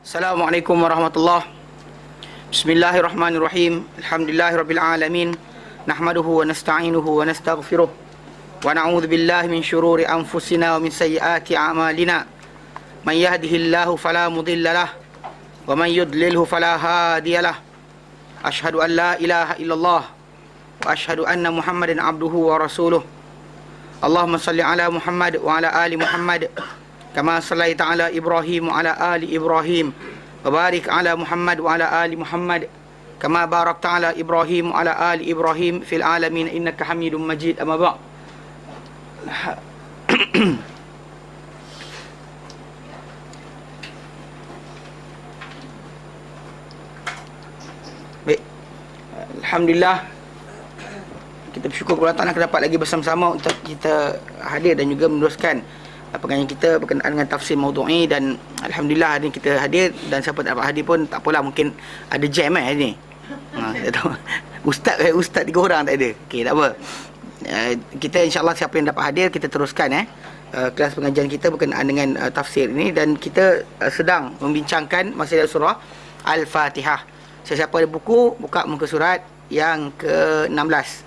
Assalamualaikum warahmatullahi. Bismillahirrahmanirrahim. Alhamdulillahirabbil alamin. Nahmaduhu wa nasta'inuhu wa nastaghfiruh. Wa na'udzu billahi min syururi anfusina wa min sayyiati a'malina. Man yahdihillahu fala mudilla lah wa man yudlilhu fala hadiyalah. Asyhadu an la ilaha illallah wa asyhadu anna Muhammadan abduhu wa rasuluh. Allahumma salli ala Muhammad wa ala ali Muhammad kama sallaita ala Ibrahim wa ala ali Ibrahim wa barik ala Muhammad wa ala ali Muhammad kama barakta ala Ibrahim wa ala ali Ibrahim fil alamin innaka Hamidum Majid. Amma ba'd. Baik. Alhamdulillah, kita bersyukur kepada Allah dapat lagi bersama-sama untuk kita hadir dan juga meneruskan pengajian kita berkenaan dengan tafsir maudhu'i. Dan alhamdulillah hari ni kita hadir, dan siapa tak dapat hadir pun tak apalah, mungkin ada jam hari ni. Tak tahu. Ustaz 3 orang tak ada. Okey, tak apa. Kita insya-Allah siapa yang dapat hadir kita teruskan kelas pengajian kita berkenaan dengan tafsir ini, dan kita sedang membincangkan masih surah Al-Fatihah. Siapa ada buku, buka muka surat yang ke-16.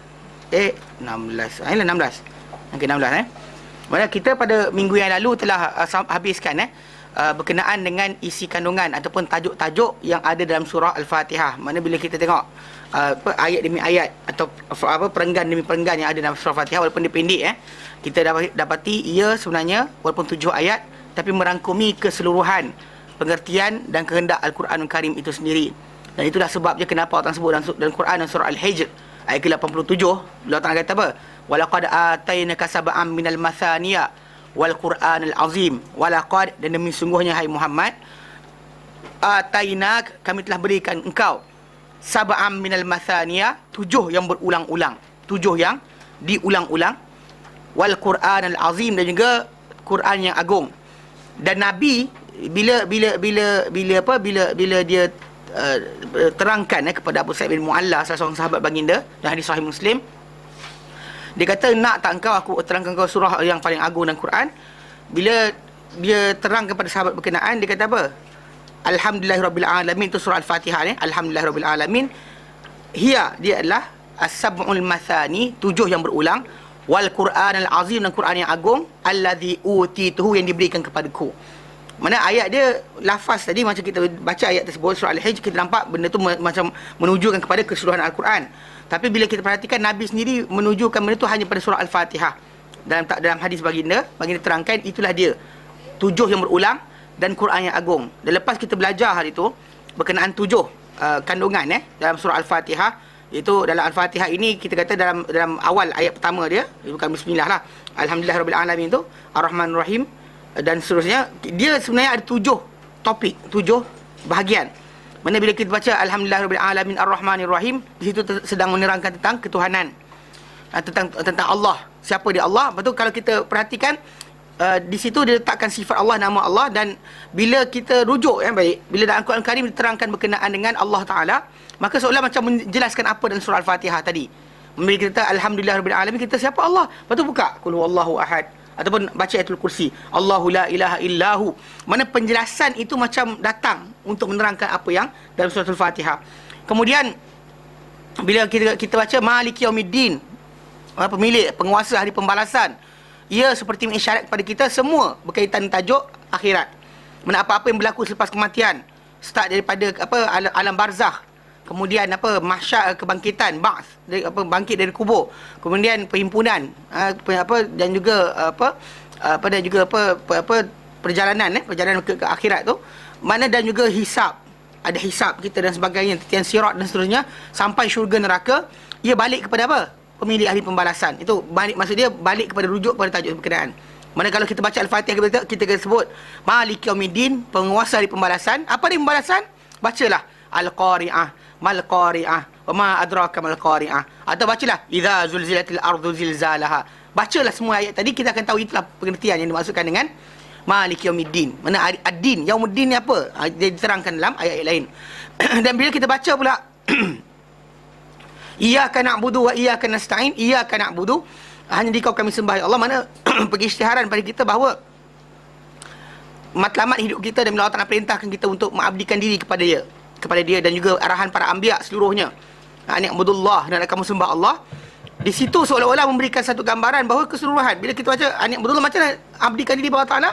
16. Ialah 16. Yang ke-16 Mana kita pada minggu yang lalu telah habiskan berkenaan dengan isi kandungan ataupun tajuk-tajuk yang ada dalam surah Al-Fatihah. Mana bila kita tengok ayat demi ayat atau perenggan demi perenggan yang ada dalam surah Al-Fatihah, walaupun dia pendek kita dapati ia sebenarnya walaupun 7 ayat tapi merangkumi keseluruhan pengertian dan kehendak Al-Quranul Karim itu sendiri. Dan itulah sebabnya kenapa Allah sebut dalam Quran dan surah Al-Hijr ayat ke-87, Allah Ta'ala kata apa? Walaqad atainaka sab'an minal mathaniya wal Qur'anil azim. Walaqad, dan demi sungguhnya hai Muhammad, atainak, kami telah berikan engkau, sab'an minal mathaniya, 7 yang berulang-ulang, 7 yang diulang-ulang, wal Qur'anil azim, dan juga Quran yang agung. Dan Nabi bila dia terangkan kepada Abu Sa'id bin Mu'alla, salah seorang sahabat baginda dan hadis sahih Muslim, dia kata, nak tak engkau aku terangkan kau surah yang paling agung dalam Quran? Bila dia terang kepada sahabat berkenaan, dia kata apa? Alhamdulillahirabbil alamin, itu surah Al-Fatihah ni. Alhamdulillahirabbil alamin, dia adalah as-sab'ul mathani, 7 yang berulang, wal Qur'anal azim, dan Quran yang agung, allazi utituhu, yang diberikan kepadaku. Mana ayat dia, lafaz tadi macam kita baca ayat tersebut surah Al-Hijr, kita nampak benda tu macam menunjukkan kepada keseluruhan Al-Quran. Tapi bila kita perhatikan, Nabi sendiri menunjukkan benda tu hanya pada surah Al-Fatihah. Dalam hadis baginda terangkan itulah dia, 7 yang berulang dan Quran yang agung. Dan lepas kita belajar hari tu berkenaan 7 kandungan dalam surah Al-Fatihah, iaitu dalam Al-Fatihah ini kita kata dalam awal ayat pertama dia, bukan bismillah lah, Alhamdulillahirabbil alamin tu, Ar-Rahmanir Rahim dan seterusnya, dia sebenarnya ada 7 topik, 7 bahagian. Mana bila kita baca Alhamdulillahirabbil alamin Ar-Rahmanir Rahim, di situ sedang menerangkan tentang ketuhanan, tentang Allah, siapa dia Allah. Lepas tu kalau kita perhatikan di situ dia letakkan sifat Allah, nama Allah. Dan bila kita rujuk baik, bila dalam Al-Quran Karim diterangkan berkenaan dengan Allah Ta'ala, maka seolah macam menjelaskan apa dalam surah Al-Fatihah tadi. Bila kita Alhamdulillahirabbil alamin, kita siapa Allah. Lepas tu buka Qul huwallahu ahad, ataupun baca ayatul kursi, Allahu la ilaha illahu. Mana penjelasan itu macam datang untuk menerangkan apa yang dalam surah Al-Fatihah. Kemudian bila kita baca Maliki Yaumiddin, pemilik, penguasa hari pembalasan, ia seperti mengisyarat kepada kita semua berkaitan tajuk akhirat. Mana apa-apa yang berlaku selepas kematian, start daripada alam barzakh, kemudian mahsyar, kebangkitan, ba'ts, bangkit dari kubur, kemudian perhimpunan, dan juga perjalanan ke akhirat tu, mana, dan juga hisab, ada hisab kita dan sebagainya, titian sirat dan seterusnya, sampai syurga neraka. Ia balik kepada apa? Pemilik hari pembalasan. Itu balik, maksud dia balik kepada rujuk pada tajuk berkenaan. Mana kalau kita baca Al-Fatihah, kita akan sebut Maliki Yaumiddin, penguasa hari pembalasan. Apa dia pembalasan? Bacalah Al-Qari'ah, mal qari'ah, wa ma adraka mal qari'ah. Atau bacalah idza zulzilatil ardu zilzalaha. Bacalah semua ayat tadi, kita akan tahu itulah pengertian yang dimaksudkan dengan Maliki Yaumiddin. Mana ad-din, Yaumuddin ni apa? Dia diterangkan dalam ayat-ayat lain. Dan bila kita baca pula Iyyaka na'budu wa iyyaka nasta'in, iyyaka na'budu, hanya di kau kami sembah ya Allah. Mana pengisytiharan pada kita bahawa matlamat hidup kita, dan bila Allah Ta'ala perintahkan kita untuk mengabdikan diri kepada dia dan juga arahan para anbiya seluruhnya, ani'budullah, dan kamu sembah Allah. Di situ seolah-olah memberikan satu gambaran bahawa keseluruhan, bila kita baca ani'budullah, macam mana abdikan diri kepada Allah Ta'ala,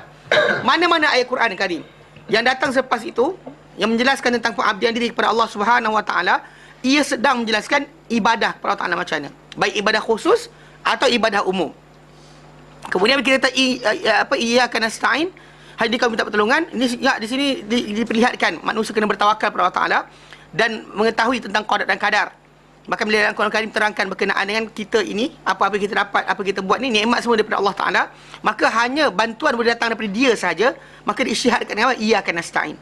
mana-mana ayat Quran Karim yang datang selepas itu yang menjelaskan tentang pengabdian diri kepada Allah Subhanahu Wa Ta'ala, ia sedang menjelaskan ibadah kepada Allah Ta'ala macam mana, baik ibadah khusus atau ibadah umum. Kemudian kita kata iyyaka nasta'in, hanya kami minta pertolongan. Ini di sini diperlihatkan manusia kena bertawakal kepada Allah Taala dan mengetahui tentang qada dan kadar. Maka bila dalam Quran Karim terangkan berkenaan dengan kita ini, apa-apa kita dapat, apa kita buat ni, nikmat semua daripada Allah Taala, maka hanya bantuan boleh datang daripada dia saja. Maka diisytiharkan dengan iyyaka nasta'in.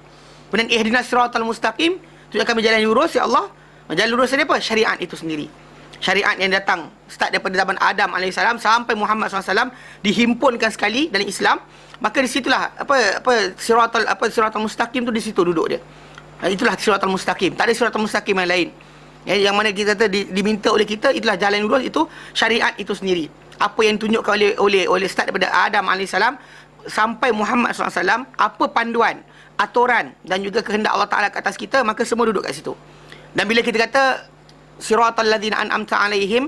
Kemudian ihdinas siratal mustaqim, tunjukkan kami jalan lurus ya Allah. Jalan lurus ni apa? Syariat itu sendiri. Syariat yang datang start daripada zaman Adam AS sampai Muhammad SAW dihimpunkan sekali dalam Islam. Maka di situlah siratal mustaqim tu, di situ duduk dia. Itulah siratal mustaqim. Tak ada siratal mustaqim yang lain. Yang mana kita diminta oleh kita, itulah jalan lurus, itu syariat itu sendiri. Apa yang ditunjukkan oleh start daripada Adam AS sampai Muhammad SAW, apa panduan, aturan dan juga kehendak Allah Taala ke atas kita, maka semua duduk kat situ. Dan bila kita kata siratal ladzina an'amta alaihim,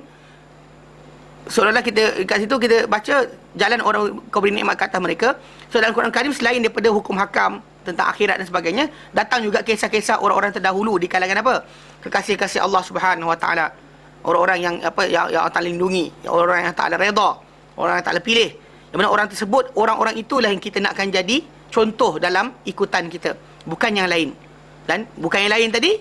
seolah-olah kita kat situ kita baca jalan orang kau beri nikmat ke atas mereka. So dalam Quran Karim, selain daripada hukum hakam tentang akhirat dan sebagainya, datang juga kisah-kisah orang-orang terdahulu di kalangan apa? Kekasih-kasih Allah Subhanahu Wa Taala. Orang-orang yang yang Allah Taala lindungi, orang-orang yang Taala redha, orang yang Taala pilih. Yang mana orang tersebut, orang-orang itulah yang kita nakkan jadi contoh dalam ikutan kita, bukan yang lain. Dan bukan yang lain tadi,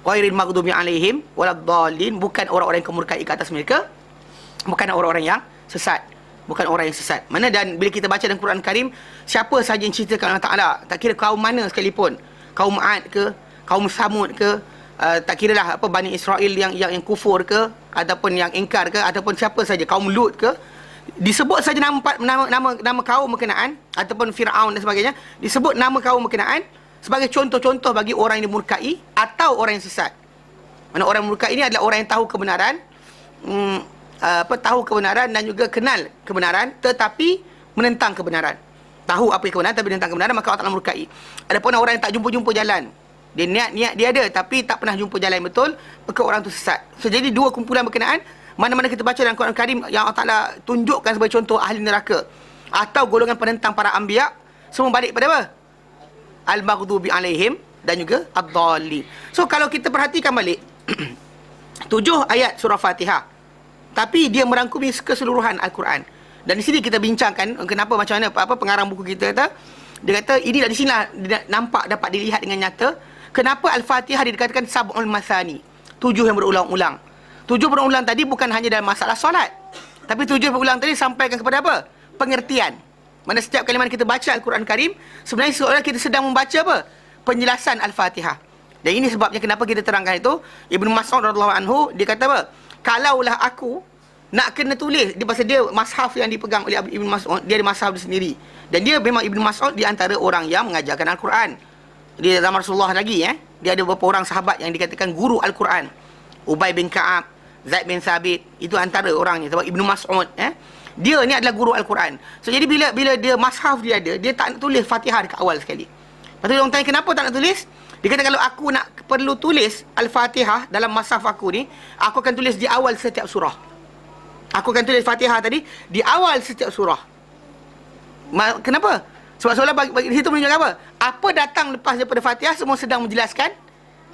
ghairil maghdubi alaihim waladdallin, bukan orang-orang yang kemurkai ke atas mereka, bukan orang-orang yang sesat, bukan orang yang sesat. Mana dan bila kita baca dalam Quran Karim, siapa sahaja yang ceritakan Allah Ta'ala, tak kira kaum mana sekalipun, kaum Ad ke, kaum Samud ke, tak kira lah Bani Israel yang kufur ke, ataupun yang ingkar ke, ataupun siapa saja, kaum Lut ke, disebut saja nama kaum berkenaan, ataupun Fir'aun dan sebagainya, disebut nama kaum berkenaan sebagai contoh-contoh bagi orang yang dimurkai atau orang yang sesat. Mana orang murkai ini adalah orang yang tahu kebenaran, tahu kebenaran dan juga kenal kebenaran, tetapi menentang kebenaran. Tahu apa yang kebenaran tapi menentang kebenaran, maka Allah Ta'ala murkai. Adapun orang yang tak jumpa-jumpa jalan, dia niat dia ada tapi tak pernah jumpa jalan betul, maka orang tu sesat. So jadi dua kumpulan berkenaan, mana-mana kita baca dalam Quran Karim yang Allah Ta'ala tunjukkan sebagai contoh ahli neraka atau golongan penentang para anbiya, semua balik pada apa? Al-maghdubi alaihim dan juga ad-dallin. So kalau kita perhatikan balik 7 ayat surah Fatihah, tapi dia merangkumi keseluruhan Al-Quran. Dan di sini kita bincangkan kenapa, macam mana pengarang buku kita kata, dia kata ini di sinilah nampak dapat dilihat dengan nyata kenapa Al-Fatihah dikatakan sab'ul mathani, 7 yang berulang-ulang. 7 berulang tadi bukan hanya dalam masalah solat, tapi 7 berulang tadi sampaikan kepada apa? Pengertian. Mana setiap kalimat kita baca Al-Quran Karim, sebenarnya seolah kita sedang membaca apa? Penjelasan Al-Fatihah. Dan ini sebabnya kenapa kita terangkan itu. Ibnu Mas'ud radhiyallahu anhu, dia kata apa? Kalaulah aku nak kena tulis, dia pasal dia mashaf yang dipegang oleh Ibnu Mas'ud, dia ada mashaf dia sendiri. Dan dia memang Ibnu Mas'ud di antara orang yang mengajarkan Al-Quran. Dia zaman Rasulullah lagi, dia ada beberapa orang sahabat yang dikatakan guru Al-Quran. Ubay bin Ka'ab, Zaid bin Thabit, itu antara orangnya. Sebab Ibnu Mas'ud, dia ni adalah guru Al-Quran. So jadi bila dia mashaf dia ada, dia tak nak tulis Fatihah dekat awal sekali. Lepas tu orang tanya kenapa tak nak tulis? Dia kata kalau aku nak perlu tulis Al-Fatihah dalam mashaf aku ni, aku akan tulis di awal setiap surah. Aku akan tulis Fatihah tadi di awal setiap surah. Kenapa? Sebab seolah bagi situ menunjukkan apa? Apa datang lepas daripada Fatihah semua sedang menjelaskan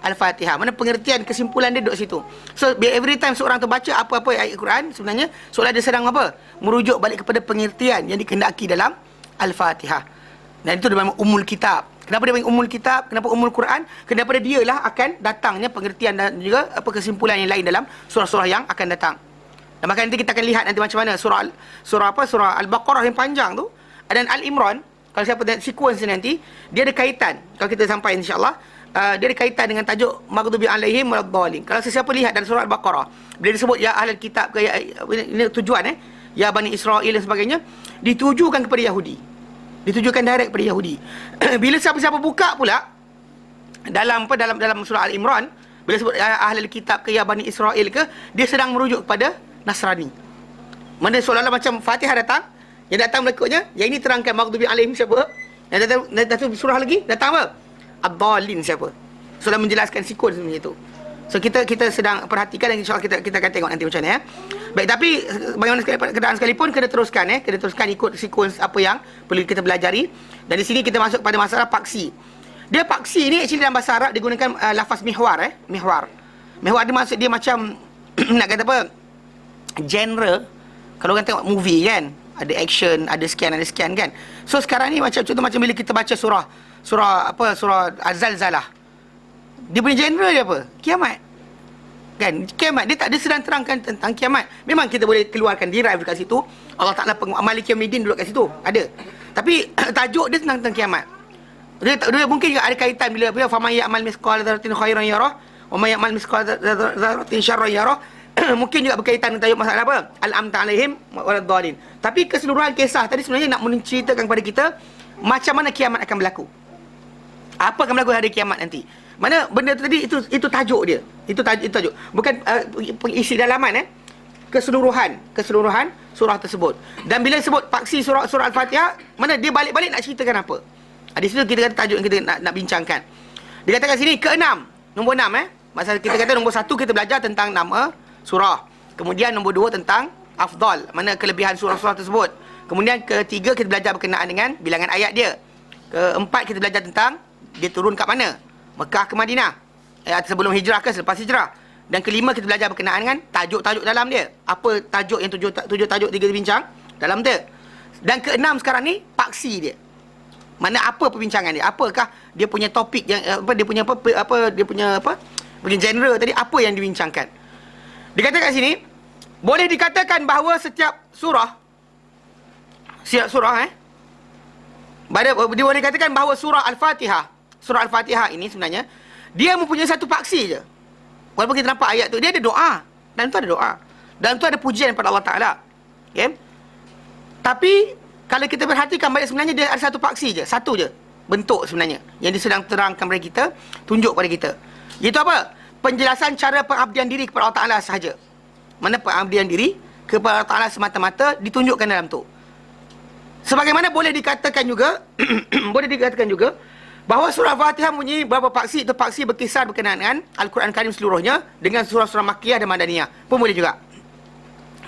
Al-Fatihah. Mana pengertian kesimpulan dia duduk situ. So every time seorang tu baca apa-apa ayat Quran, sebenarnya seolah dia sedang apa? Merujuk balik kepada pengertian yang dikehendaki dalam Al-Fatihah. Dan itu memang umul kitab. Kenapa dia panggil umul kitab? Kenapa umul Quran? Kenapa dia lah akan datangnya pengertian dan juga kesimpulan yang lain dalam surah-surah yang akan datang. Dan maka nanti kita akan lihat nanti macam mana surah Al-Baqarah yang panjang tu dan Al-Imran, kalau siapa tengok sequence nanti, dia ada kaitan. Kalau kita sampai insya-Allah, dia ada kaitan dengan tajuk maghdubi alaihim waladdallin. Kalau sesiapa lihat dalam surah Al-Baqarah, bila disebut ya ahlul kitab ke ini tujuan ya Bani Israel dan sebagainya, ditujukan kepada Yahudi. Ditujukan direct kepada Yahudi. Bila siapa-siapa buka pula dalam surah Al-Imran, bila sebut ya ahlul kitab ke ya Bani Israel ke, dia sedang merujuk kepada Nasrani. Mana seolah-olah macam Fatihah datang, yang datang berikutnya, yang ini terangkan maghdubi alaihim siapa? Satu surah lagi datang apa? Ad-Dallin siapa? Sudah menjelaskan sikun sebenarnya itu. So kita sedang perhatikan dan insya-Allah kita akan tengok nanti macam mana ya. Baik, tapi bagaimana keadaan sekalipun kena teruskan kena teruskan ikut sekuens apa yang perlu kita pelajari. Dan di sini kita masuk pada masalah paksi. Dia paksi ni actually dalam bahasa Arab digunakan lafaz mihwar mihwar. Mihwar dia maksud dia macam nak kata apa? Genre. Kalau orang tengok movie kan, ada action, ada sekian kan. So sekarang ni macam contoh macam bila kita baca surah Az-Zalzalah. Dia punya genre dia apa? Kiamat. Kan? Kiamat. Dia sedang terangkan tentang kiamat. Memang kita boleh keluarkan derive dekat situ. Allah Ta'ala Maliki Yawmiddin duduk kat situ. Ada. Tapi tajuk dia tentang kiamat. Dia mungkin juga ada kaitan bila faman ya'mal mithqala dzarratin khairan yarah wa may ya'mal mithqala dzarratin syarran yarah. Mungkin juga berkaitan dengan tajuk masalah apa? Al-amta alaihim waladhdallin. Tapi keseluruhan kisah tadi sebenarnya nak menceritakan kepada kita macam mana kiamat akan berlaku. Apa akan berlaku hari kiamat nanti? Mana benda tu tadi itu tajuk dia. Itu tajuk. Bukan isi dalaman keseluruhan surah tersebut. Dan bila sebut paksi surah Al-Fatihah, mana dia balik-balik nak ceritakan apa? Di situ kita kata tajuk yang kita nak bincangkan. Dikatakan sini keenam, nombor 6 Masa kita kata nombor 1 kita belajar tentang nama surah. Kemudian nombor 2 tentang afdal, mana kelebihan surah-surah tersebut. Kemudian ketiga kita belajar berkenaan dengan bilangan ayat dia. Keempat kita belajar tentang dia turun kat mana? Mekah ke Madinah, sebelum hijrah ke selepas hijrah. Dan kelima kita belajar berkenaan dengan tajuk-tajuk dalam dia. Apa tajuk yang tujuh tajuk kita bincang dalam dia. Dan keenam sekarang ni paksi dia. Mana apa perbincangan dia? Apakah dia punya topik yang dia punya genre tadi, apa yang dibincangkan? Dikatakan kat sini boleh dikatakan bahawa setiap surah dia boleh dikatakan bahawa surah Al-Fatihah ini sebenarnya dia mempunyai satu paksi je. Walaupun kita nampak ayat tu, dia ada doa. Dan tu ada doa. Dan tu ada pujian kepada Allah Ta'ala. Okay? Tapi kalau kita perhatikan baik, sebenarnya dia ada satu paksi je. Satu je bentuk sebenarnya yang dia sedang terangkan kepada kita, tunjuk kepada kita. Iaitu apa? Penjelasan cara pengabdian diri kepada Allah Ta'ala sahaja. Mana pengabdian diri kepada Allah Ta'ala semata-mata ditunjukkan dalam tu. Sebagaimana boleh dikatakan juga bahawa surah Fatihah mempunyai beberapa paksi. Itu paksi berkisar berkenaan dengan Al-Quran Karim seluruhnya dengan surah-surah Makkiyah dan Madaniyah pun boleh juga.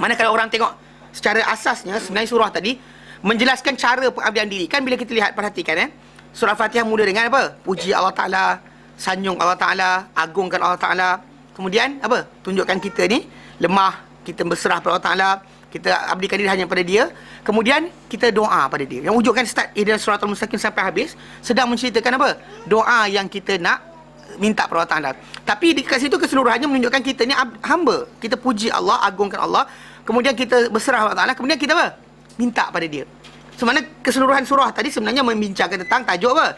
Mana kalau orang tengok secara asasnya sebenarnya surah tadi menjelaskan cara pengabdian diri. Kan bila kita lihat, perhatikan surah Fatihah mula dengan apa? Puji Allah Ta'ala, sanjung Allah Ta'ala, agungkan Allah Ta'ala. Kemudian apa? Tunjukkan kita ni lemah, kita berserah pada Allah Ta'ala, kita abdikan diri hanya pada dia. Kemudian kita doa pada dia. Yang wujudkan start Ihdinas Siratal Mustaqim sampai habis sedang menceritakan apa? Doa yang kita nak minta pada Allah Ta'ala. Tapi di kat situ keseluruhannya menunjukkan kita ni hamba. Kita puji Allah, agungkan Allah. Kemudian kita berserah Allah Ta'ala. Kemudian kita apa? Minta pada dia. Sebenarnya keseluruhan surah tadi sebenarnya membincangkan tentang tajuk apa?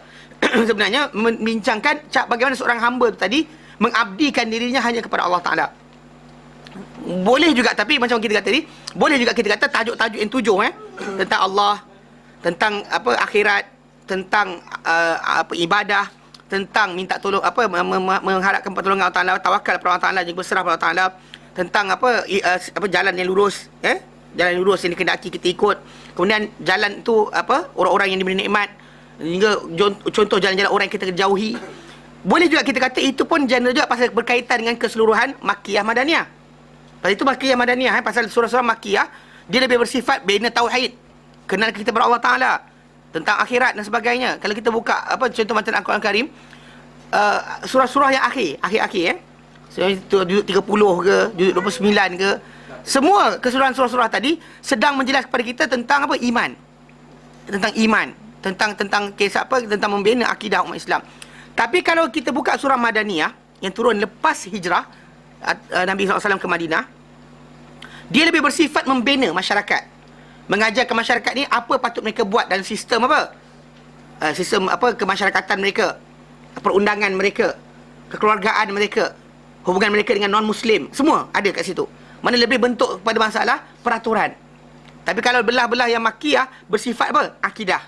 Sebenarnya membincangkan bagaimana seorang hamba tu tadi mengabdikan dirinya hanya kepada Allah Ta'ala. Boleh juga, tapi macam kita kata tadi, boleh juga kita kata tajuk-tajuk yang 7 tentang Allah, tentang apa akhirat, tentang apa ibadah, tentang minta tolong mengharapkan pertolongan Allah Ta'ala, tawakal kepada Allah Ta'ala, juga berserah kepada Allah Ta'ala, tentang apa jalan yang lurus, jalan yang lurus yang dikendaki kita ikut. Kemudian jalan tu orang-orang yang diberi nikmat, hingga contoh jalan-jalan orang yang kita jauhi. Boleh juga kita kata itu pun genre juga pasal berkaitan dengan keseluruhan Makkiyah Madaniyah. Pasal itu Makkiyah Madaniyah pasal surah-surah Makkiyah dia lebih bersifat bina tauhid, kenal kita kepada Allah Ta'ala, tentang akhirat dan sebagainya. Kalau kita buka contoh macam Al-Quran Karim, surah-surah yang akhir-akhir juzuk 30 ke, juzuk 29 ke, semua keseluruhan surah-surah tadi sedang menjelaskan kepada kita tentang apa? Iman. Tentang kisah tentang membina akidah umat Islam. Tapi kalau kita buka surah Madaniyah yang turun lepas hijrah Nabi SAW ke Madinah, dia lebih bersifat membina masyarakat, mengajarkan masyarakat ni apa patut mereka buat dalam sistem sistem kemasyarakatan mereka, perundangan mereka, kekeluargaan mereka, hubungan mereka dengan non-Muslim, semua ada kat situ. Mana lebih bentuk kepada masalah peraturan. Tapi kalau belah-belah yang Makkiyah bersifat akidah,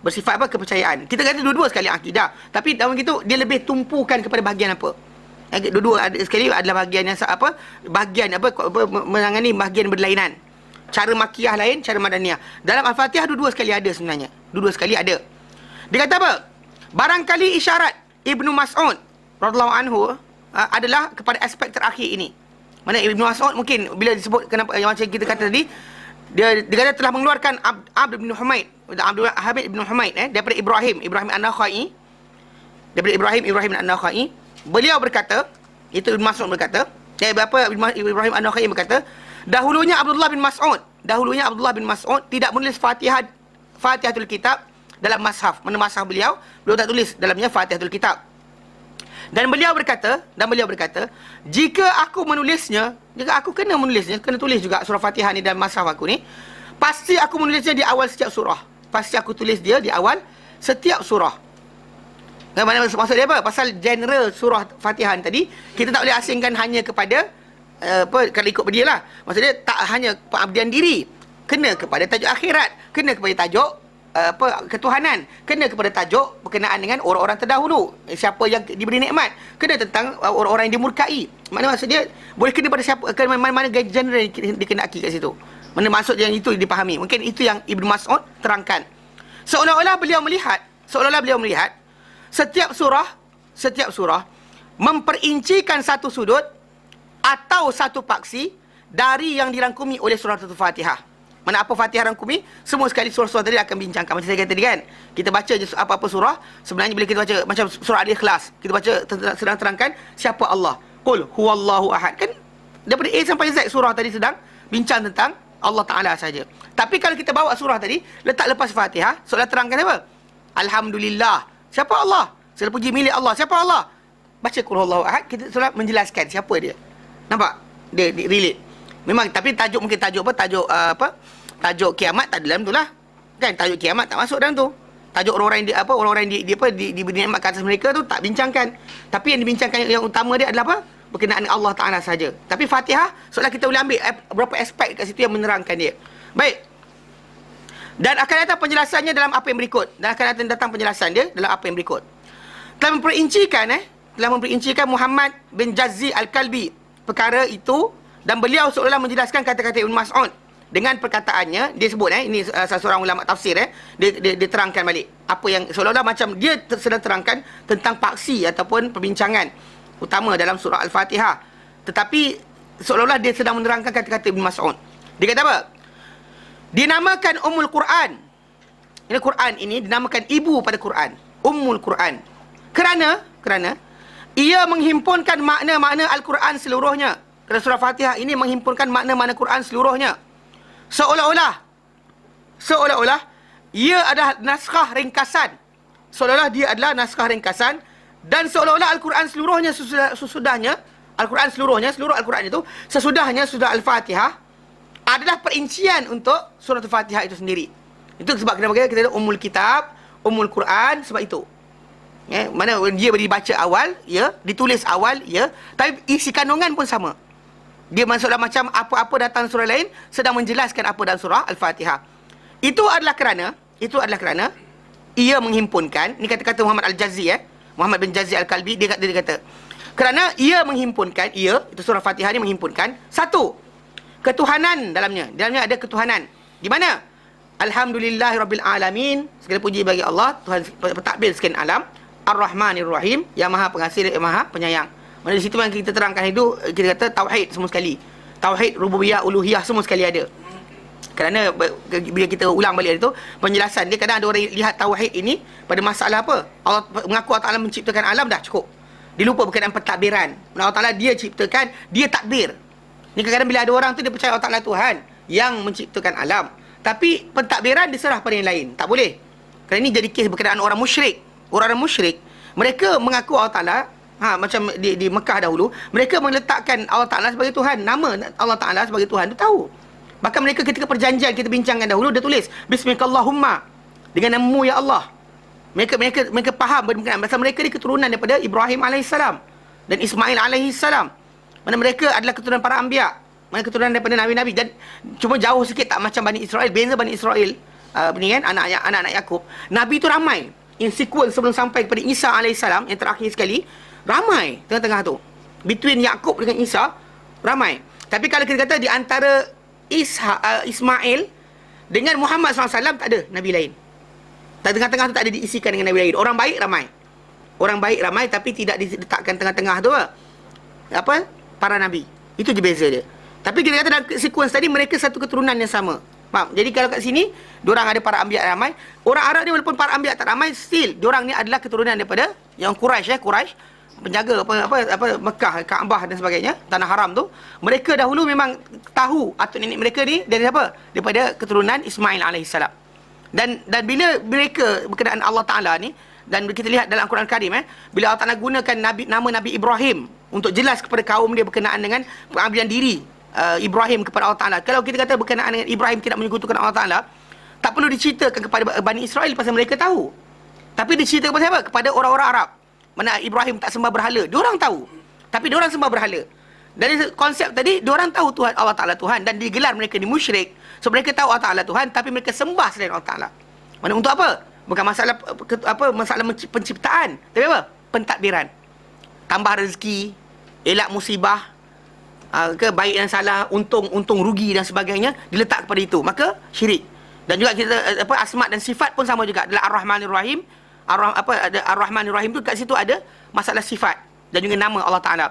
bersifat kepercayaan. Kita kata dua-dua sekali akidah, tapi dalam itu dia lebih tumpukan kepada bahagian apa? Dua-dua sekali adalah bahagian yang menangani bahagian berlainan. Cara Makkiyah lain, cara Madaniyah. Dalam Al-Fatihah dua-dua sekali ada sebenarnya. Dua-dua sekali ada. Dia kata apa? Barangkali isyarat Ibnu Mas'ud radhiyallahu anhu adalah kepada aspek terakhir ini. Mana Ibnu Mas'ud mungkin bila disebut kenapa yang macam kita kata tadi, dia kata telah mengeluarkan Abd bin Humaid, Abdul Hamid bin Humaid daripada Ibrahim An-Nakhai, daripada Ibrahim An-Nakhai. Beliau berkata, itu Ibnu Mas'ud berkata, Ibrahim An-Nakhai berkata, dahulunya Abdullah bin Mas'ud tidak menulis Fatihatul Kitab dalam mushaf. Mana mushaf beliau tak tulis dalamnya Fatihatul Kitab. Dan beliau berkata, jika aku kena menulisnya, kena tulis juga surah Fatihah ni dalam mushaf aku ni, pasti aku menulisnya di awal setiap surah. Pasti aku tulis dia di awal setiap surah. Mana maksud dia apa? Pasal genre surah Fatihah tadi, kita tak boleh asingkan hanya kepada kalau ikut dia lah. Maksudnya tak hanya pengabdian diri, kena kepada tajuk akhirat, kena kepada tajuk ketuhanan, kena kepada tajuk berkenaan dengan orang-orang terdahulu, siapa yang diberi nikmat, kena tentang orang-orang yang dimurkai. Maksud dia boleh kena pada siapa, ke mana-mana genre dikenaki kat situ. Mana maksud yang itu dipahami. Mungkin itu yang Ibnu Mas'ud terangkan. Seolah-olah beliau melihat setiap surah memperincikan satu sudut atau satu paksi dari yang dirangkumi oleh surah Al-Fatihah. Mana apa Fatihah rangkumi, semua sekali surah-surah tadi akan bincangkan. Macam saya kata tadi kan, kita baca je apa-apa surah, sebenarnya bila kita baca macam surah Al-Ikhlas, kita baca sedang terangkan siapa Allah. Qul huwallahu ahad. Kan daripada A sampai Z surah tadi sedang bincang tentang Allah Ta'ala saja. Tapi kalau kita bawa surah tadi, letak lepas Fatihah, seolah terangkan apa? Alhamdulillah. Siapa Allah? Segala puji milik Allah. Siapa Allah? Baca Qul huwallahu ahad, kita seolah menjelaskan siapa dia. Nampak? Dia relate. Memang, tapi tajuk mungkin tajuk kiamat tak ada dalam tu lah. Kan tajuk kiamat tak masuk dalam tu. Tajuk orang-orang yang diberi nikmat ke atas mereka tu tak bincangkan. Tapi yang dibincangkan yang utama dia adalah apa? Berkenaan dengan Allah Ta'ala saja. Tapi Fatihah, seolah kita boleh ambil beberapa aspek kat situ yang menerangkan dia. Baik. Dan akan datang penjelasannya dalam apa yang berikut. Dan akan datang penjelasan dia dalam apa yang berikut. Telah memperincikan Muhammad bin Jazzi Al-Kalbi perkara itu, dan beliau seolah menjelaskan kata-kata Ibn Mas'ud dengan perkataannya. Dia sebut ini salah seorang ulama tafsir dia terangkan balik apa yang seolah-olah macam dia sedang terangkan tentang paksi ataupun perbincangan utama dalam surah Al-Fatihah, tetapi seolah-olah dia sedang menerangkan kata-kata Ibn Mas'ud. Dia kata apa? Dinamakan Ummul Quran. Ini Quran ini dinamakan ibu pada Quran, Ummul Quran, kerana ia menghimpunkan makna-makna Al-Quran seluruhnya. Kerana surah Fatihah ini menghimpunkan makna-makna Quran seluruhnya. Seolah-olah ia adalah naskah ringkasan. Seolah-olah dia adalah naskah ringkasan, dan seolah-olah Al-Quran seluruhnya sesudahnya, Al-Quran seluruhnya, seluruh Al-Quran itu sesudahnya surah Al-Fatihah adalah perincian untuk surah Al-Fatihah itu sendiri. Itu sebab kenapa kita ada Ummul Kitab, Ummul Quran, sebab itu. Mana dia dibaca awal, ditulis awal, tapi isi kandungan pun sama. Dia maksudlah macam apa-apa datang surah lain sedang menjelaskan apa dalam surah Al-Fatihah. Itu adalah kerana ia menghimpunkan, ni kata-kata Muhammad Al-Jazzi, Muhammad bin Jazzi Al-Kalbi, dia kata kerana ia menghimpunkan, itu surah Fatihah ni menghimpunkan satu, ketuhanan dalamnya ada ketuhanan. Di mana? Alhamdulillahirabbil alamin, segala puji bagi Allah, Tuhan pentadbir sekian alam, Ar-Rahmanir Rahim, yang Maha Pengasih dan Maha Penyayang. Mana di situ yang kita terangkan itu, kita kata tauhid semua sekali. Tauhid, rububiyah, uluhiyah semua sekali ada. Kerana bila kita ulang balik itu, penjelasan dia, kadang ada orang lihat tauhid ini pada masalah apa? Allah mengaku Allah Ta'ala menciptakan alam, dah cukup. Dia lupa berkenaan pentadbiran. Allah Ta'ala dia ciptakan, dia takdir. Ni kadang-kadang bila ada orang tu dia percaya Allah Ta'ala Tuhan yang menciptakan alam, tapi pentadbiran diserah pada yang lain. Tak boleh. Kerana ini jadi kes berkenaan orang musyrik. Orang-orang musyrik, mereka mengaku Allah Ta'ala, macam di Mekah dahulu, mereka meletakkan Allah Ta'ala sebagai Tuhan. Nama Allah Ta'ala sebagai Tuhan, dia tahu. Bahkan mereka ketika perjanjian kita bincangkan dahulu, dia tulis Bismillahumma, dengan namamu ya Allah. Mereka faham berkenaan pasal mereka ni keturunan daripada Ibrahim AS dan Ismail AS. Mana mereka adalah keturunan para anbiya, mana keturunan daripada nabi-nabi. Dan cuma jauh sikit tak macam Bani Israel. Beza Bani Israel, anak-anak Yakub, nabi tu ramai. In sequence sebelum sampai kepada Isa AS yang terakhir sekali, ramai tengah-tengah tu. Between Yakub dengan Isa, ramai. Tapi kalau kita kata di antara Ismail dengan Muhammad SAW, tak ada nabi lain. Dan tengah-tengah tu tak ada diisikan dengan nabi lain. Orang baik ramai. Orang baik ramai tapi tidak diletakkan tengah-tengah tu apa? Para nabi. Itu je beza dia. Tapi kita kata dalam sekuens tadi mereka satu keturunan yang sama. Faham? Jadi kalau kat sini diorang ada para anbiya ramai. Orang Arab ni walaupun para anbiya tak ramai, still diorang ni adalah keturunan daripada yang Quraisy Quraisy penjaga apa Mekah, Kaabah dan sebagainya, tanah haram tu. Mereka dahulu memang tahu atuk nenek mereka ni dari apa? Daripada keturunan Ismail alaihissalam. Dan bila mereka berkenaan Allah Taala ni, dan kita lihat dalam Al-Quran Karim bila Allah Taala gunakan nama Nabi Ibrahim untuk jelas kepada kaum dia berkenaan dengan pengabdian diri Ibrahim kepada Allah Taala. Kalau kita kata berkenaan dengan Ibrahim tidak menyekutukan Allah Taala, tak perlu diceritakan kepada Bani Israel pasal mereka tahu. Tapi diceritakan kepada siapa? Kepada orang-orang Arab. Mana Ibrahim tak sembah berhala. Diorang tahu. Tapi diorang sembah berhala. Dari konsep tadi, diorang tahu Tuhan Allah Ta'ala Tuhan. Dan digelar mereka ni musyrik. So mereka tahu Allah Ta'ala Tuhan, tapi mereka sembah selain Allah Ta'ala. Mana untuk apa? Bukan masalah masalah penciptaan. Tapi apa? Pentadbiran. Tambah rezeki, elak musibah, ke baik dan salah, untung rugi dan sebagainya, diletak kepada itu. Maka syirik. Dan juga kita asma dan sifat pun sama juga. Adalah Ar-Rahmanir Rahim. Ar-Rahmanir Rahim tu kat situ ada masalah sifat dan juga nama Allah Taala.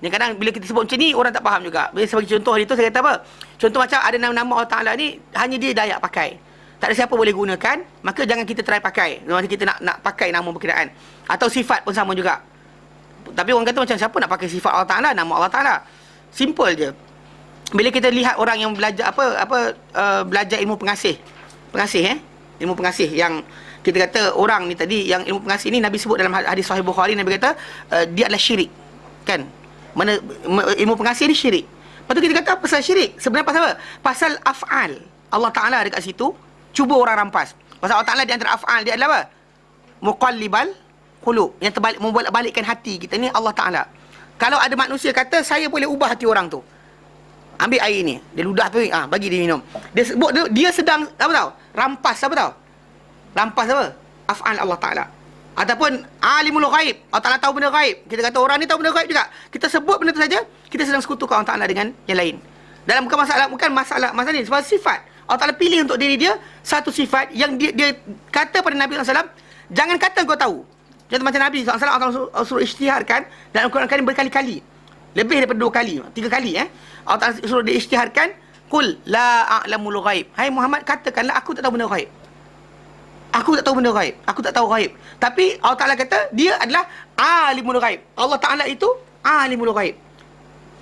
Yang kadang bila kita sebut macam ni orang tak faham juga. Bila sebagai contoh hari tu saya kata apa? Contoh macam ada nama Allah Taala ni hanya dia layak pakai. Tak ada siapa boleh gunakan, maka jangan kita try pakai. Maksudnya kita nak pakai nama berkenaan. Atau sifat pun sama juga. Tapi orang kata macam siapa nak pakai sifat Allah Taala, nama Allah Taala. Simple je. Bila kita lihat orang yang belajar belajar ilmu pengasih. Ilmu pengasih yang kita kata orang ni tadi yang ilmu pengasih ni Nabi sebut dalam hadis Sahih Bukhari, Nabi kata dia adalah syirik. Kan? Mana ilmu pengasih ni syirik. Lepas tu kita kata apa pasal syirik? Sebenarnya pasal apa? Pasal af'al. Allah Taala dekat situ cuba orang rampas. Pasal Allah Taala di antara af'al dia adalah apa? Muqallibal qulub, yang membolak-balikkan hati kita ni Allah Taala. Kalau ada manusia kata saya boleh ubah hati orang tu. Ambil air ni, dia ludah tu, bagi dia minum. Dia sebut dia sedang apa tahu? Rampas apa tahu? Rampas apa? Af'al Allah Ta'ala. Ataupun alimul ghaib. Allah Ta'ala tahu benda ghaib. Kita kata orang ni tahu benda ghaib juga. Kita sebut benda tu saja, kita sedang sekutukan Allah Ta'ala dengan yang lain. Dalam bukan masalah ni, sebab sifat. Allah Ta'ala pilih untuk diri dia satu sifat yang dia kata pada Nabi SAW, jangan kata kau tahu. Contoh macam Nabi SAW, Allah Ta'ala suruh isytiharkan dalam Al-Quran Karim berkali-kali. Lebih daripada 2 kali, 3 kali Allah Ta'ala suruh dia isytiharkan, qul la a'lamul ghaib. Hai Muhammad, katakanlah aku tak tahu benda ghaib. Aku tak tahu benda ghaib. Aku tak tahu ghaib. Tapi Allah Ta'ala kata dia adalah alimul ghaib. Allah Ta'ala itu alimul ghaib.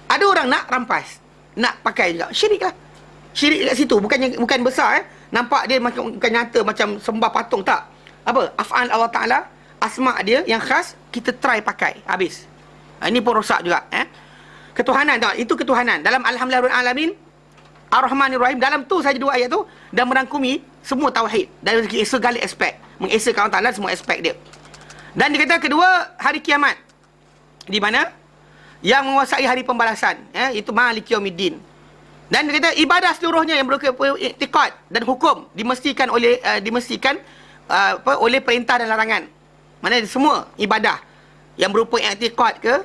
Ada orang nak rampas, nak pakai juga. Syirik lah. Syirik kat situ. Bukan besar Nampak dia macam bukan nyata macam sembah patung, tak. Apa? Af'al Allah Ta'ala, asma' dia yang khas, kita try pakai. Habis. Ini pun rosak juga. Ketuhanan, tak? Itu ketuhanan. Dalam Alhamdulillahirrahmanirrahim, Ar-Rahmanir Rahim, dalam tu saja 2 ayat tu dan merangkumi semua tauhid dari segala aspek, mengesakan Allah Taala semua aspek dia. Dan dia kata kedua, hari kiamat, di mana yang menguasai hari pembalasan, itu Maliki Yaumiddin. Dan dia kata ibadah seluruhnya yang berupa i'tiqad dan hukum dimestikan oleh oleh perintah dan larangan. Mana semua ibadah yang berupa i'tiqad ke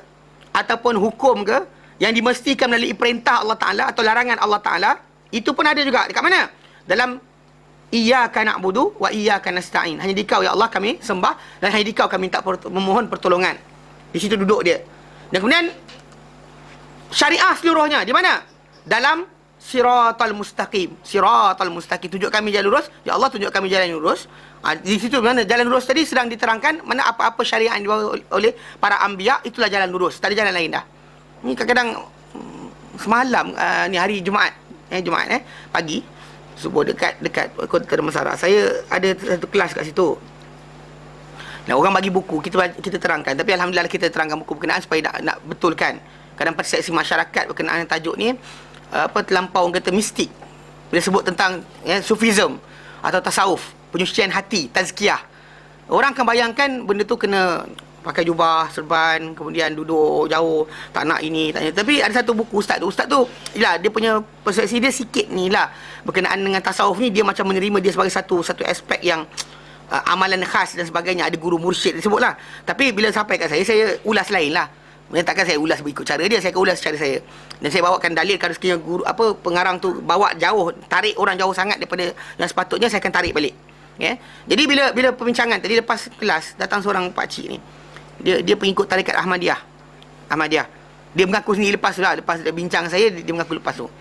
ataupun hukum ke, yang dimestikan melalui perintah Allah Ta'ala atau larangan Allah Ta'ala, itu pun ada juga. Dekat mana? Dalam Iyyaka na'budu wa iyyaka nasta'in. Hanya di Kau ya Allah kami sembah, dan hanya di Kau kami minta memohon pertolongan. Di situ duduk dia. Dan kemudian syariah seluruhnya di mana? Dalam Siratal Mustaqim. Siratal Mustaqim, tunjuk kami jalan lurus. Ya Allah, tunjuk kami jalan lurus. Di situ mana jalan lurus tadi sedang diterangkan, mana apa-apa syariat yang dibawa oleh para anbiya, itulah jalan lurus. Tak ada jalan lain dah. Ni kadang-kadang semalam ni hari Jumaat, pagi subuh dekat Kota Damansara. Saya ada satu kelas kat situ. Dan orang bagi buku, kita terangkan. Tapi alhamdulillah kita terangkan buku berkenaan supaya nak betulkan. Kadang persepsi masyarakat berkenaan tajuk ni terlampau orang kata mistik. Bila sebut tentang sufism atau tasawuf, penyucian hati, tazkiyah. Orang akan bayangkan benda tu kena pakai jubah, serban, kemudian duduk jauh, tak nak ini, tak nak. Tapi ada satu buku ustaz tu yalah, dia punya persepsi dia sikit ni lah berkenaan dengan tasawuf ni, dia macam menerima dia sebagai satu aspek yang amalan khas dan sebagainya, ada guru mursyid disebut lah. Tapi bila sampai kat saya ulas lain lah. Takkan saya ulas berikut cara dia, saya akan ulas cara saya. Dan saya bawakan dalil kalau sekiranya guru pengarang tu bawa jauh, tarik orang jauh sangat daripada yang sepatutnya, saya akan tarik balik. Okay? Jadi bila perbincangan tadi lepas kelas, datang seorang pakcik ni. Dia pengikut tarikat Ahmadiyah. Dia mengaku sendiri lepas tu lah. Lepas dia bincang saya, dia mengaku lepas tu.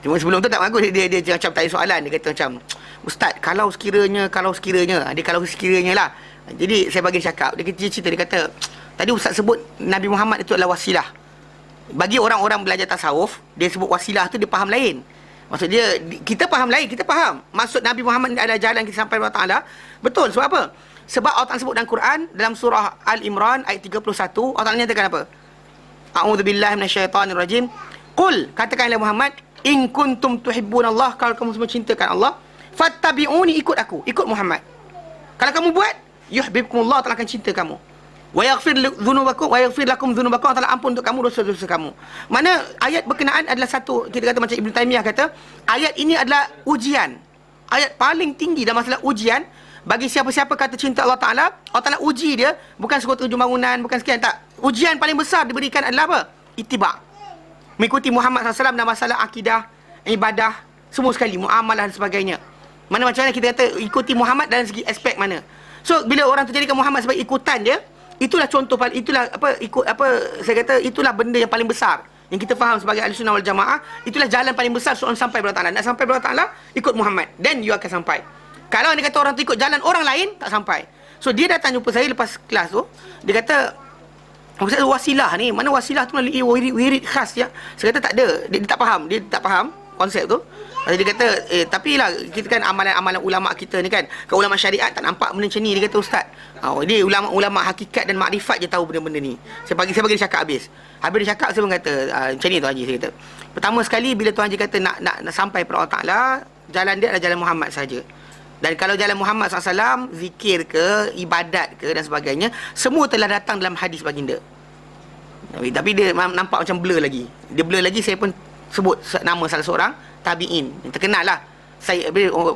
Cuma sebelum tu tak mengaku. Dia macam tanya soalan. Dia kata macam, Ustaz, kalau sekiranya. Dia kalau sekiranya lah. Jadi saya bagi cakap. Dia cerita, dia kata, tadi Ustaz sebut Nabi Muhammad itu adalah wasilah. Bagi orang-orang belajar tasawuf, dia sebut wasilah tu dia faham lain. Maksud dia, kita faham lain, kita faham. Maksud Nabi Muhammad adalah jalan kita sampai kepada Allah Ta'ala. Betul, sebab apa? Sebab Allah Ta'ala sebut dalam Quran, dalam surah Al-Imran ayat 31, Allah Ta'ala nyatakan apa? A'udzubillahi minasyaitanirrajim. Qul, katakanlah Muhammad, in kuntum tuhibbunallah, kalau kamu semua cintakan Allah, fattabi'uni, ikut aku, ikut Muhammad. Kalau kamu buat, yuhibbukumullah, Allah Ta'ala akan cinta kamu. Wa yaghfir lakum dhunubakum, Allah ampun untuk kamu dosa-dosa kamu. Mana ayat berkenaan adalah satu, kita kata macam Ibn Taymiyah kata, ayat ini adalah ujian. Ayat paling tinggi dalam masalah ujian bagi siapa-siapa kata cinta Allah Ta'ala. Allah Ta'ala uji dia, bukan sekota hujung bangunan, bukan sekian, tak. Ujian paling besar diberikan adalah apa? Ittiba'. Mengikuti Muhammad SAW dalam masalah akidah, ibadah, semua sekali, muamalah dan sebagainya. Mana macam mana kita kata ikuti Muhammad dalam segi aspek mana. So bila orang tu jadikan Muhammad sebagai ikutan dia, itulah contoh, itulah saya kata itulah benda yang paling besar yang kita faham sebagai Ahlussunnah wal Jamaah. Itulah jalan paling besar seorang sampai kepada Allah Ta'ala. Nak sampai kepada Allah Ta'ala, ikut Muhammad, then you akan sampai. Kalau dia kata orang tu ikut jalan orang lain, tak sampai. So dia datang jumpa saya lepas kelas tu, dia kata, Ustaz, wasilah ni, mana wasilah tu melalui wirid khas ya? Saya kata tak ada, dia tak faham konsep tu. Dia kata, tapi lah, kita kan amalan-amalan ulama' kita ni kan, ke ulama' syariat tak nampak benda macam ni. Dia kata, Ustaz, dia ulama' hakikat dan makrifat je tahu benda-benda ni. Saya bagi dia cakap habis. Habis dia cakap, saya pun kata, macam ni Tuan Haji, saya kata. Pertama sekali, bila Tuan Haji kata nak sampai kepada Allah Ta'ala, jalan dia adalah jalan Muhammad saja. Dan kalau jalan Muhammad SAW, zikir ke, ibadat ke dan sebagainya, semua telah datang dalam hadis baginda. Tapi dia nampak macam blur lagi. Dia blur lagi, saya pun sebut nama salah seorang tabi'in yang terkenal lah.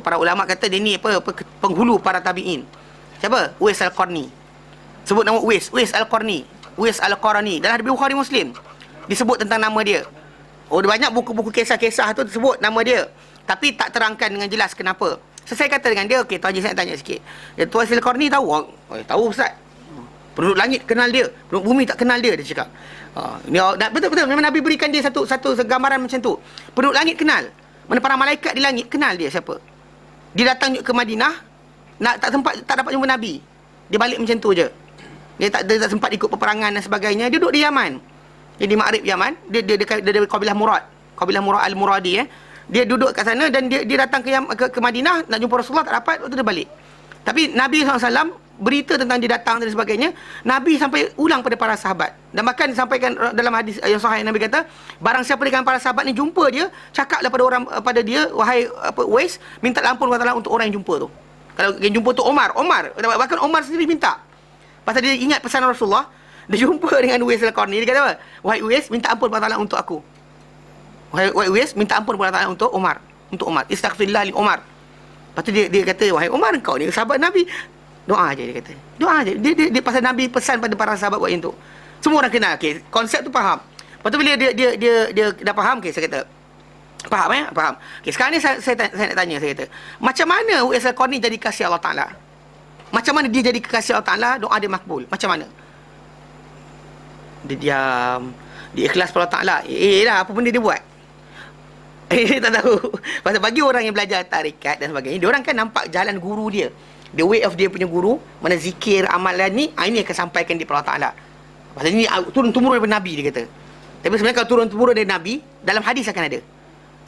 Para ulama' kata dia ni penghulu para tabi'in. Siapa? Uwais Al-Qarni. Sebut nama Uwais Al-Qarni. Uwais Al-Qarni. Dalam hadis Bukhari Muslim disebut tentang nama dia. Dia banyak buku-buku kisah-kisah tu disebut nama dia. Tapi tak terangkan dengan jelas kenapa. So, saya kata dengan dia, okey, Tuan Haji, saya tanya sikit. Tuan Al-Qarni tahu? Tahu Ustaz. Penduduk langit kenal dia, penduduk bumi tak kenal dia cakap. Betul-betul, memang Nabi berikan dia satu gambaran macam tu. Penduduk langit kenal. Mana para malaikat di langit kenal dia siapa. Dia datang ke Madinah, tak dapat jumpa Nabi. Dia balik macam tu je. Dia tak sempat ikut peperangan dan sebagainya. Dia duduk di Yaman. Dia di Ma'rib Yaman. Dia kabilah Murad. Kabilah Murad Al-Muradi. Dia duduk kat sana dan dia datang ke Madinah nak jumpa Rasulullah, tak dapat, waktu dia balik. Tapi Nabi SAW berita tentang dia datang dan sebagainya, Nabi sampai ulang pada para sahabat. Dan bahkan disampaikan dalam hadis yang sahih, Nabi kata, barang siapa dengan para sahabat ni jumpa dia, cakaplah pada dia, wahai Uwais, minta ampun kepada Allah untuk orang yang jumpa tu. Kalau yang jumpa tu Omar, bahkan Omar sendiri minta. Pasal dia ingat pesanan Rasulullah, dia jumpa dengan Uwais Al-Qarni, dia kata apa? Wahai Uwais, minta ampun kepada Allah untuk aku. Wahai Uwais, minta ampun kepada Allah untuk Omar. Istaghfirullah li Omar. Lepas tu dia kata, wahai Omar, kau ni sahabat Nabi. Doa aja, dia kata. Doa aja. Dia pasal Nabi pesan pada para sahabat buat yang tu. Semua orang kenal. Okey, konsep tu faham. Lepas tu bila dia dah faham, okey, saya kata, faham faham. Okey, sekarang ni saya nak tanya, saya kata, macam mana Uwais Al-Qarni jadi kasih Allah Ta'ala? Macam mana dia jadi kekasih Allah Ta'ala, doa dia makbul? Macam mana? Dia diam, dia ikhlas pada Allah Ta'ala. Lah, apa benda dia buat? Tak tahu. Pasal bagi orang yang belajar tarikat dan sebagainya, dia orang kan nampak jalan guru dia, the way of dia punya guru, mana zikir, amalan ni, ini akan sampaikan di Allah Ta'ala. Pasal ini turun-temurun daripada Nabi, dia kata. Tapi sebenarnya kalau turun-temurun dari Nabi, dalam hadis akan ada.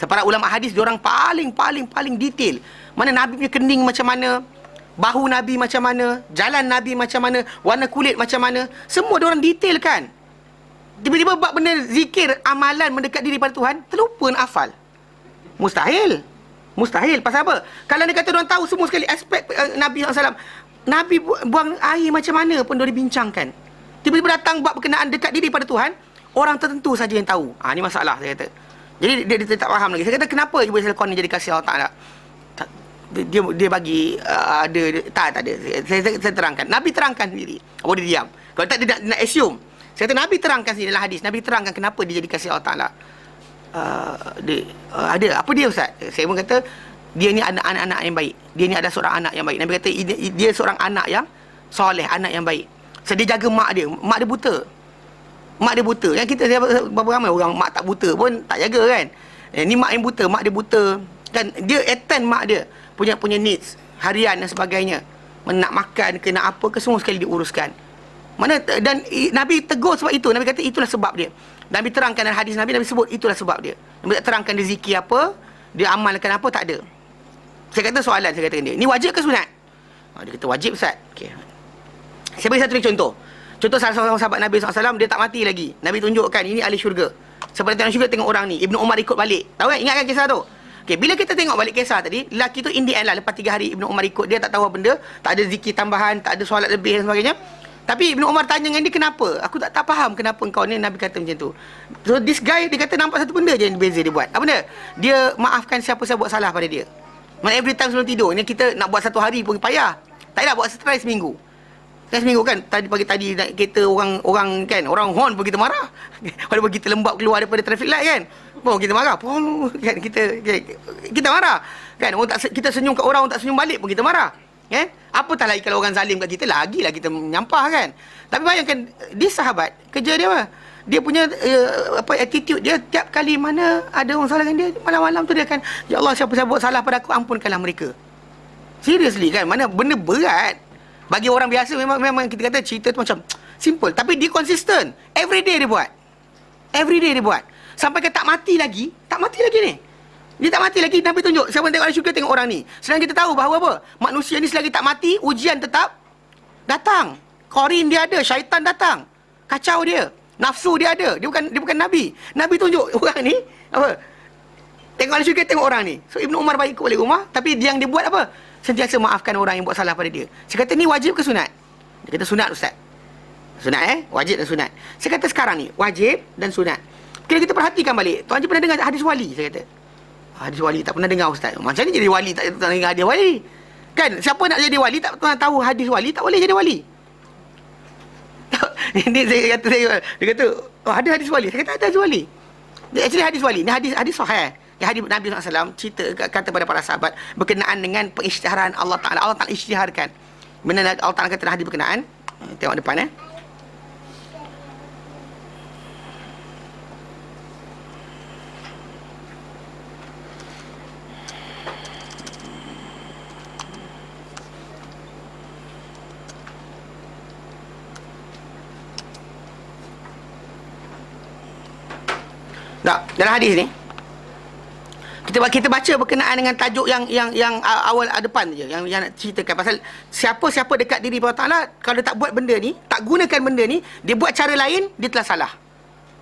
Para ulama hadis, dia orang paling detail. Mana Nabi punya kening macam mana, bahu Nabi macam mana, jalan Nabi macam mana, warna kulit macam mana, semua dia orang detail kan. Tiba-tiba buat benda zikir, amalan mendekat diri pada Tuhan, terlupa nak hafal. Mustahil. Pasal apa? Kalau dia kata orang tahu semua sekali aspek Nabi SAW, Nabi buang air macam mana pun dia dibincangkan. Tiba-tiba datang buat berkenaan dekat diri pada Tuhan, orang tertentu saja yang tahu. Ini masalah, saya kata. Jadi dia tak faham lagi. Saya kata, kenapa Ibu Al-Qarni jadi kasih Allah Ta'ala? Dia bagi tak ada. Saya terangkan. Nabi terangkan sendiri. Apa dia diam? Kalau tak, dia nak assume. Saya kata Nabi terangkan sendiri dalam hadis. Nabi terangkan kenapa dia jadi kasih Allah Ta'ala. Ada apa dia Ustaz? Saya pun kata, dia ni anak-anak yang baik. Dia ni ada seorang anak yang baik. Nabi kata dia seorang anak yang soleh, anak yang baik. So dia jaga mak dia. Mak dia buta. Mak dia buta. Yang kita berapa ramai orang mak tak buta pun tak jaga kan. Ni mak yang buta, mak dia buta. Dan dia attend mak dia punya needs harian dan sebagainya. Nak makan ke nak apa ke semua sekali diuruskan. Mana dan Nabi tegur sebab itu. Nabi kata itulah sebab dia. Nabi terangkan dalam hadis Nabi sebut itulah sebab dia. Nabi tak terangkan dia zikir apa, dia amalkan apa, tak ada. Saya kata soalan, saya katakan dia, ni wajib ke sunat? Dia kata wajib Ustaz. Okey. Saya bagi satu contoh. Contoh salah seorang sahabat Nabi SAW, dia tak mati lagi. Nabi tunjukkan ini ahli syurga. Seperti ahli syurga tengok orang ni, Ibnu Umar ikut balik. Tahu kan? Ingatkan kisah tu? Okey, bila kita tengok balik kisah tadi, lelaki tu in the end lah, lepas 3 hari Ibnu Umar ikut, dia tak tahu apa benda, tak ada zikir tambahan, tak ada solat lebih dan sebagainya. Tapi Ibnu Umar tanya dengan dia, kenapa? Aku tak faham kenapa engkau ni. Nabi kata macam tu. So this guy, dia kata nampak satu benda je yang beza dia buat. Apa benda? Dia maafkan siapa-siapa buat salah pada dia. Maksudnya every time sebelum tidur, ni kita nak buat satu hari pun payah. Tak payah buat try seminggu. Try seminggu kan, pagi tadi naik kereta orang kan, orang horn pun kita marah. Walaupun kita lembab keluar daripada traffic light kan, pun kita marah. Pun kan kita marah. Kan orang tak, kita senyum kat orang tak senyum balik pun kita marah. Kan? Apatah lagi kalau orang zalim kat kita, lagilah kita menyampah kan. Tapi bayangkan dia sahabat, kerja dia apa? Dia punya attitude dia, tiap kali mana ada orang salah dengan dia, malam-malam tu dia akan, ya Allah, siapa-siapa buat salah pada aku, ampunkanlah mereka. Seriously kan, mana benda berat. Bagi orang biasa memang kita kata cerita tu macam simple, tapi dia konsisten. Every day dia buat. Every day dia buat. Sampai ke tak mati lagi ni. Dia tak mati lagi, Nabi tunjuk. Siapa tengok ahli syurga, tengok orang ni. Sedang kita tahu bahawa apa? Manusia ni selagi tak mati, ujian tetap datang. Qarin dia ada, syaitan datang. Kacau dia. Nafsu dia ada. Dia bukan Nabi. Nabi tunjuk orang ni apa? Tengok ahli syurga, tengok orang ni. So Ibnu Umar balik balik rumah, tapi yang dia buat apa? Sentiasa maafkan orang yang buat salah pada dia. Saya kata ni wajib ke sunat? Dia kata sunat Ustaz. Sunat wajib dan sunat. Saya kata sekarang ni wajib dan sunat. Kalau kita perhatikan balik, Tuan Haji pernah dengar hadis wali? Saya kata hadis wali tak pernah dengar Ustaz. Macam ni jadi wali tak dengar hadis wali? Kan siapa nak jadi wali tak pernah tahu hadis wali, tak boleh jadi wali. Ini dia kata oh, ada hadis wali. Saya kata ada hadis wali. Actually hadis wali ni hadis sahih. Yang hadis Nabi SAW cerita kata pada para sahabat berkenaan dengan pengisytiharan Allah Taala. Allah Taala isytiharkan. Benar Allah Taala kata dalam hadis berkenaan. Tengok depan dalam hadis ni kita baca berkenaan dengan tajuk yang awal depan je, yang nak ceritakan pasal siapa-siapa dekat diri Allah Taala, kalau dia tak buat benda ni, tak gunakan benda ni, dia buat cara lain, dia telah salah.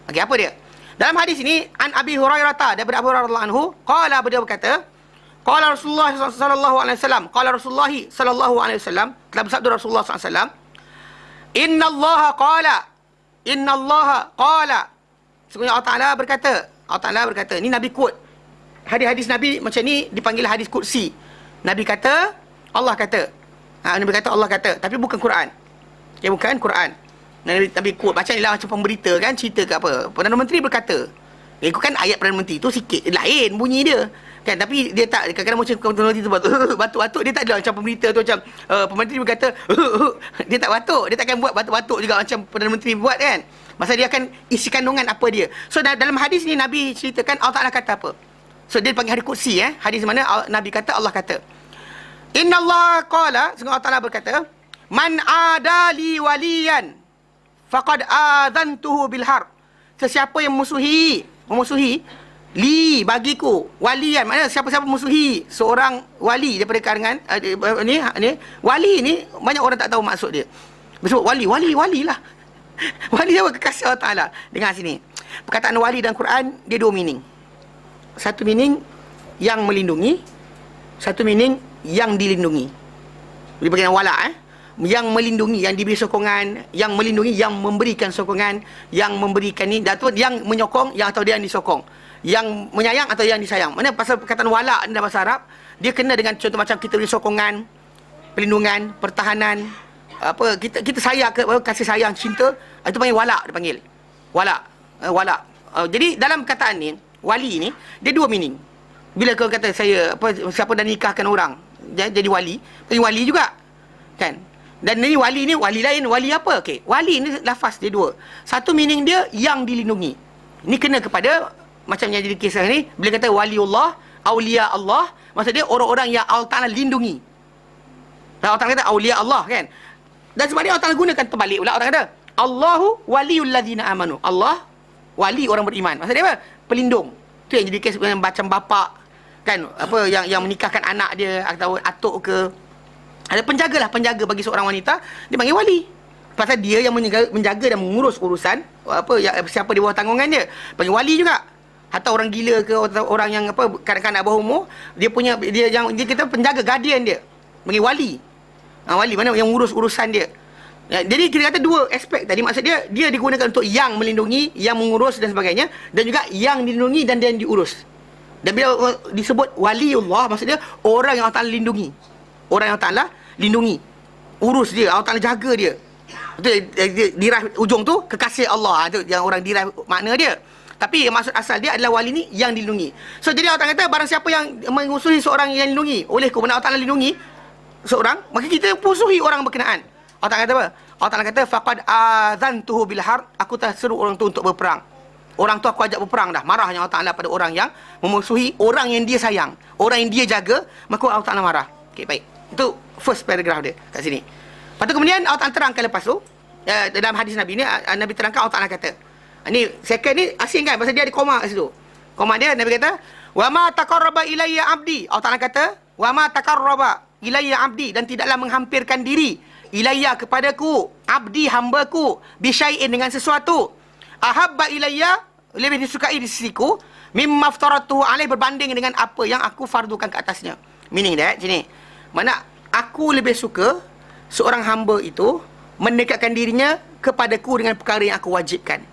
Okey, apa dia? Dalam hadis ini, an Abi Hurairah, daripada Abu Hurairah radhiyallahu anhu, qala, beliau berkata, qala Rasulullah sallallahu alaihi wasallam, qala Rasulullah sallallahu alaihi wasallam, telah bersabda Rasulullah sallallahu alaihi wasallam, innallaha qala, sesungguhnya Allah Taala berkata, ni Nabi quote. Hadis-hadis Nabi macam ni dipanggil hadis qudsi. Nabi kata, Allah kata. Nabi kata, Allah kata, tapi bukan Quran. Bukan Quran. Nabi quote macam ni lah, macam pemberita kan, cerita ke apa. Perdana Menteri berkata. Itu kan ayat Perdana Menteri tu sikit lain bunyi dia. Kan, tapi dia tak, kadang-kadang macam Perdana Menteri tu batuk-batuk, dia tak ada macam pemberita tu macam Perdana Menteri berkata, dia tak batuk, dia takkan buat batuk-batuk juga macam Perdana Menteri buat kan. Masa dia akan isi kandungan apa dia. So dalam hadis ni Nabi ceritakan Allah Taala kata apa. So dia dipanggil hadis qudsi hadis mana Nabi kata, Allah kata. Innallaha qala, sungguh Allah Taala berkata, man adali waliyan faqad adzantuhu bil harb. Sesiapa yang memusuhi li bagiku walian, maknanya siapa-siapa memusuhi seorang wali daripada kalangan ni wali ni banyak orang tak tahu maksud dia. Sebab wali lah. Wali apa? Kekasih Allah Taala. Dengar sini. Perkataan wali dalam Quran dia dua meaning. Satu meaning yang melindungi, satu meaning yang dilindungi. Dia pakai wala yang melindungi, yang diberi sokongan, yang melindungi, yang memberikan sokongan, yang memberikan ni, atau yang menyokong, yang atau dia yang disokong, yang menyayang atau yang disayang. Mana pasal perkataan wala dalam bahasa Arab, dia kena dengan contoh macam kita beri sokongan, perlindungan, pertahanan, apa kita sayang, kasih sayang, cinta, itu panggil wala, dia panggil wala. Jadi dalam perkataan ni wali ni dia dua meaning. Bila kau kata saya siapa dah nikahkan orang jadi wali, jadi wali juga. Kan? Dan ni wali lain, wali apa? Okey, wali ni lafaz dia dua. Satu meaning dia yang dilindungi. Ni kena kepada macam yang jadi kisah ni, bila kata waliullah, aulia Allah, maksud dia orang-orang yang Allah Taala lindungi. Dan Allah Taala kata aulia Allah kan. Dan sebab dia Allah Taala gunakan terbalik pula, orang kata Allahu waliyul ladzina amanu. Allah wali orang beriman. Maksud dia apa? Pelindung. Tu yang jadi kes macam bapak kan, apa yang menikahkan anak dia atau atuk ke, ada penjaga bagi seorang wanita, dia panggil wali. Pasal dia yang menjaga dan mengurus urusan apa siapa di bawah tanggungan dia, panggil wali juga. Hatta orang gila ke, atau orang yang apa kanak-kanak bawah umur, dia kita penjaga, guardian dia, panggil wali. Wali mana yang urus urusan dia. Jadi kita kata dua aspek tadi, maksud dia digunakan untuk yang melindungi, yang mengurus dan sebagainya, dan juga yang dilindungi dan yang diurus. Dan bila disebut waliullah, maksud dia orang yang Allah Taala lindungi. Orang yang Allah Taala lindungi, urus dia, Allah Taala jaga dia. Itu diraih ujung tu kekasih Allah. Itu yang orang diraih makna dia. Tapi maksud asal dia adalah wali ni yang dilindungi. So jadi Allah Taala kata barang siapa yang mengusuhi seorang yang dilindungi, oleh kerana Allah Taala lindungi seorang, maka kita pusuhi orang berkenaan. Allah Taala kata apa? Allah Taala kata faqad azantuhu bil harb, aku telah seru orang tu untuk berperang. Orang tu aku ajak berperang dah. Marahnya Allah Taala pada orang yang memusuhi orang yang dia sayang, orang yang dia jaga, maka Allah Taala marah. Okey, baik. Itu first paragraph dia kat sini. Lepas tu kemudian Allah Taala terangkan lepas tu, dalam hadis Nabi ni, Nabi terangkan Allah Taala kata. Ni second ni asing kan, pasal dia ada koma kat situ. Koma dia Nabi kata, "Wa ma taqarraba ilayya 'abdi." Allah Taala kata, "Wa ma taqarraba ilayya 'abdi," dan tidaklah menghampirkan diri ilayya kepadaku, abdi hambaku, bisyai'in dengan sesuatu, ahabba ilayya, lebih disukai di sisiku, mimma aftaratuhu alaih, berbanding dengan apa yang aku fardukan ke atasnya. Meaning that sini, mana aku lebih suka seorang hamba itu mendekatkan dirinya kepadaku dengan perkara yang aku wajibkan.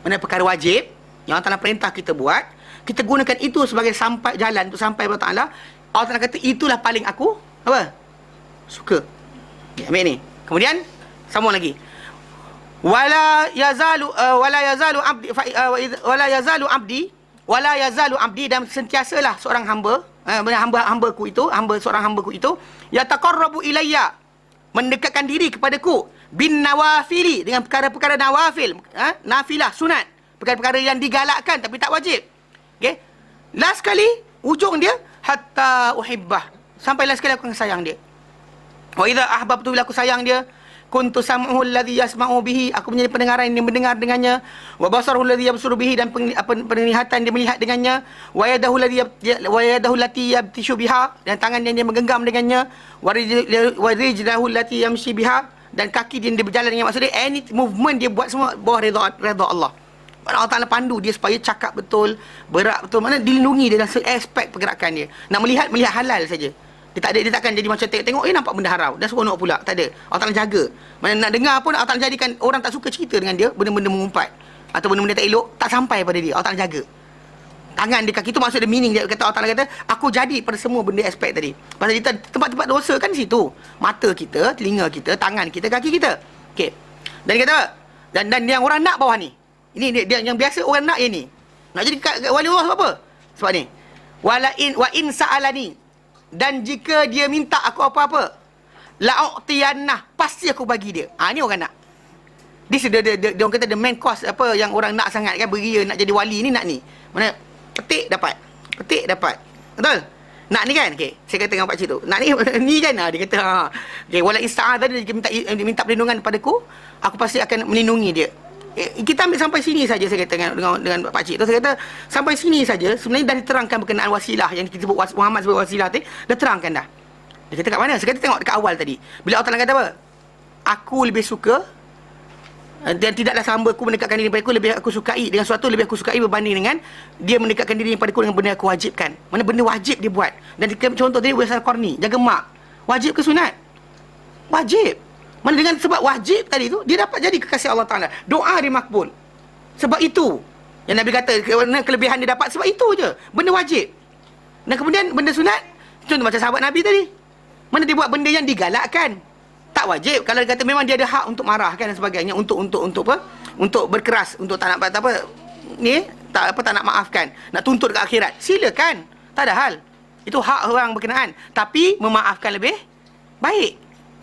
Mana perkara wajib yang Allah Taala perintah kita buat, kita gunakan itu sebagai sampai jalan untuk sampai kepada Allah Taala. Allah Taala kata itulah paling aku apa? Suka. Ya, ambil ni. Kemudian sambung lagi. Wala yazalu abdi dan sentiasalah seorang hamba, seorang hambaku itu yataqarrabu ilayya, mendekatkan diri kepadaku, bin nawafili, dengan perkara-perkara nawafil, nafilah, sunat, perkara-perkara yang digalakkan tapi tak wajib. Okey. Last kali ujung dia hatta uhibbah, sampai last kali aku akan sayang dia. Wa idza ahbabtu, bila aku sayang dia, kuntu sam'uhu alladhi yasma'u bihi, aku menjadi pendengaran yang dia mendengar dengannya, wa basaruhu alladhi yabsuru bihi, dan penglihatan dia melihat dengannya, wa yadahu allati yabtishu biha, dan tangan yang dia menggenggam dengannya, wa rijlahu allati yamshi biha, dan kaki dia berjalan dengan, maksudnya any movement dia buat semua bawah redha Allah. Allah Ta'ala pandu dia supaya cakap betul, berak betul, mana dilindungi dia dalam aspek pergerakan dia. Nak melihat halal saja. Dia takkan jadi macam tengok nampak benda haram dan seronok pula. Tak ada. Allah Ta'ala jaga. Mana nak dengar pun Allah Ta'ala jadikan orang tak suka cerita dengan dia, benda-benda mengumpat atau benda-benda tak elok tak sampai pada dia. Allah Ta'ala jaga. Tangan dia, kaki tu maksud dia, meaning dia kata Allah Ta'ala kata aku jadi pada semua benda aspek tadi. Pasal kita tempat-tempat dosa kan situ. Mata kita, telinga kita, tangan kita, kaki kita. Okey. Dan dia kata dan yang orang nak bawah ni. Ini dia yang biasa orang nak ni. Nak jadi wali Allah sebab apa? Sebab ni. Wa in sa'alani, dan jika dia minta aku apa-apa, la'u'tiyannah, pasti aku bagi dia. Ni orang nak. This dia orang kata the main cause, apa yang orang nak sangat kan, beria nak jadi wali ni, nak ni. Mana petik dapat. Betul? Nak ni kan? Okey, saya kata dengan pak cik tu. Nak ni kan? Dia kata okey, wala ista'adha, dia minta perlindungan padaku, aku pasti akan melindungi dia. Kita ambil sampai sini saja, saya kata dengan pak cik tu, saya kata sampai sini saja sebenarnya dah diterangkan berkenaan wasilah yang kita sebut Muhammad sebagai wasilah tu, dah terangkan dah. Dia kata kat mana? Saya kata tengok dekat awal tadi. Bila Allah Taala kata apa? Aku lebih suka, dan tidaklah hamba-Ku mendekatkan diri padaku, lebih aku sukai dengan sesuatu, lebih aku sukai berbanding dengan dia mendekatkan diri padaku dengan benda yang aku wajibkan. Mana benda wajib dia buat. Dan contoh tadi Buya Qarni, jaga mak. Wajib ke sunat? Wajib. Mana dengan sebab wajib tadi tu, dia dapat jadi kekasih Allah Ta'ala. Doa dia makbul. Sebab itu yang Nabi kata, kelebihan dia dapat sebab itu je. Benda wajib. Dan kemudian benda sunat, contoh macam sahabat Nabi tadi. Mana dia buat benda yang digalakkan. Tak wajib. Kalau dia kata memang dia ada hak untuk marahkan dan sebagainya, untuk apa? Untuk berkeras, untuk tak nak apa ni, tak nak maafkan, nak tuntut ke akhirat. Silakan. Tak ada hal. Itu hak orang berkenaan. Tapi memaafkan lebih baik.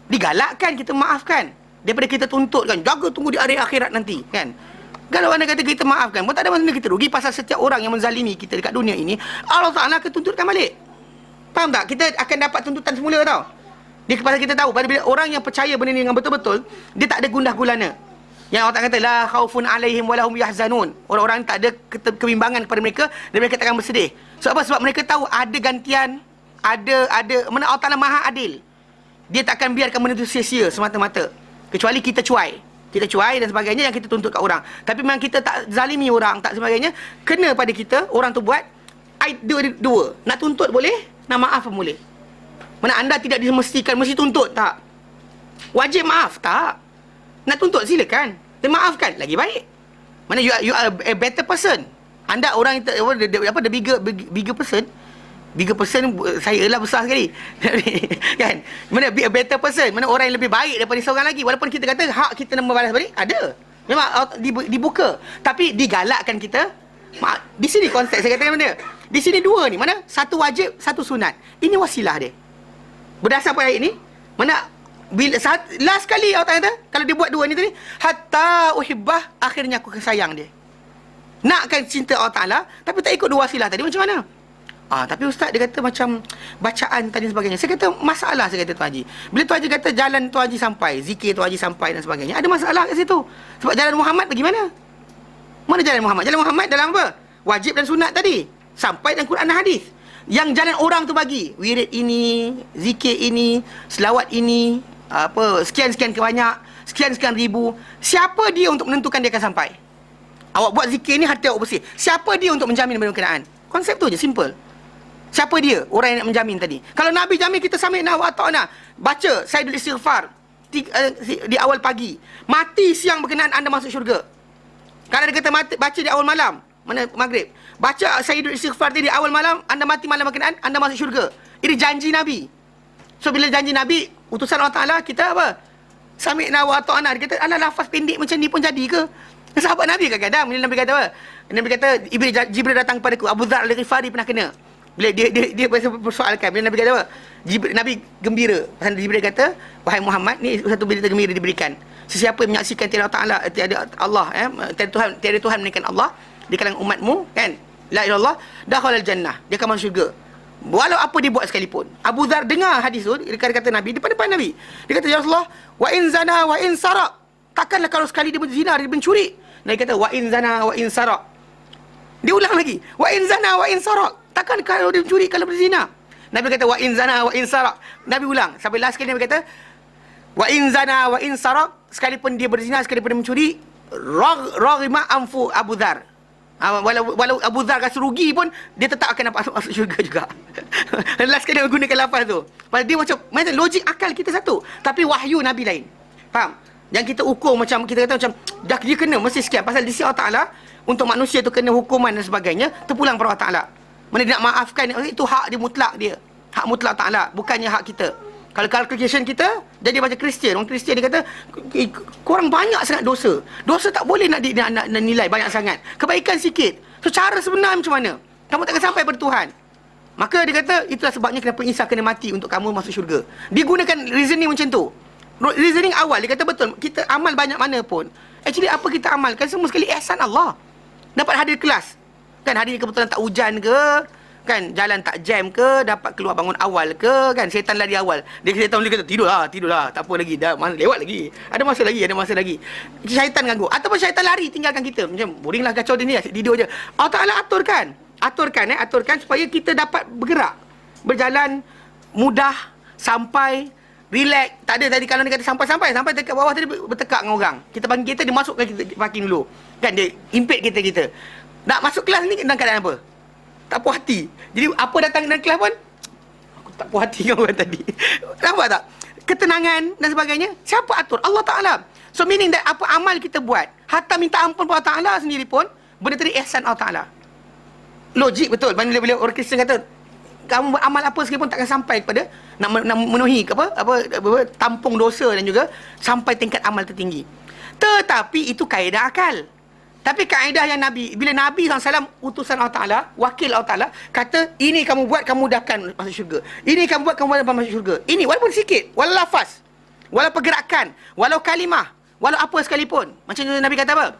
Digalakkan kita maafkan daripada kita tuntutkan, jaga tunggu di hari akhirat nanti, kan? Kalau anda kata kita maafkan pun tak ada masalah, kita rugi. Pasal setiap orang yang menzalimi kita dekat dunia ini, Allah Ta'ala akan tuntutkan balik. Faham tak? Kita akan dapat tuntutan semula tau. Pasal kita tahu, pada bila orang yang percaya benda ni dengan betul-betul, dia tak ada gundah gulana. Yang Allah Ta'ala kata, la khaufun alaihim walahum yahzanun. Orang-orang tak ada kebimbangan kepada mereka, dan mereka tak akan bersedih. Sebab apa? Sebab mereka tahu ada gantian, mana Allah Ta'ala maha adil. Dia tak akan biarkan benda itu sia-sia semata-mata. Kecuali kita cuai. Kita cuai dan sebagainya yang kita tuntut kat orang. Tapi memang kita tak zalimi orang, tak sebagainya. Kena pada kita, orang tu buat, dua. Nak tuntut boleh, nak maaf pun boleh. Mana anda tidak dimestikan, mesti tuntut, tak? Wajib maaf, tak? Nak tuntut, silakan. Dan maafkan, lagi baik. Mana you are a better person. Anda orang the bigger person. Bigger person, saya lah besar sekali. Kan? Mana be a better person, mana orang yang lebih baik daripada seorang lagi. Walaupun kita kata hak kita nak membalas balik, ada. Memang dibuka. Tapi digalakkan kita. Di sini konsep saya katakan benda. Di sini dua ni, mana satu wajib, satu sunat. Ini wasilah dia. Berdasar pada ayat ini, mana bila last kali Allah kata, kalau dia buat dua ni tadi, hatta uhibbah, akhirnya aku sayang dia. Nakkan cinta Allah Ta'ala, tapi tak ikut dua wasilah tadi, macam mana? Tapi ustaz dia kata macam bacaan tadi sebagainya. Saya kata masalah, saya kata Tuan Haji. Bila Tuan Haji kata jalan Tuan Haji sampai, zikir Tuan Haji sampai dan sebagainya, ada masalah kat situ. Sebab jalan Muhammad bagaimana? Mana jalan Muhammad? Jalan Muhammad dalam apa? Wajib dan sunat tadi. Sampai dalam Quran dan hadis. Yang jalan orang tu bagi, wirid ini, zikir ini, selawat ini, sekian-sekian kebanyak, sekian-sekian ribu. Siapa dia untuk menentukan dia akan sampai? Awak buat zikir ni hati awak bersih. Siapa dia untuk menjamin benda berkenaan? Konsep tu je, simple. Siapa dia? Orang yang nak menjamin tadi. Kalau Nabi jamin kita sami'na wa ata'na. Baca Sayyidul Istighfar di awal pagi. Mati siang berkenaan anda masuk syurga. Kalau dia kata baca di awal malam, mana maghrib. Baca Sayyidul Istighfar di awal malam, anda mati malam berkenaan, anda masuk syurga. Ini janji Nabi. So bila janji Nabi, utusan Allah Ta'ala, kita apa? Sami'na wa ata'na. Dia kata, alah lafaz pendek macam ni pun jadi ke? Sahabat Nabi kadang-kadang, bila Nabi kata apa? Nabi kata, Jibril datang kepadaku. Abu Dhar al-Ghifari pernah kena. Bila dia persoalkan, bila Nabi kata apa? Nabi gembira. Pasal Jibril kata, wahai Muhammad, ni satu berita gembira diberikan. Sesiapa yang menyaksikan tiada Ta'ala, tiada Allah, tiada Tuhan melainkan Allah di kalangan umatmu, kan? La ilaha illallah, dakhalal jannah. Dia akan masuk syurga. Walau apa dia buat sekalipun. Abu Dhar dengar hadis tu, dia kata Nabi, depan Nabi. Dia kata, ya Rasulullah, wa in zana wa in sarak. Takkanlah kalau sekali dia berzina, dia mencuri. Nabi kata, wa in zana wa in sarak. Dia ulang lagi, wa in zana wa in sarak. Takkan kalau dia mencuri, kalau berzina. Nabi kata, wa in zana wa in sarak. Nabi ulang. Sampai last kali Nabi kata, wa in zana wa in sarak. Sekalipun dia berzina, sekalipun dia mencuri, raghima anfu Abu Dhar. Walau Abu Dhar rasa rugi pun, dia tetap akan dapat masuk syurga juga. Last kali dia gunakan lafaz tu. Pasal dia macam logik akal kita satu. Tapi wahyu Nabi lain. Faham? Yang kita ukur macam, kita kata macam, dah dia kena, mesti sekian. Pasal di sisi Allah Ta'ala, untuk manusia tu kena hukuman dan sebagainya, terpulang pada Allah Ta'ala. Mana dia nak maafkan, itu hak dia mutlak dia. Hak mutlak Ta'ala, bukannya hak kita. Kalau calculation kita, jadi macam Kristian. Orang Kristian dia kata, korang banyak sangat dosa. Dosa tak boleh nak nilai banyak sangat. Kebaikan sikit. So cara sebenar macam mana? Kamu takkan sampai pada Tuhan. Maka dia kata, itulah sebabnya kenapa Isa kena mati untuk kamu masuk syurga. Dia gunakan reasoning macam tu. Reasoning awal, dia kata betul. Kita amal banyak mana pun. Actually apa kita amalkan, semua sekali ihsan Allah. Dapat hadir kelas. Kan hari ni kebetulan tak hujan ke, kan jalan tak jam ke, dapat keluar bangun awal ke, kan setan lari awal. Setan dia kata tidurlah, tak apa lagi, dah lewat lagi. Ada masa lagi. Syaitan ganggu ataupun syaitan lari tinggalkan kita. Macam boringlah kacau dia ni, tidur je. Allah Taala aturkan supaya kita dapat bergerak, berjalan mudah, sampai relax. Tak ada tadi kalau dia kata sampai dekat bawah tadi bertekak dengan orang. Kita panggil kita, dia masukkan kita parking dulu. Kan dia impede kita. Nak masuk kelas ni dalam keadaan apa? Tak puas hati. Jadi apa datang dalam kelas pun, aku tak puas hati dengan orang tadi. Nampak tak? Ketenangan dan sebagainya. Siapa atur? Allah Ta'ala. So meaning that apa amal kita buat, hatta minta ampun pada Allah Ta'ala sendiri pun, benda tadi ihsan Allah Ta'ala. Logik betul. Bila orang Kristian kata, kamu beramal apa sekalipun takkan sampai kepada nak memenuhi tampung dosa dan juga sampai tingkat amal tertinggi. Tetapi itu kaedah akal. Tapi kaedah yang Nabi, bila Nabi SAW utusan Allah Ta'ala, wakil Allah Ta'ala, kata, ini kamu buat, kamu mudahkan masuk syurga. Ini kamu buat, kamu mudahkan masuk syurga. Ini, walaupun sikit, walau lafaz, walau pergerakan, walau kalimah, walau apa sekalipun. Macam Nabi kata apa?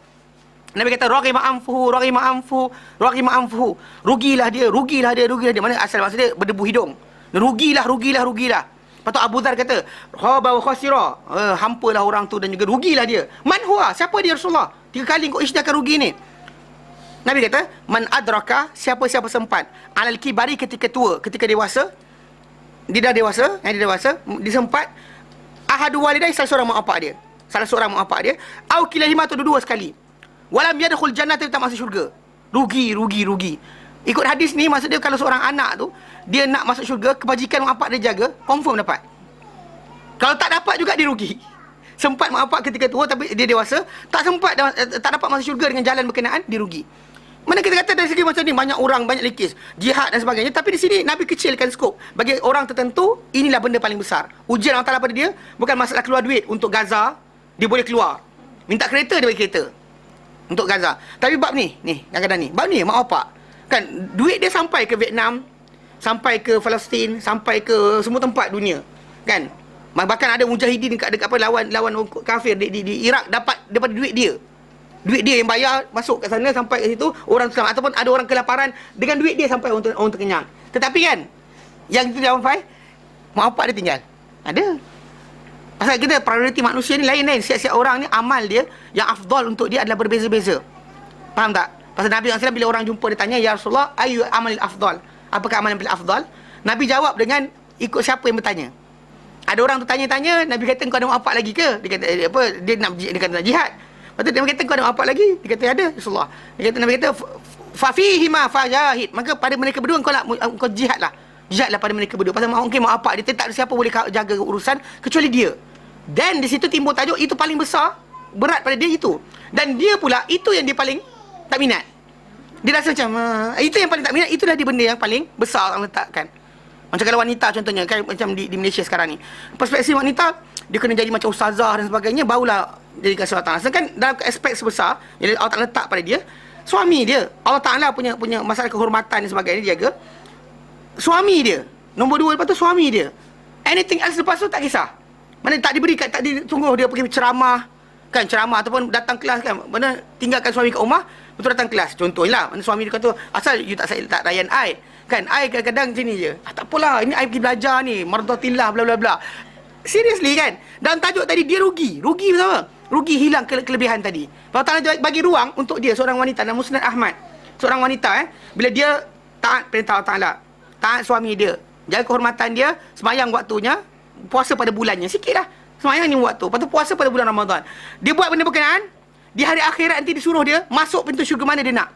Nabi kata, raghima anfuhu, raghima anfuhu, raghima anfuhu. Rugilah dia, rugilah dia, rugilah dia. Mana asal maksud dia? Berdebu hidung. Rugilah, rugilah, rugilah. Lepas tu Abu Dhar kata, khaba wa khasira. Hampalah orang tu dan juga rugilah dia. Man huwa? Siapa dia Rasulullah? 3 kali kau isytiharkan rugi ni. Nabi kata, man adraka, siapa-siapa sempat. Alal kibari ketika tua, ketika dewasa. Dia dah dewasa, dia dewasa, dia sempat. Ahadu walidai, salah seorang mak bapak dia. Salah seorang mak bapak dia. Au kilahima, atau dua sekali. Walam yadkhul jannah, tak masuk syurga. Rugi, rugi, rugi. Ikut hadis ni, maksud dia kalau seorang anak tu dia nak masuk syurga, kebajikan mak bapak dia jaga, confirm dapat. Kalau tak dapat juga dia rugi. Sempat mak bapak ketika tua tapi dia dewasa, tak sempat, tak dapat masuk syurga dengan jalan berkenaan, dia rugi. Mana kita kata dari segi macam ni, banyak orang, banyak likis, jihad dan sebagainya. Tapi di sini Nabi kecilkan skop. Bagi orang tertentu, inilah benda paling besar. Ujian Allah Ta'ala pada dia bukan masalah keluar duit untuk Gaza, dia boleh keluar. Minta kereta, dia bagi kereta untuk Gaza. Tapi bab ni kadang-kadang ni, bab ni mak bapak kan, duit dia sampai ke Vietnam, sampai ke Palestin, sampai ke semua tempat dunia kan. Bahkan ada mujahidin dekat apa, lawan kafir di Iraq dapat daripada duit dia yang bayar, masuk kat sana, sampai kat situ orang selamat, ataupun ada orang kelaparan dengan duit dia sampai orang terkenyang. Tetapi kan yang itu jangan sampai mak bapak dia tinggal. Ada pasal kita prioriti manusia ni lain. Siap-siap orang ni amal dia yang afdal untuk dia adalah berbeza-beza. Faham tak? Pasal Nabi SAW bila orang jumpa dia tanya, ya Rasulullah, ayu amalil afdal, apakah amalan paling afdal? Nabi jawab dengan ikut siapa yang bertanya. Ada orang tu tanya-tanya, Nabi kata, kau ada mak bapak lagi ke? Dia kata apa? Dia kata nak jihad. Lepas tu Nabi kata, kau ada mak bapak lagi? Dia kata ada, Rasulullah. Nabi kata fa fihima fajahid, maka pada mereka berdua kau jihadlah pada mereka berdua. Pasal mungkin mak bapak dia tak ada siapa boleh jaga urusan kecuali dia. Dan di situ timbul tajuk itu paling besar, berat pada dia itu. Dan dia pula itu yang dia paling tak minat. Dia rasa macam itu yang paling tak minat, itulah dia benda yang paling besar orang letakkan. Macam kalau wanita contohnya kan, macam di Malaysia sekarang ni, perspektif wanita dia kena jadi macam ustazah dan sebagainya, barulah jadi kasih Allah Ta'ala. Sedangkan dalam aspek sebesar yang Allah Ta'ala letak pada dia, suami dia, Allah Ta'ala punya masalah kehormatan dan sebagainya dia jaga. Suami dia nombor 2, lepas tu suami dia. Anything else lepas tu tak kisah. Mana tak diberikan, tak ditunggu dia pergi ceramah ataupun datang kelas kan. Mana tinggalkan suami kat rumah, betul datang kelas. Contohlah, mana suami dia kata, asal you tak layan I kan, I kadang-kadang sini je. Tak apalah, ini I pergi belajar ni, mardatillah bla bla bla. Seriously kan? Dalam tajuk tadi dia rugi bersama. Rugi hilang kelebihan tadi. Allah Ta'ala bagi ruang untuk dia, seorang wanita dalam Musnad Ahmad. Seorang wanita bila dia taat perintah Allah Ta'ala, taat suami dia, jaga kehormatan dia, sembahyang waktunya, puasa pada bulannya, sikit lah sembahyang ni waktu, lepas tu puasa pada bulan Ramadan. Dia buat benda berkenaan, di hari akhirat nanti disuruh dia masuk pintu syurga mana dia nak.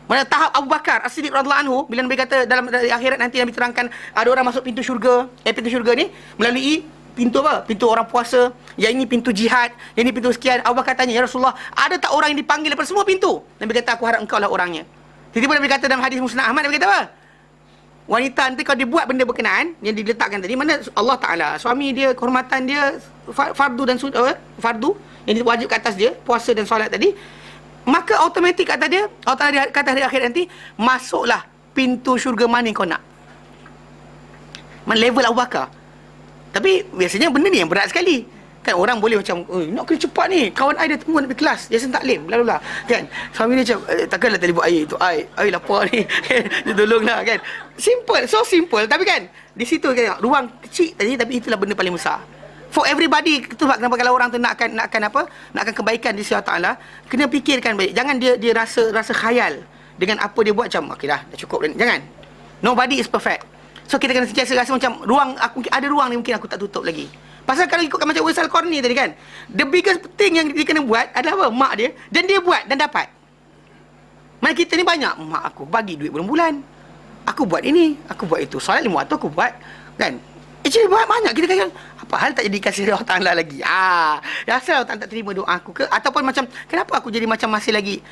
Mana tahap Abu Bakar As-Siddiq radhiyallahu anhu, bila Nabi kata dalam akhirat nanti Nabi terangkan ada orang masuk pintu syurga, pintu syurga ni melalui pintu apa? Pintu orang puasa, yang ini pintu jihad, yang ini pintu sekian. Abu Bakar tanya, ya Rasulullah, ada tak orang yang dipanggil daripada semua pintu? Nabi kata, aku harap engkau lah orangnya. Tiba-tiba Nabi kata dalam hadis Musnad Ahmad, Nabi kata apa? Wanita nanti kalau dia buat benda berkenaan yang diletakkan tadi, mana Allah Ta'ala, suami dia, kehormatan dia, fardu dan fardu yang wajib ke atas dia, puasa dan solat tadi, maka automatik kata dia, Allah Ta'ala kata hari akhir nanti, masuklah pintu syurga mana kau nak. Mana level Abu Bakar. Tapi biasanya benda ni yang berat sekali. Kan orang boleh macam, nak kena cepat ni, kawan I dah tunggu nak pergi kelas, Yasin Taklim, bla kan. Suami dia macam, takkanlah tadi buat air tu, air lapar ni. Dia tolonglah kan. Simple, so simple. Tapi kan, di situ kan, ruang kecil tadi, tapi itulah benda paling besar. For everybody, itu kenapa kalau orang tu nakkan kebaikan di sisi Allah Ta'ala, kena fikirkan baik. Jangan dia rasa khayal dengan apa dia buat, macam okey dah cukup. Jangan. Nobody is perfect. So kita kena sentiasa rasa macam ada ruang ni mungkin aku tak tutup lagi. Pasal kalau ikutkan macam Uwais Al-Qarni tadi kan, the biggest thing yang dia kena buat adalah apa? Mak dia, dan dia buat dan dapat. Mana kita ni banyak, mak aku bagi duit bulan-bulan, aku buat ini, aku buat itu, solat 5 waktu aku buat kan. Actually banyak kita kata, apa hal tak jadi kasih Allah Ta'ala lagi? Asal Allah Ta'ala tak terima doa aku ke? Ataupun macam, kenapa aku jadi macam masih lagi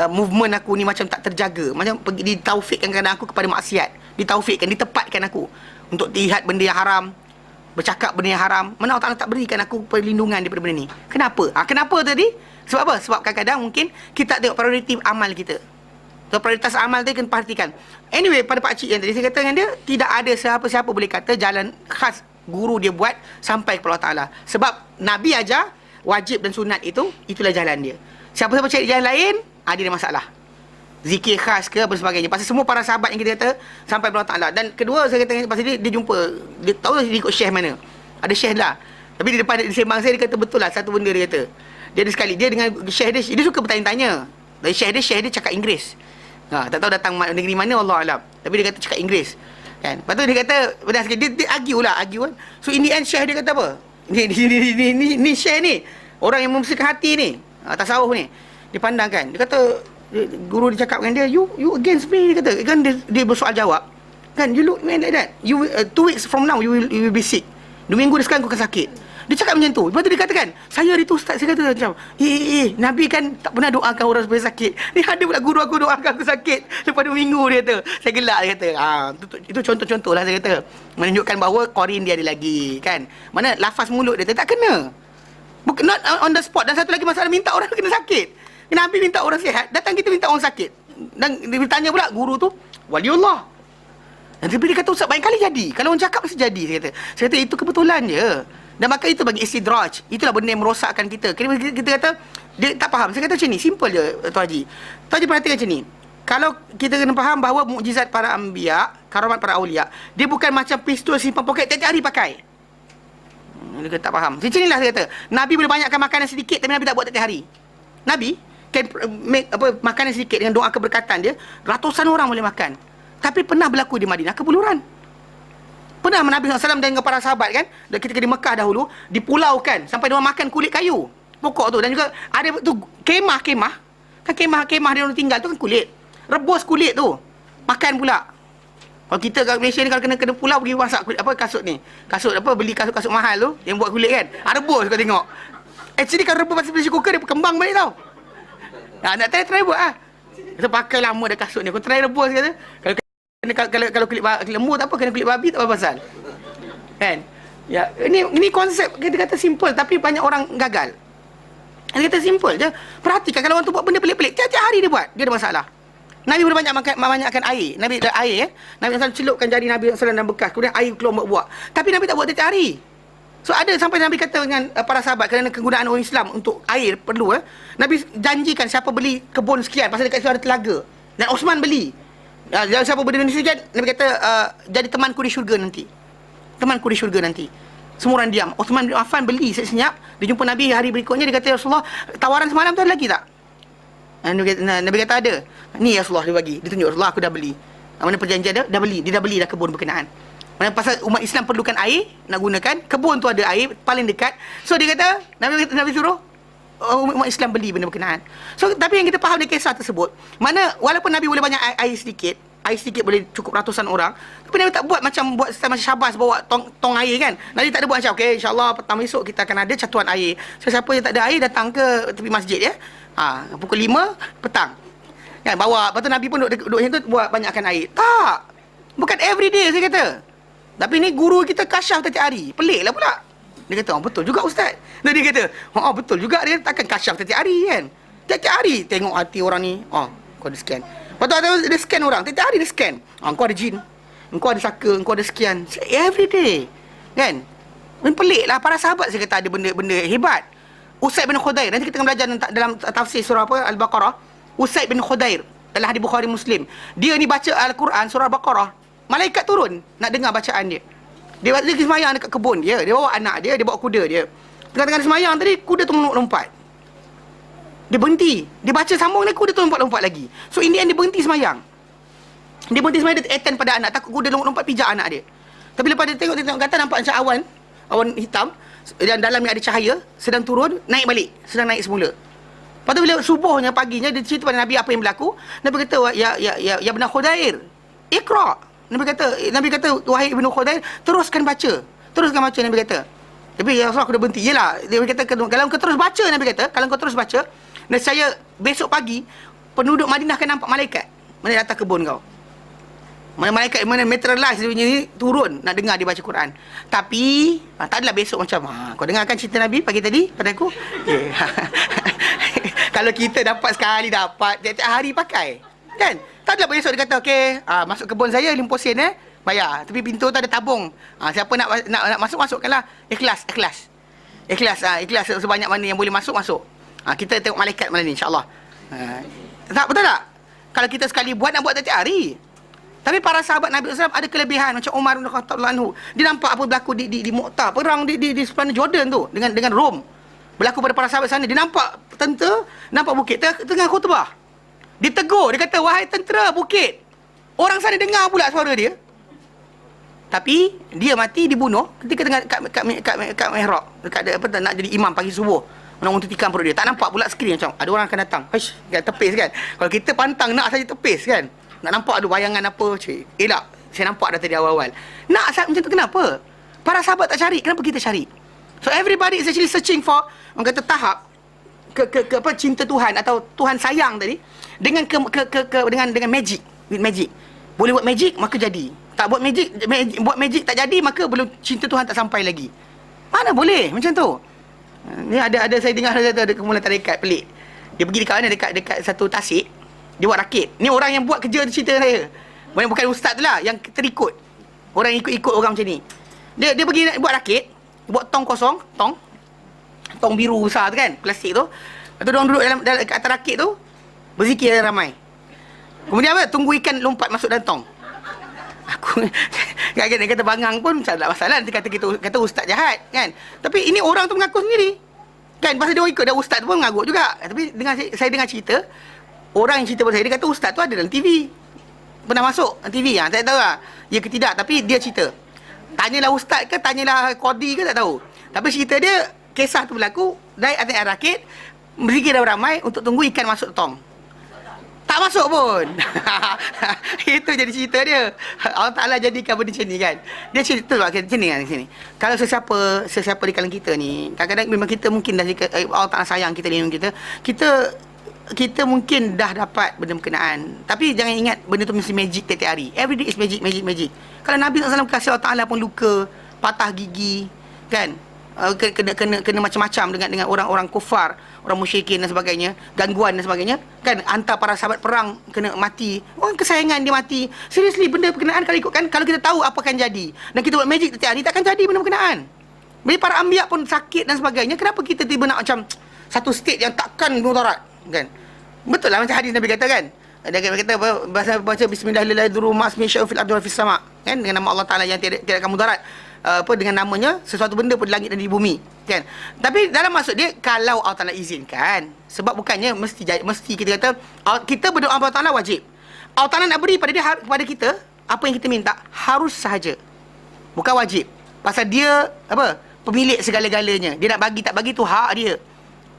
movement aku ni macam tak terjaga, macam ditaufikkan kadang aku kepada maksiat, ditaufikkan, ditepatkan aku untuk lihat benda yang haram, bercakap benda yang haram. Mana Allah Ta'ala tak berikan aku perlindungan daripada benda ni? Kenapa? Kenapa tadi? Sebab apa? Sebab kadang-kadang mungkin kita tak tengok prioriti amal kita. So, prioritas amal tu kena perhatikan. Anyway, pada pakcik yang tadi saya kata dengan dia, tidak ada siapa-siapa boleh kata jalan khas guru dia buat sampai kepada Allah Ta'ala. Sebab Nabi ajar, wajib dan sunat itu, itulah jalan dia. Siapa-siapa cari jalan lain, dia ada masalah. Zikir khas ke apa sebagainya. Pasal semua para sahabat yang kita kata sampai kepada Allah Ta'ala. Dan kedua saya kata, pasal dia jumpa, dia tahu dia ikut syekh mana. Ada syekh lah. Tapi di depan sembang saya, dia kata betul lah satu benda dia kata. Dia ada sekali, dia dengan syekh dia suka bertanya-tanya. Dari syekh dia cakap Inggeris. Tak tahu datang negeri mana, Allah Alam. Tapi dia kata cakap Inggeris. Kan? Lepas tu dia kata, dia argue kan. So in the end syekh dia kata apa? Ni syekh ni. Orang yang membersihkan hati ni. Tasawuf ni. Dia pandang kan. Dia kata, guru dia cakap dengan dia, you against me. Dia kata, kan dia bersoal jawab. Kan, you look man like that. 2 weeks from now, you will be sick. 2 minggu sekarang kau akan sakit. Dia cakap macam tu. Lepas tu dia katakan, saya hari tu ustaz, saya kata macam, Nabi kan tak pernah doakan orang supaya sakit. Ni ada pula guru aku doakan aku sakit. Lepas 2 minggu dia kata. Saya gelak dia kata. Itu contoh-contoh lah saya kata. Menunjukkan bahawa korin dia ada lagi. Kan? Mana lafaz mulut dia tak kena. Not on the spot. Dan satu lagi masalah, minta orang kena sakit. Nabi minta orang sihat. Datang kita minta orang sakit. Dan dia bertanya pula, guru tu, waliullah. Dan dia kata, ustaz banyak kali jadi. Kalau orang cakap mesti jadi. Saya kata itu kebetulan je. Dan maka itu bagi istidraj. Itulah benda yang merosakkan kita. Kita kata, dia tak faham. Saya kata macam ni, simple je Tuan Haji. Tuan Haji perhatikan macam ni. Kalau kita kena faham bahawa mukjizat para anbiya, karamat para awliya, dia bukan macam pistol simpan poket tiap-tiap hari pakai. Dia kata tak faham. Macam inilah saya kata. Nabi boleh banyakkan makanan sedikit, tapi Nabi tak buat tiap-tiap hari. Nabi can make makanan sedikit dengan doa keberkatan dia, ratusan orang boleh makan. Tapi pernah berlaku di Madinah kebuluran. Pernah Nabi SAW dengan para sahabat kan, ketika di Mekah dahulu, dipulaukan sampai dia makan kulit kayu pokok tu. Dan juga ada tu kemah kan, kemah dia orang tinggal tu kan kulit, rebus kulit tu makan pula. Kalau kita kat Malaysia ni, kalau kena pulau, pergi masak kulit, kasut ni, beli kasut mahal tu yang buat kulit kan, rebus kau tengok. Actually kalau rebus pasal pressure cooker, dia berkembang balik tau. Nak try buat lah. Kita pakai lama dah kasut ni, kau try rebus kata. Kalau kulit lembu tak apa, kena kulit babi tak apa pasal. Kan? Ya, ini konsep kita kata simple, tapi banyak orang gagal. Kita kata simple je. Perhatikan kalau orang tu buat benda pelik-pelik, tiap-tiap hari dia buat, dia ada masalah. Nabi boleh banyakkan air. Nabi ada air Nabi SAW celupkan jari Nabi SAW dalam bekas, kemudian air keluar buat. Tapi Nabi tak buat tiap-tiap hari. So ada sampai Nabi kata dengan para sahabat, kerana kegunaan orang Islam untuk air perlu, Nabi janjikan siapa beli kebun sekian, pasal dekat situ ada telaga, dan Osman beli. Siapa benda ni sekian, Nabi kata jadi temanku di syurga nanti. Temanku di syurga nanti. Semua orang diam. Uthman bin Affan beli senyap. Dia jumpa Nabi hari berikutnya, dia kata, ya Rasulullah, tawaran semalam tu ada lagi tak? Nabi kata ada. Ni ya Rasulullah, dia bagi. Dia tunjuk, Rasulullah aku dah beli. Mana perjanjian dia? Dah beli. Dia dah beli dah kebun berkenaan. Mana pasal umat Islam perlukan air nak gunakan, kebun tu ada air paling dekat. So dia kata, Nabi suruh umat Islam beli benda berkenaan. So tapi yang kita faham dari kisah tersebut, mana walaupun Nabi boleh banyak air sedikit boleh cukup ratusan orang, tapi Nabi tak buat macam macam Syabas bawa tong air kan. Nabi tak ada buat macam, okey insya-Allah petang esok kita akan ada catuan air. So siapa yang tak ada air datang ke tepi masjid ya. Pukul 5 petang. Kan bawa, lepas tu Nabi pun duduk macam tu buat banyakkan air. Tak. Bukan every day saya kata. Tapi ni guru kita kasyaf tiap hari. Peliklah pula. Dia kata, betul juga ustaz. Dan dia kata, betul juga, dia takkan kasyaf tiap hari kan. Tiap hari tengok hati orang ni. Kau ada scan. Lepas tu dia scan orang. Tiap hari dia scan. Kau ada jin. Kau ada saka. Kau ada sekian. Every day. Kan? Pelik lah. Para sahabat saya kata ada benda-benda hebat. Usaid bin Khudair. Nanti kita akan belajar dalam tafsir surah Al-Baqarah. Usaid bin Khudair. Dalam hadis Bukhari Muslim. Dia ni baca Al-Quran surah Al-Baqarah. Malaikat turun nak dengar bacaan dia. Dia pergi semayang dekat kebun dia. Dia bawa anak dia bawa kuda dia. Tengah-tengah semayang tadi, kuda tu lompat. Dia berhenti. Dia baca sambung ni, kuda tu lompat-lompat lagi. So in the end dia berhenti semayang. Dia attend pada anak. Takut kuda lompat pijak anak dia. Tapi lepas dia tengok kata nampak macam awan hitam. Dan dalamnya ada cahaya. Sedang turun, naik balik. Sedang naik semula. Lepas tu bila subuhnya, paginya, dia cerita pada Nabi apa yang berlaku. Nabi kata, ya benar Khudair. Iqra'. Nabi kata, wahai Ibnu Khudair, teruskan baca. Nabi kata. Tapi ya Rasulullah, aku dah berhenti. Yelah, dia kata, kalau kau terus baca, Nabi kata, kalau kau terus baca, dan saya besok pagi, penduduk Madinah akan nampak malaikat mana datang kebun kau. Mana malaikat, mana materialize dia punya ni, turun nak dengar dia baca Quran. Tapi tak adalah besok macam, kau dengarkan cerita Nabi pagi tadi pada aku. Kalau kita dapat sekali, dapat tiap-tiap hari pakai. Kan? Tak adalah besok dia kata, okey, masuk kebun saya 50 sen bayar. Tapi pintu tu ada tabung. Siapa nak masuk, masukkanlah. Ikhlas. Ikhlas sebanyak mana yang boleh masuk. Kita tengok malaikat malam ni, insya-Allah. Tak, betul tak? Kalau kita sekali buat, nak buat tiap-tiap hari. Tapi para sahabat Nabi SAW ada kelebihan. Macam Umar bin Khattab anhu. Dia nampak apa berlaku di Mu'tah. Perang di sepanjang Jordan tu. Dengan Rom. Berlaku pada para sahabat sana. Dia nampak tentera. Nampak bukit. Tengah khutbah. Dia tegur. Dia kata, wahai tentera bukit. Orang sana dengar pula suara dia. Tapi dia mati, dibunuh ketika tengah kat mihrab. Dekat nak jadi imam pagi subuh. Nak untuk tikam perut dia. Tak nampak pula skrin macam ada orang akan datang. Haish, kan tepis kan. Kalau kita pantang nak saja tepis kan. Nak nampak ada bayangan apa, elak. Saya nampak dah tadi awal-awal. Nak macam tu kenapa? Para sahabat tak cari, kenapa kita cari? So everybody is actually searching for, orang kata tahap ke apa, cinta Tuhan atau Tuhan sayang tadi dengan dengan magic, with magic. Boleh buat magic maka jadi. Tak buat magic tak jadi maka belum, cinta Tuhan tak sampai lagi. Mana boleh macam tu? Ni ada saya dengar ada kumpulan tarekat pelik. Dia pergi dekat satu tasik. Dia buat rakit. Ni orang yang buat kerja tu cerita saya. Bukan ustaz tu lah, yang terikut. Orang ikut orang macam ni. Dia pergi buat rakit, buat tong kosong, tong biru besar tu kan, plastik tu. Lepas tu orang duduk dalam kat atas rakit tu, berzikir ramai. Kemudian apa? Tunggu ikan lompat masuk dalam tong. Aku dia kata bangang pun tak ada masalah. Nanti kata ustaz jahat kan. Tapi ini orang tu mengaku sendiri. Kan pasal dia ikut dah, ustaz tu pun mengaku juga. Tapi saya dengar cerita, orang yang cerita pada saya, dia kata ustaz tu ada dalam TV. Pernah masuk dalam TV. Saya tak tahu lah ya ke tidak, tapi dia cerita. Tanyalah ustaz ke, tanyalah qadi ke, tak tahu. Tapi cerita dia, kisah tu berlaku dari atas rakit, berzikir ramai untuk tunggu ikan masuk tong. Tak masuk pun. Itu jadi cerita dia. Allah Ta'ala jadikan benda macam ni kan. Dia cerita macam ni kan sini. Kalau sesiapa di kalangan kita ni, kadang-kadang memang kita mungkin dah Allah Ta'ala sayang kita, lindung kita. Kita mungkin dah dapat benda berkenaan. Tapi jangan ingat benda tu mesti magic tiap-tiap hari. Every day is magic. Kalau Nabi SAW kasih Allah Ta'ala pun luka, patah gigi, kan? Kena macam-macam dengan orang-orang kufar, orang musyrikin dan sebagainya, gangguan dan sebagainya, kan, hantar para sahabat perang kena mati, orang kesayangan dia mati. Seriously, benda berkenaan kalau ikutkan, kalau kita tahu apa akan jadi dan kita buat magic setiap hari, tak akan jadi benda berkenaan. Bila para anbiya pun sakit dan sebagainya, kenapa kita tiba nak macam satu state yang takkan mudarat, kan? Betul lah macam hadis Nabi kata kan. Dia kata baca bismillahirrahmanirrahim ma'asmi syai'un fil ardi wa fis sama', kan, dengan nama Allah Taala yang tidak akan mudarat. Dengan namanya sesuatu benda pun di langit dan di bumi, kan. Tapi dalam maksud dia, kalau Allah Taala izinkan, sebab bukannya mesti kita kata kita berdoa Allah Taala wajib. Allah Taala nak beri kepada kita apa yang kita minta harus sahaja, bukan wajib. Pasal dia apa, pemilik segala-galanya. Dia nak bagi tak bagi tu hak dia.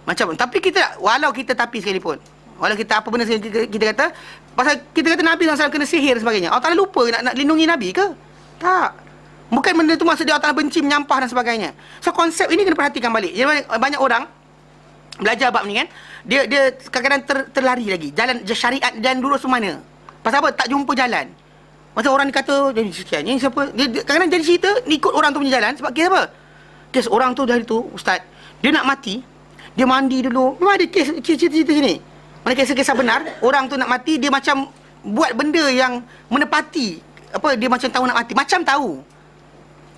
Macam, tapi kita walau kita tapi sekalipun, walau kita apa benda kita kata, pasal kita kata Nabi SAW kena sihir dan sebagainya, Allah Taala lupa nak lindungi Nabi ke? Tak. Bukan benda tu maksud dia Allah Ta'ala benci, menyampah dan sebagainya. So konsep ini kena perhatikan balik. Jadi banyak orang belajar bab ni kan, dia kadang-kadang terlari lagi. Jalan syariat dan lurus tu mana? Pasal apa? Tak jumpa jalan. Macam orang ni kata, jadi sekian ni siapa? Dia kadang-kadang jadi cerita ni ikut orang tu punya jalan. Sebab kes apa? Kes orang tu dari tu, ustaz, dia nak mati, dia mandi dulu. Memang ada kes cerita sini. Mana kisah-kisah benar, orang tu nak mati, dia macam buat benda yang menepati apa, dia macam tahu nak mati, macam tahu.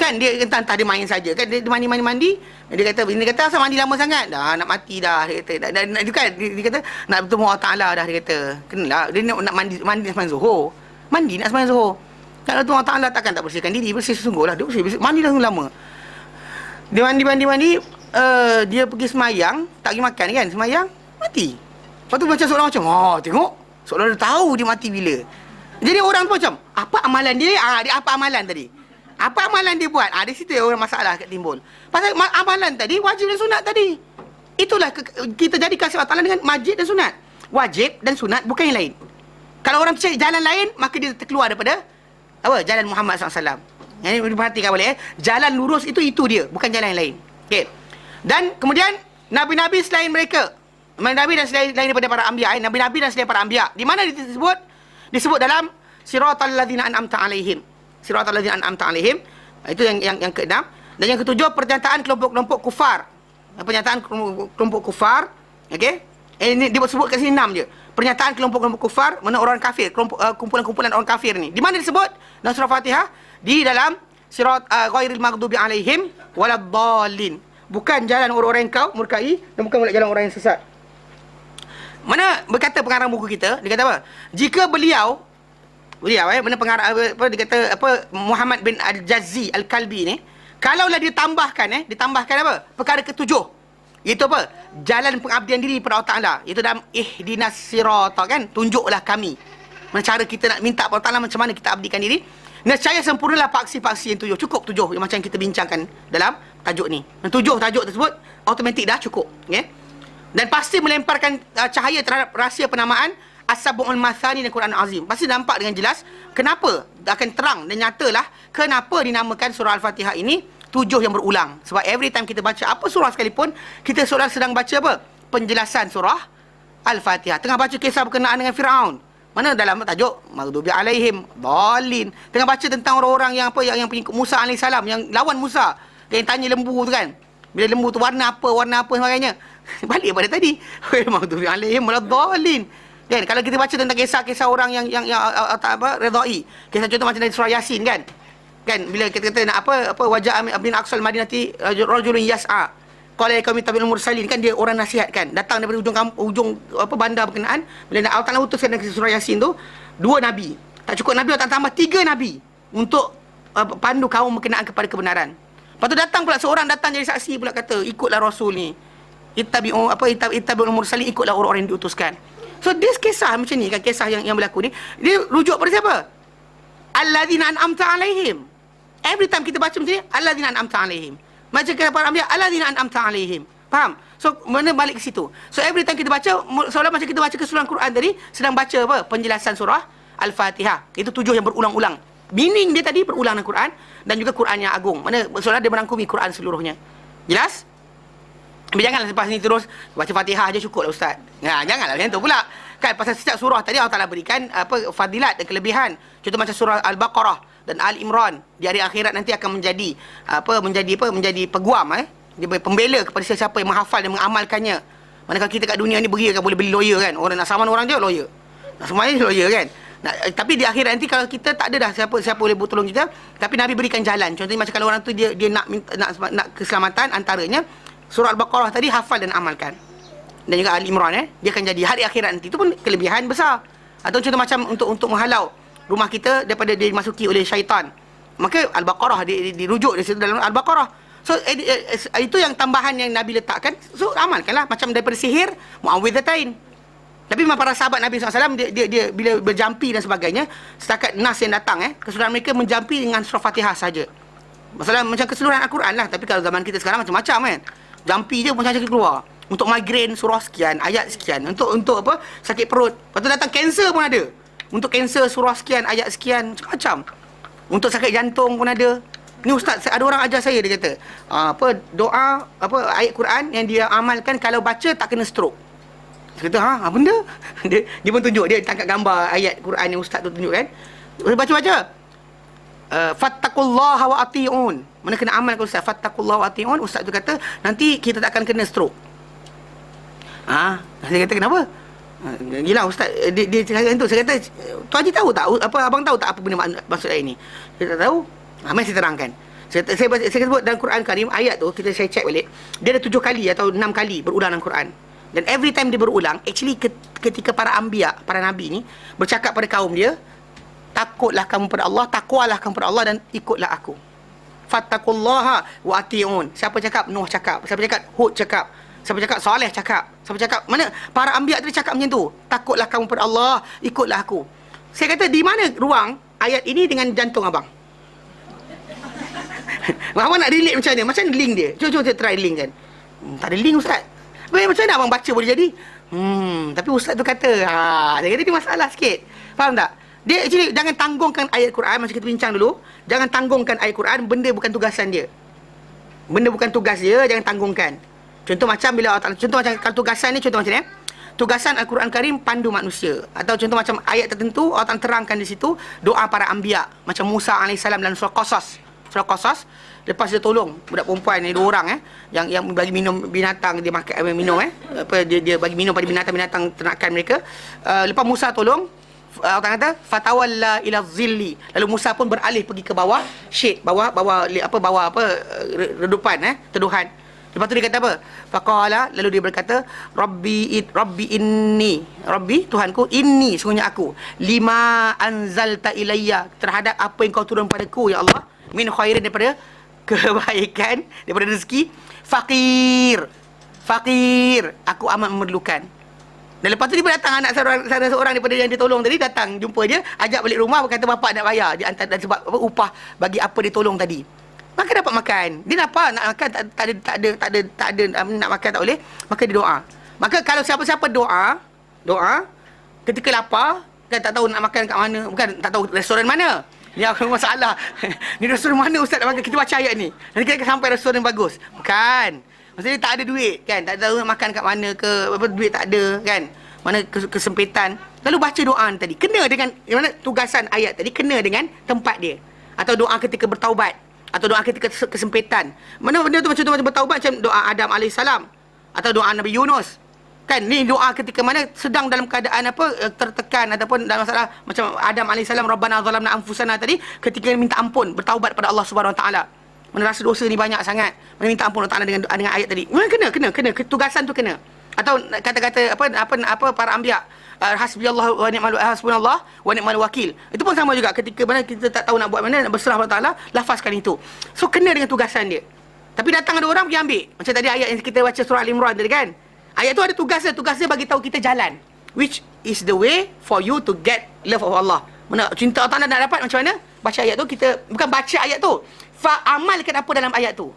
Kan dia entah dia main saja kan, dia mandi dia kata asal mandi lama sangat dah nak mati dah, dia kata dia kata nak bertemu Allah Taala dah, dia kata kenalah dia nak mandi sembahyang Zuhur, mandi nak sembahyang Zuhur, kalau tu Allah Taala takkan tak bersihkan diri, bersih sesungguhlah dia bersih mandi dah lama, dia mandi dia pergi sembahyang, tak pergi makan kan, sembahyang mati. Lepas tu macam seorang macam tengok seolah dia tahu dia mati bila. Jadi orang tu macam apa amalan dia, dia apa amalan tadi, apa amalan dia buat? Di situ orang masalah timbul. Pasal amalan tadi, wajib dan sunat tadi. Itulah kita jadi kasih Allah Ta'ala dengan wajib dan sunat. Wajib dan sunat bukan yang lain. Kalau orang cari jalan lain, maka dia terkeluar daripada apa? Jalan Muhammad SAW. Yang ini diperhatikan boleh. Jalan lurus itu dia, bukan jalan yang lain. Okay. Dan kemudian Nabi-Nabi selain mereka, Nabi dan selain daripada para anbiya, Nabi-Nabi dan selain para anbiya, di mana disebut? Disebut dalam Siratal ladzina an'amta alaihim. Siratal ladzina an'amta alaihim. Itu yang keenam. Dan yang ketujuh, pernyataan kelompok-kelompok kufar. Pernyataan kelompok kufar, okey, Ini dia sebut kat sini 6 je. Pernyataan kelompok-kelompok kufar, mana orang kafir, kumpulan-kumpulan orang kafir ni. Di mana disebut dalam surah Fatihah? Di dalam sirat ghairil maghdubi alaihim waladdallin. Bukan jalan orang-orang yang kau murkai dan bukan jalan orang yang sesat. Mana berkata pengarang buku kita, dia kata apa? Jika beliau mana pengarang apa dia kata apa, Muhammad bin Al-Jazzi Al-Kalbi ni, kalaulah dia ditambahkan apa? Perkara ketujuh. Iaitu apa? Jalan pengabdian diri kepada Allah Taala. Itu dalam ihdinas sirata kan? Tunjuklah kami. Mana cara kita nak minta kepada Allah Taala, macam mana kita abdikan diri. Nescaya sempurnalah paksi-paksi yang 7. Cukup 7 yang macam kita bincangkan dalam tajuk ni. Dan 7 tajuk tersebut automatik dah cukup, okey. Dan pasti melemparkan cahaya terhadap rahsia penamaan As-Sab'ul Mathani dan Quran Azim. Pasti nampak dengan jelas kenapa, akan terang dan nyatalah kenapa dinamakan surah Al-Fatihah ini 7 yang berulang. Sebab every time kita baca apa surah sekalipun, kita seolah sedang baca apa? Penjelasan surah Al-Fatihah. Tengah baca kisah berkenaan dengan Firaun, mana dalam tajuk maghdubi alaihim dhalin. Tengah baca tentang orang-orang yang apa, yang pengikut Musa AS, yang lawan Musa, yang tanya lembu tu kan. Bila lembu tu warna apa sebagainya. Balik pada tadi. Maghdubi alaihim waladdallin. Kan kalau kita baca tentang kisah-kisah orang yang apa redai. Kisah contoh macam dari surah Yasin kan. Kan bila kita kata nak apa wajah bin aqsal madinati rajulun yas'a. Qala ya qaumi tabi'ul mursalin, kan dia orang nasihat kan. Datang daripada ujung apa bandar berkenaan. Bila Allah Taala utuskan dalam surah Yasin tu 2 nabi. Tak cukup nabi, Allah tambah 3 nabi untuk pandu kaum berkenaan kepada kebenaran. Lepas tu datang pula seorang datang jadi saksi pula, kata ikutlah rasul ni. Ittabi'ul mursalin, ikutlah orang-orang yang diutuskan. So this kisah macam ni kan, kisah yang berlaku ni, dia rujuk pada siapa? Alladzina an'amta alaihim. Every time kita baca macam ni, alladzina an'amta alaihim. Macam kata para anbiya, alladzina an'amta alaihim. Faham? So mana balik ke situ. So every time kita baca, seolah macam kita baca keseluruhan Quran tadi, sedang baca apa? Penjelasan surah Al-Fatihah. Itu 7 yang berulang-ulang. Meaning dia tadi berulang dengan Quran dan juga Quran yang agung. Mana seolah dia merangkumi Quran seluruhnya. Jelas? Tapi janganlah lepas ni terus baca Fatihah aja cukup lah Ustaz. Janganlah macam tu pula. Kan pasal setiap surah tadi Allah Taala berikan apa fadilat dan kelebihan. Contoh macam surah Al-Baqarah dan Al-Imran, di hari akhirat nanti akan menjadi peguam dia pembela kepada siapa yang menghafal dan mengamalkannya. Manakala kita kat dunia ni beri kan boleh beli lawyer kan. Orang nak saman orang je lawyer. Nak semuanya lawyer kan. Tapi di akhirat nanti kalau kita tak ada dah siapa boleh tolong kita, tapi Nabi berikan jalan. Contohnya macam kalau orang tu dia nak keselamatan, antaranya surah Al-Baqarah tadi hafal dan amalkan. Dan juga Al-Imran dia akan jadi hari akhirat nanti. Itu pun kelebihan besar. Atau contoh macam untuk menghalau rumah kita daripada dimasuki oleh syaitan. Maka Al-Baqarah dirujuk di situ dalam Al-Baqarah. So itu yang tambahan yang Nabi letakkan. So amalkanlah macam daripada sihir muawwidhatain. Tapi memang para sahabat Nabi SAW dia bila berjampi dan sebagainya, setakat nas yang datang keseluruhan mereka menjampi dengan surah Fatihah saja. Masalah macam keseluruhan Al-Quran lah. Tapi kalau zaman kita sekarang macam-macam kan. Jampi je macam-macam keluar. Untuk migrain surah sekian, ayat sekian. Untuk apa? Sakit perut. Lepas tu datang kanser pun ada. Untuk kanser surah sekian, ayat sekian, macam-macam. Untuk sakit jantung pun ada. Ni ustaz, ada orang ajar saya, dia kata doa ayat Quran yang dia amalkan kalau baca tak kena stroke. Saya kata apa benda? dia pun tunjuk, dia tangkap gambar ayat Quran yang ustaz tu tunjuk kan. Baca-baca. Fattaqullaha wa ati'un. Mana kena amal kalau ustaz fattaqullaha wa ati'un, ustaz tu kata nanti kita tak akan kena stroke. Saya kata kenapa? Gila ustaz, dia cakap tu. Saya kata tu Haji tahu tak abang tahu tak apa benda maksud ayat ni? Dia tak tahu. Mari saya terangkan. Saya sebut dalam Quran Karim ayat tu, saya cek balik. Dia ada 7 kali atau 6 kali berulang dalam Quran. Dan every time dia berulang, actually ketika para anbiya, para nabi ni bercakap pada kaum dia, takutlah kamu pada Allah, takwalah kamu pada Allah dan ikutlah aku. Fattaqullaha wa ati'un. Siapa cakap? Nuh cakap. Siapa cakap? Hud cakap. Siapa cakap? Saleh cakap. Siapa cakap? Mana? Para anbiya tadi cakap macam tu. Takutlah kamu pada Allah, ikutlah aku. Saya kata di mana ruang ayat ini dengan jantung abang? Abang nak relate macam mana? Macam mana link dia? Cuba try link kan. Tak ada link ustaz. Macam mana abang baca boleh jadi? Tapi ustaz tu kata, saya kata dia masalah sikit. Faham tak? Dia actually jangan tanggungkan ayat Quran macam kita bincang dulu. Jangan tanggungkan ayat Quran, benda bukan tugasan dia. Benda bukan tugas dia, jangan tanggungkan. Contoh macam bila contoh macam kalau tugasan ni, contoh macam ni tugasan Al-Quran Karim pandu manusia. Atau contoh macam ayat tertentu Allah terangkan di situ doa para anbiya macam Musa AS dalam surah Qasas. surah Qasas. Lepas dia tolong budak perempuan ni 2 orang yang bagi minum binatang, dia makan minum apa dia bagi minum pada binatang-binatang ternakan mereka. Lepas Musa tolong, Allah kata fatawalla ila zilli, lalu Musa pun beralih pergi ke bawah shade, bawah redupan teduhan. Lepas tu dia kata apa? Faqala, lalu dia berkata, Rabbi inni, Rabbi Tuhanku, inni, sungguhnya aku, lima anzalta ilayya, terhadap apa yang kau turun padaku ya Allah, min khairin, daripada kebaikan, daripada rezeki, fakir, aku amat memerlukan. Dan lepas tu dia datang anak seorang daripada yang dia tolong tadi, datang jumpa dia, ajak balik rumah, berkata bapak nak bayar dia antara sebab apa, upah bagi apa dia tolong tadi. Maka dapat makan. Dia dapat nak makan, tak ada nak makan tak boleh, maka dia doa. Maka kalau siapa-siapa doa ketika lapar, kan tak tahu nak makan kat mana, bukan tak tahu restoran mana. Ni aku masalah. Ni restoran mana ustaz nak makan? Kita baca ayat ni. Nanti kita sampai restoran bagus. Bukan. Maksudnya tak ada duit kan, tak tahu nak makan kat mana ke, apa duit tak ada kan. Mana kesempitan. Lalu baca doa tadi. Kena dengan mana tugasan ayat tadi, kena dengan tempat dia. Atau doa ketika bertaubat, atau doa ketika kesempitan. Mana benda tu macam bertaubat, macam doa Adam AS, atau doa Nabi Yunus. Kan ni doa ketika mana sedang dalam keadaan apa, tertekan ataupun dalam masalah, macam Adam AS, Rabbana zalamna anfusana tadi, ketika minta ampun, bertaubat pada Allah Subhanahu Wa Taala. Mana rasa dosa ni banyak sangat, mana minta ampun Allah Taala dengan ayat tadi. Kena tugasan tu kena. Atau kata-kata apa para anbiya, hasbiyallahu wa ni'mal hasbunallah wa ni'mal wakil. Itu pun sama juga, ketika mana kita tak tahu nak buat mana, nak berserah pada Allah, lafazkan itu. So kena dengan tugasan dia. Tapi datang ada orang pergi ambil. Macam tadi ayat yang kita baca surah Al-Imran tadi kan. Ayat tu ada tugasnya bagi tahu kita jalan, which is the way for you to get love of Allah. Mana cinta Allah Taala nak dapat macam mana? Baca ayat tu, kita bukan baca ayat tu, amalkan apa dalam ayat tu.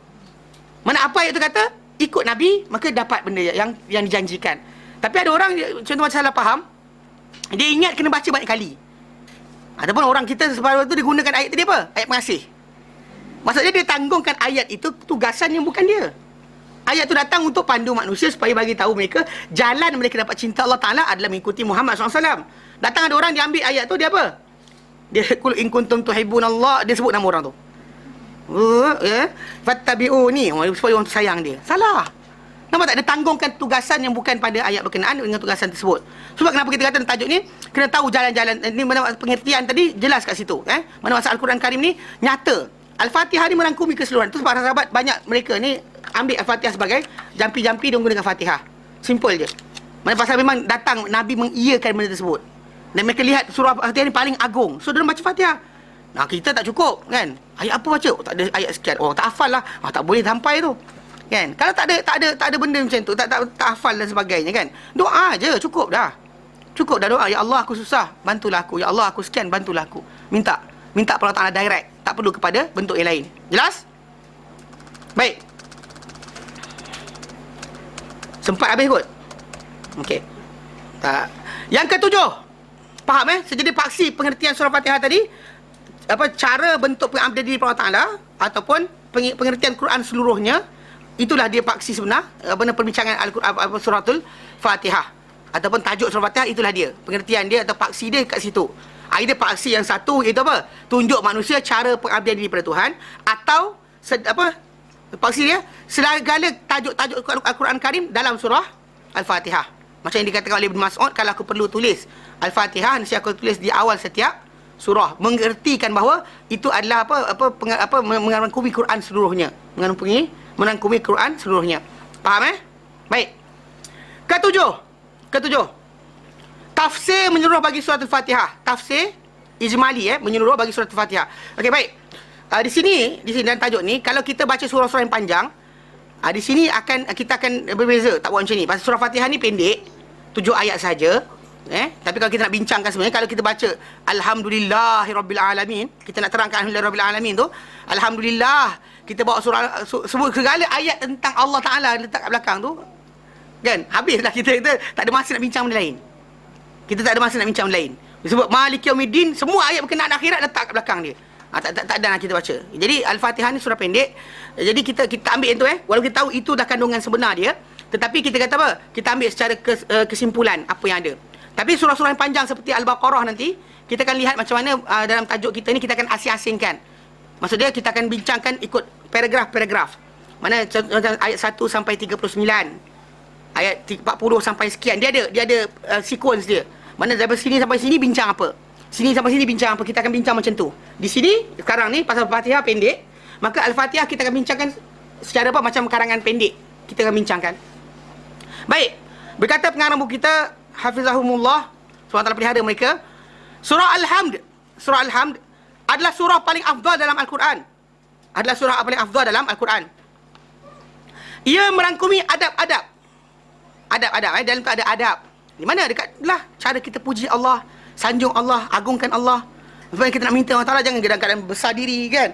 Mana apa ayat tu kata, ikut Nabi, maka dapat benda yang dijanjikan. Tapi ada orang contoh macam salah faham, dia ingat kena baca banyak kali. Ataupun orang kita sebab tu dia gunakan ayat tadi apa? Ayat pengasih. Maksudnya dia tanggungkan ayat itu tugasan yang bukan dia. Ayat tu datang untuk pandu manusia supaya bagi tahu mereka jalan mereka dapat cinta Allah Taala adalah mengikuti Muhammad SAW. Datang ada orang dia ambil ayat tu, dia apa? Dia kul in kuntum tuhibbunallah, dia sebut nama orang tu. Fattabi'uni, supaya orang tu sayang dia. Salah. Nampak tak? Dia tanggungkan tugasan yang bukan pada ayat berkenaan dengan tugasan tersebut. Sebab kenapa kita kata tajuk ni, kena tahu jalan-jalan ni, mana pengertian tadi jelas kat situ. Mana masa Al-Quran Karim ni nyata. Al-Fatihah ni merangkumi keseluruhan. Tu sebab sahabat banyak mereka ni ambil Al-Fatihah sebagai jampi-jampi dia menggunakan Fatihah. Simple je. Mana pasal memang datang Nabi mengiyakan benda tersebut. Dan mereka lihat surah Fatihah ni paling agung. So dia baca Fatihah. Nah, kita tak cukup kan. Ayat apa baca? Tak ada ayat sekian. Oh, tak hafal lah. Tak boleh sampai tu. Kan? Kalau tak ada benda macam tu, tak hafal dan sebagainya kan. Doa je cukup dah. Cukup dah doa. Ya Allah aku susah, bantulah aku. Ya Allah aku sekian, bantulah aku. Minta pada Allah Taala direct. Tak perlu kepada bentuk yang lain. Jelas? Baik. Sempat habis kot? Okey. Tak. Yang ketujuh. Faham Sejadi paksi pengertian surah Fatihah tadi, apa cara bentuk pengabdian diri Allah Taala ataupun pengertian Quran seluruhnya, itulah dia paksi sebenar perbincangan Al-Quran suratul Fatihah ataupun tajuk surah Fatihah, itulah dia pengertian dia atau paksi dia kat situ. Ada paksi yang satu iaitu apa? Tunjuk manusia cara pengabdian diri pada Tuhan, atau paksi dia segala tajuk-tajuk Al-Quran Karim dalam surah Al-Fatihah. Macam yang dikatakan oleh Ibn Mas'ud, kalau aku perlu tulis Al-Fatihah, nanti aku tulis di awal setiap surah, mengertikan bahawa itu adalah merangkumi Quran seluruhnya, merangkumi Quran seluruhnya. Faham Baik. Ketujuh. Tafsir menyeluruh bagi surah Al-Fatihah. Tafsir ijmali menyeluruh bagi surah Al-Fatihah. Okey, baik. Di sini dalam tajuk ni, kalau kita baca surah-surah yang panjang, di sini kita akan berbeza, tak buat macam ni. Pasal surah Fatihah ni pendek, 7 ayat saja. Tapi kalau kita nak bincangkan sebenarnya, kalau kita baca Alhamdulillahirabbil alamin, kita nak terangkan Alhamdulillahirabbil alamin tu, alhamdulillah, kita bawa surah semua segala ayat tentang Allah Taala letak kat belakang tu, kan? Habislah kita tak ada masa nak bincang benda lain. Kita tak ada masa nak bincang benda lain. Sebab Maliki Yaumiddin, semua ayat berkenaan akhirat letak kat belakang dia. Tak ada nak kita baca. Jadi Al-Fatihah ni surah pendek. Jadi kita ambil yang tu walaupun kita tahu itu dah kandungan sebenar dia, tetapi kita kata apa? Kita ambil secara kesimpulan apa yang ada. Tapi surah-surah yang panjang seperti Al-Baqarah nanti, kita akan lihat macam mana dalam tajuk kita ni kita akan asing-asingkan. Maksud dia kita akan bincangkan ikut paragraf-paragraf. Mana ayat 1 sampai 39. Ayat 40 sampai sekian. Dia ada sequence dia. Mana dari sini sampai sini bincang apa? Sini sampai sini bincang apa? Kita akan bincang macam tu. Di sini sekarang ni pasal Al-Fatihah pendek, maka Al-Fatihah kita akan bincangkan secara apa? Macam karangan pendek. Kita akan bincangkan. Baik. Berkata pengarang buku kita, Hafizahumullah, SWT pelihara mereka, surah Al-Hamd. Surah Al-Hamd adalah surah paling afdal dalam Al-Quran. Adalah surah paling afdal dalam Al-Quran. Ia merangkumi adab-adab. Adab-adab. Dalam tu ada adab. Di mana? Dekat lah cara kita puji Allah, sanjung Allah, agungkan Allah. Sebab kita nak minta Allah Ta'ala, jangan dalam keadaan besar diri kan.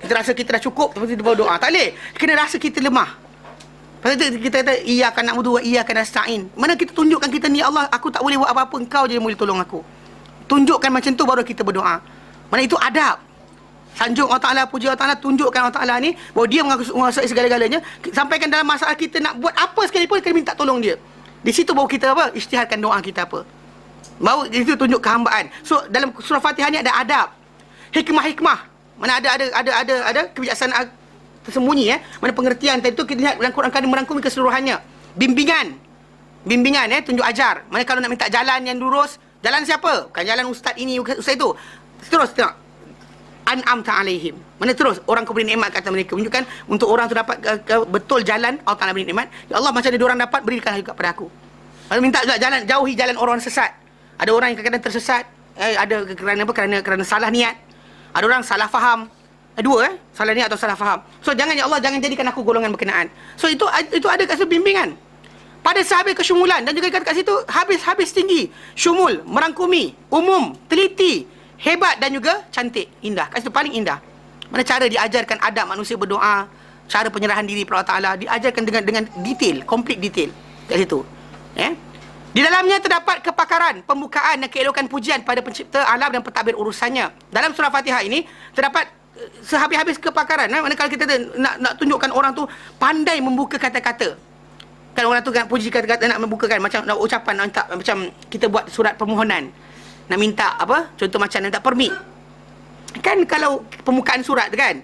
Kita rasa kita dah cukup, lepas tu kita berdoa. Tak boleh. Kena rasa kita lemah. Lepas tu kita kata, iyyaka na'budu wa iyyaka nasta'in. Mana kita tunjukkan kita ni, Allah, aku tak boleh buat apa-apa, engkau je yang boleh tolong aku. Tunjukkan macam tu baru kita berdoa. Mana itu adab. Sanjung Allah Ta'ala, puji Allah Ta'ala, tunjukkan Allah Ta'ala ni bahawa dia menguasai segala-galanya. Sampaikan dalam masalah kita nak buat apa sekalipun, kita minta tolong dia. Di situ baru kita apa? Isytiharkan doa kita apa. Baru di situ tunjuk kehambaan. So dalam surah Fatihah ni ada adab. Hikmah-hikmah. Mana ada kebijaksanaan tersembunyi Mana pengertian tadi tu kita lihat dalam Quran merangkumi keseluruhannya. Bimbingan tunjuk ajar. Mana kalau nak minta jalan yang lurus, jalan siapa? Bukan jalan ustaz ini, ustaz itu. Terus tengok. An'amta alaihim. Mana terus orang kau beri nikmat kata mereka. Menunjukkan untuk orang tu dapat betul jalan, Allah Ta'ala beri nikmat. Ya Allah, macam ada orang dapat, berikan juga pada aku. Kalau minta juga jalan, jauhi jalan orang sesat. Ada orang yang kadang-kadang tersesat, ada kerana apa? Kerana salah niat. Ada orang salah faham. Dua salah niat atau salah faham. So jangan, ya Allah, jangan jadikan aku golongan berkenaan. So itu ada kat situ bimbingan. Pada sehabis kesyumulan, dan juga kat situ habis tinggi. Syumul, merangkumi, umum, teliti, hebat dan juga cantik, indah. Kat situ paling indah. Mana cara diajarkan adab manusia berdoa, cara penyerahan diri kepada Allah Ta'ala, diajarkan dengan detail, complete detail kat situ. Di dalamnya terdapat kepakaran, pembukaan dan keelokan pujian pada pencipta alam dan pentadbir urusannya. Dalam surah Fatihah ini terdapat sehabis-habis kepakaran. Mana kalau kita nak tunjukkan orang tu pandai membuka kata-kata. Kan orang tu kan puji kata-kata, nak membukakan macam nak ucapan, nak minta, macam kita buat surat permohonan. Nak minta apa? Contoh macam nak minta permit. Kan kalau pembukaan surat tu kan,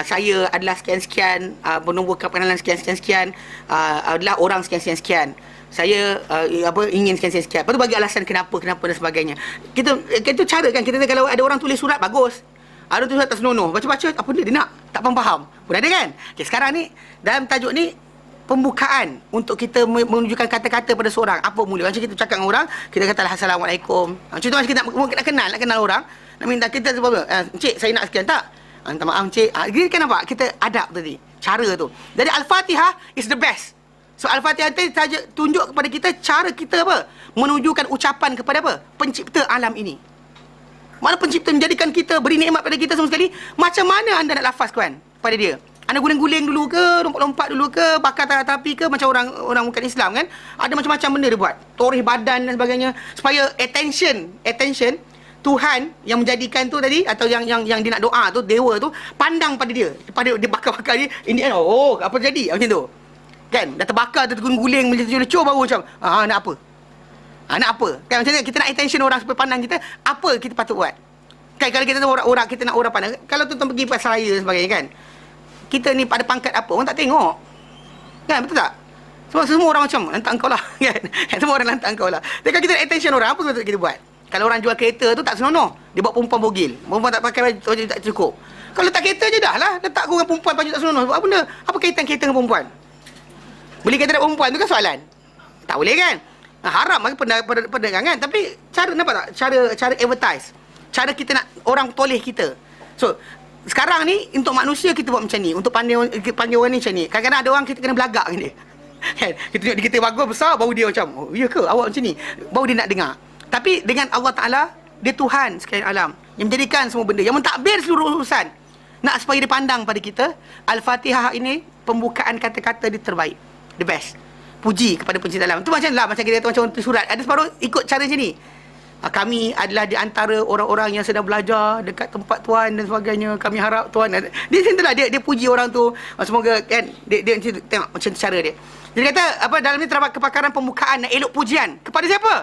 saya adalah sekian-sekian, bernombor kepengenalan sekian-sekian, adalah orang sekian-sekian. Saya ingin sekian-sekian. Lepas tu bagi alasan kenapa dan sebagainya. Kita cara kan, kita kalau ada orang tulis surat bagus. Ada tulis surat tak senonoh. Baca-baca apa dia nak? Tak faham. Pun ada kan? Okay, sekarang ni dalam tajuk ni pembukaan untuk kita menunjukkan kata-kata pada seorang. Apa mula? Macam kita cakap dengan orang, kita kata Assalamualaikum. Contoh macam kita nak kenal orang, nak minta kita sebab encik saya nak sekian tak? Minta maaf encik. Dia kan nampak kita adab tadi. Cara tu. Jadi Al-Fatihah is the best. So Al-Fatihah tadi tunjuk kepada kita cara kita apa? Menunjukkan ucapan kepada apa? Pencipta alam ini. Mana pencipta menjadikan kita, beri nikmat pada kita semua sekali. Macam mana anda nak lafaz kan pada dia? Anda guling-guling dulu ke, lompat-lompat dulu ke, bakar api ke, macam orang bukan Islam kan? Ada macam-macam benda dia buat. Torih badan dan sebagainya supaya attention Tuhan yang menjadikan tu tadi, atau yang dia nak doa tu, dewa tu pandang pada dia. Pada dia bakar-bakar dia, in the end, apa jadi? Macam tu. Kan? Dah terbakar, dah terguling, lecur baru macam, nak apa? Nak apa? Kan macam ni, kita nak attention orang supaya pandang kita, apa kita patut buat? Kan kalau kita tahu orang kita nak orang pandang, kalau tuan pergi pasar raya dan sebagainya kan, kita ni pada pangkat apa, orang tak tengok. Kan, betul tak? Semua orang macam, lantak engkau lah. Kan? Semua orang lantak engkau lah. Tapi kalau kita nak attention orang, apa betul kita buat? Kalau orang jual kereta tu tak senonoh, dia buat perempuan bogil. Perempuan tak pakai baju tak cukup. Kalau letak kereta je dah lah, letak kau dengan perempuan baju tak senonoh. Apa benda? Apa kaitan kereta dengan perempuan? Beli kereta dengan perempuan tu kan soalan. Tak boleh kan? Haram bagi perdagangan. Tapi cara, nampak tak? Cara advertise. Cara kita nak orang toleh kita. So, sekarang ni untuk manusia kita buat macam ni. Untuk panggil orang ni macam ni. Kadang-kadang ada orang kita kena belagak dengan dia. Kan? Kita tengok dia bagus besar, baru dia macam, ya ke awak macam ni? Baru dia nak dengar. Tapi dengan Allah Ta'ala, dia Tuhan sekalian alam. Yang menjadikan semua benda. Yang mentadbir seluruh urusan. Nak supaya dia pandang pada kita. Al-Fatihah ini, pembukaan kata-kata dia terbaik. The best. Puji kepada pencipta alam. Itu macam lah, macam kita kata macam surat. Ada separuh ikut cara macam ni. Kami adalah di antara orang-orang yang sedang belajar dekat tempat Tuan dan sebagainya. Kami harap Tuan. Dia macam itulah, dia puji orang tu. Semoga kan, dia tengok macam cara dia. Dia kata, dalam ni terdapat kepakaran pembukaan dan elok pujian. Kepada siapa?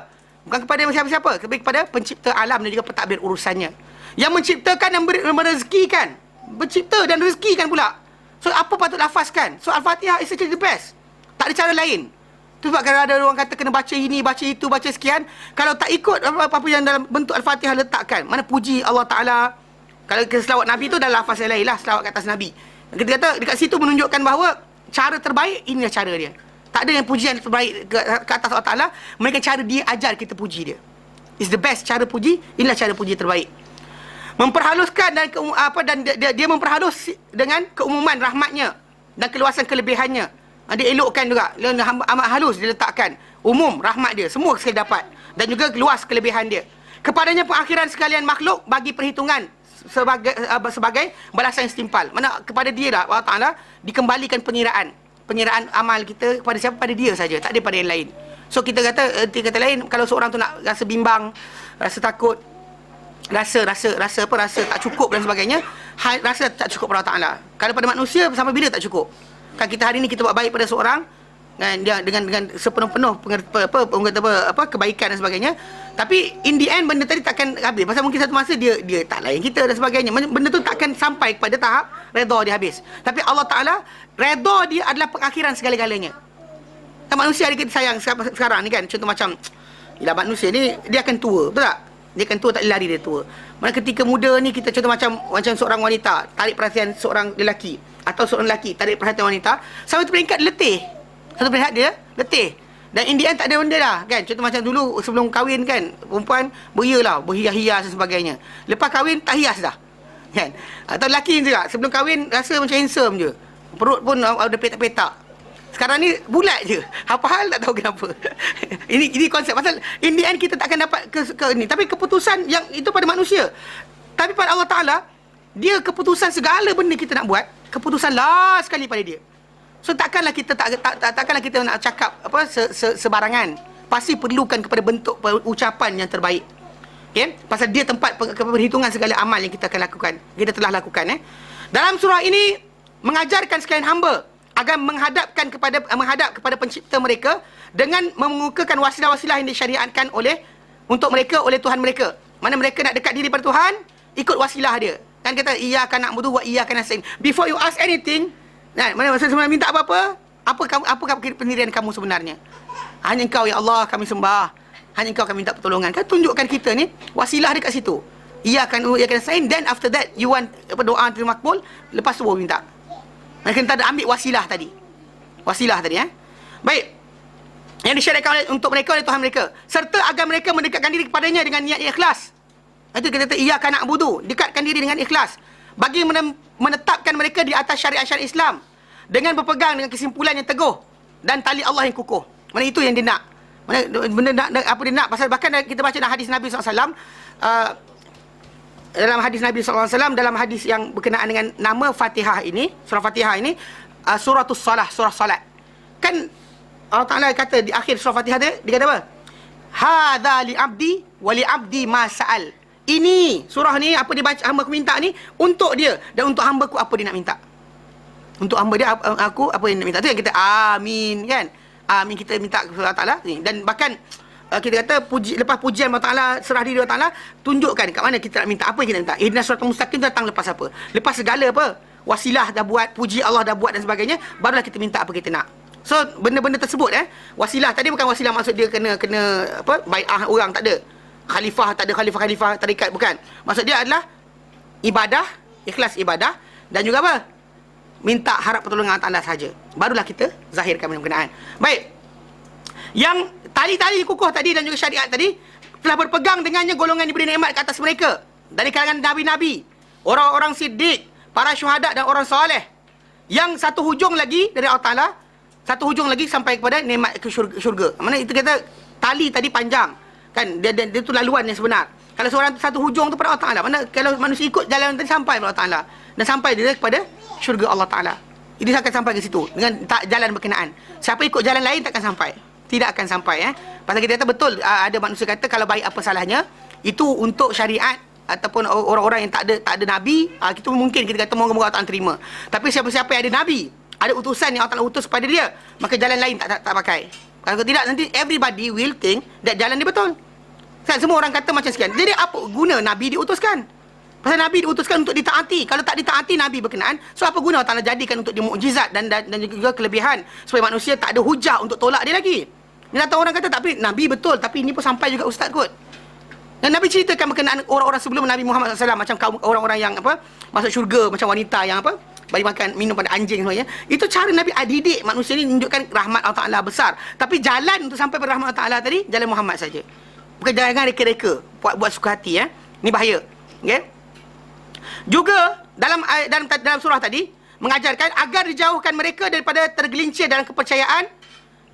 Bukan kepada siapa-siapa. Kepada pencipta alam dan juga pentadbir urusannya. Yang menciptakan dan merezekikan. Pencipta dan rezekikan pula. So apa patut lafazkan? So Al-Fatihah is actually the best. Tak ada cara lain. Tu sebab kalau ada orang kata kena baca ini, baca itu, baca sekian, kalau tak ikut apa-apa yang dalam bentuk Al-Fatihah letakkan, mana puji Allah Ta'ala. Kalau ke selawat Nabi tu dah lafaz yang lain lah, selawat ke atas Nabi. Kita kata dekat situ menunjukkan bahawa cara terbaik, inilah cara dia. Tak ada yang pujian terbaik ke atas Allah Ta'ala, mereka cara dia ajar kita puji dia. It's the best cara puji, inilah cara puji terbaik. Memperhaluskan dan dia memperhalus dengan keumuman rahmatnya dan keluasan kelebihannya. Dia elokkan juga, amat halus dia letakkan umum rahmat dia, semua sekali dapat, dan juga luas kelebihan dia. Kepadanya pengakhiran sekalian makhluk bagi perhitungan sebagai balasan yang setimpal. Mana kepada dia lah Allah Ta'ala dikembalikan pengiraan amal kita kepada siapa? Pada dia saja, tak ada pada yang lain. So kita kata, kata lain, kalau seorang tu nak rasa bimbang, rasa takut, rasa tak cukup dan sebagainya, rasa tak cukup pada Allah Ta'ala. Kalau pada manusia sampai bila tak cukup? Kan kita hari ni kita buat baik pada seorang, kan, dia dengan sepenuh-penuh kebaikan dan sebagainya, tapi in the end benda tadi takkan habis. Pasal mungkin satu masa dia tak layan kita dan sebagainya. Benda tu takkan sampai kepada tahap redha dia habis. Tapi Allah Ta'ala, redha dia adalah pengakhiran segala-galanya. Kan manusia kita sayang sekarang ni kan, contoh macam ialah manusia ni dia akan tua, betul tak? Dia akan tua, tak lari dia tua. Mana ketika muda ni kita contoh macam seorang wanita tarik perhatian seorang lelaki, atau seorang lelaki tarik perhatian wanita, sampai peringkat letih. Satu peringkat dia letih. Dan in the end tak ada benda lah kan. Contoh macam dulu sebelum kahwin kan, perempuan berhias-hias dan sebagainya. Lepas kahwin tak hias dah kan. Atau lelaki juga sebelum kahwin rasa macam handsome je, perut pun ada petak-petak. Sekarang ni bulat je. Apa hal tak tahu kenapa. ini konsep. Pasal in the end kita tak akan dapat ke ni. Tapi keputusan yang itu pada manusia. Tapi pada Allah Ta'ala, dia keputusan segala benda kita nak buat, keputusan last sekali pada dia. So takkanlah kita takkanlah kita nak cakap sebarangan. Pasti perlukan kepada bentuk ucapan yang terbaik. Okay? Pasal dia tempat perhitungan segala amal yang kita akan lakukan. Kita telah lakukan. Dalam surah ini mengajarkan sekalian hamba agar menghadap kepada pencipta mereka dengan mengukakan wasilah-wasilah yang disyariatkan untuk mereka oleh Tuhan mereka. Mana mereka nak dekat diri pada Tuhan, ikut wasilah dia. Kan kata iyyaka na'budu wa iyyaka nasta'in. Before you ask anything, mana sebenarnya minta apa-apa, apa pendirian kamu sebenarnya? Hanya Engkau ya Allah kami sembah. Hanya Engkau kami minta pertolongan. Kan tunjukkan kita ni wasilah dekat situ. Iyyaka nasta'in, then after that you want doa terima makbul, lepas tu baru minta. Mereka tak ada ambil wasilah tadi. Baik. Yang disyariatkan untuk mereka oleh Tuhan mereka. Serta agar mereka mendekatkan diri kepadanya dengan niat ikhlas. Itu kita kata iyyaka na'budu, dekatkan diri dengan ikhlas. Bagi menetapkan mereka di atas syariat-syariat Islam. Dengan berpegang dengan kesimpulan yang teguh. Dan tali Allah yang kukuh. Mana itu yang dia nak. Benda apa dia nak. Pasal bahkan kita baca dalam hadis Nabi SAW. Dalam hadis Nabi SAW, dalam hadis yang berkenaan dengan nama Fatihah ini, surah Fatihah ini, suratul salah, surah salat. Kan Allah Ta'ala kata di akhir surah Fatihah dia kata apa? Hadha li abdi wa li abdi ma sa'al. Ini surah ni apa dia baca, hamba aku minta ni untuk dia, dan untuk hamba aku apa dia nak minta. Untuk hamba dia aku apa yang nak minta. Tu yang kita amin kan. Amin, kita minta kepada Allah Ta'ala ni. Dan bahkan kita kata lepas pujian Allah Ta'ala, serah diri Allah Ta'ala, tunjukkan kat mana kita nak minta, apa yang kita minta. Ihdinas siratal mustaqim datang lepas apa? Lepas segala apa? Wasilah dah buat, puji Allah dah buat dan sebagainya, barulah kita minta apa kita nak. So benda-benda tersebut wasilah tadi bukan wasilah maksud dia kena apa? Bai'ah orang, tak ada. Khalifah tak ada, khalifah tarikat bukan. Maksud dia adalah ibadah, ikhlas ibadah, dan juga apa? Minta harap pertolongan Allah Ta'ala saja. Barulah kita zahirkan benda berkenaan. Baik. Yang tali-tali kukuh tadi dan juga syariat tadi telah berpegang dengannya golongan diberi nikmat ke atas mereka dari kalangan nabi-nabi, orang-orang siddiq, para syuhada dan orang soleh. Yang satu hujung lagi dari Allah Ta'ala, satu hujung lagi sampai kepada nikmat ke syurga. Mana itu kata tali tadi panjang kan, dia tu laluan yang sebenar. Kalau seorang satu hujung tu pada Allah Ta'ala, mana kalau manusia ikut jalan tadi sampai kepada Allah Ta'ala, dan sampai dia kepada syurga Allah Ta'ala. Ini akan sampai ke situ dengan jalan berkenaan. Siapa ikut jalan lain takkan sampai. Tidak akan sampai. Pasal kita kata betul, ada manusia kata kalau baik apa salahnya, itu untuk syariat ataupun orang-orang yang tak ada nabi, itu mungkin kita kata moga-moga Allah Ta'ala terima. Tapi siapa-siapa yang ada nabi, ada utusan yang Allah Ta'ala utus kepada dia, maka jalan lain tak pakai. Kalau tidak, nanti everybody will think that jalan dia betul. Kan semua orang kata macam sekian. Jadi apa guna nabi diutuskan? Pasal Nabi diutuskan untuk ditaati. Kalau tak ditaati Nabi berkenaan, so apa guna Allah Ta'ala jadikan untuk dia mukjizat dan juga kelebihan supaya manusia tak ada hujah untuk tolak dia lagi. Ni datang orang kata tapi Nabi betul, tapi ini pun sampai juga ustaz kot. Dan Nabi ceritakan berkenaan orang-orang sebelum Nabi Muhammad SAW, macam kaum orang-orang yang apa masuk syurga, macam wanita yang apa bagi makan minum pada anjing semuanya. Itu cara Nabi didik manusia ni menunjukkan rahmat Allah Ta'ala besar. Tapi jalan untuk sampai pada rahmat Allah Ta'ala tadi, jalan Muhammad saja. Bukan jangan reka-reka buat suka hati Ni bahaya. Okey. Juga dalam surah tadi mengajarkan agar dijauhkan mereka daripada tergelincir dalam kepercayaan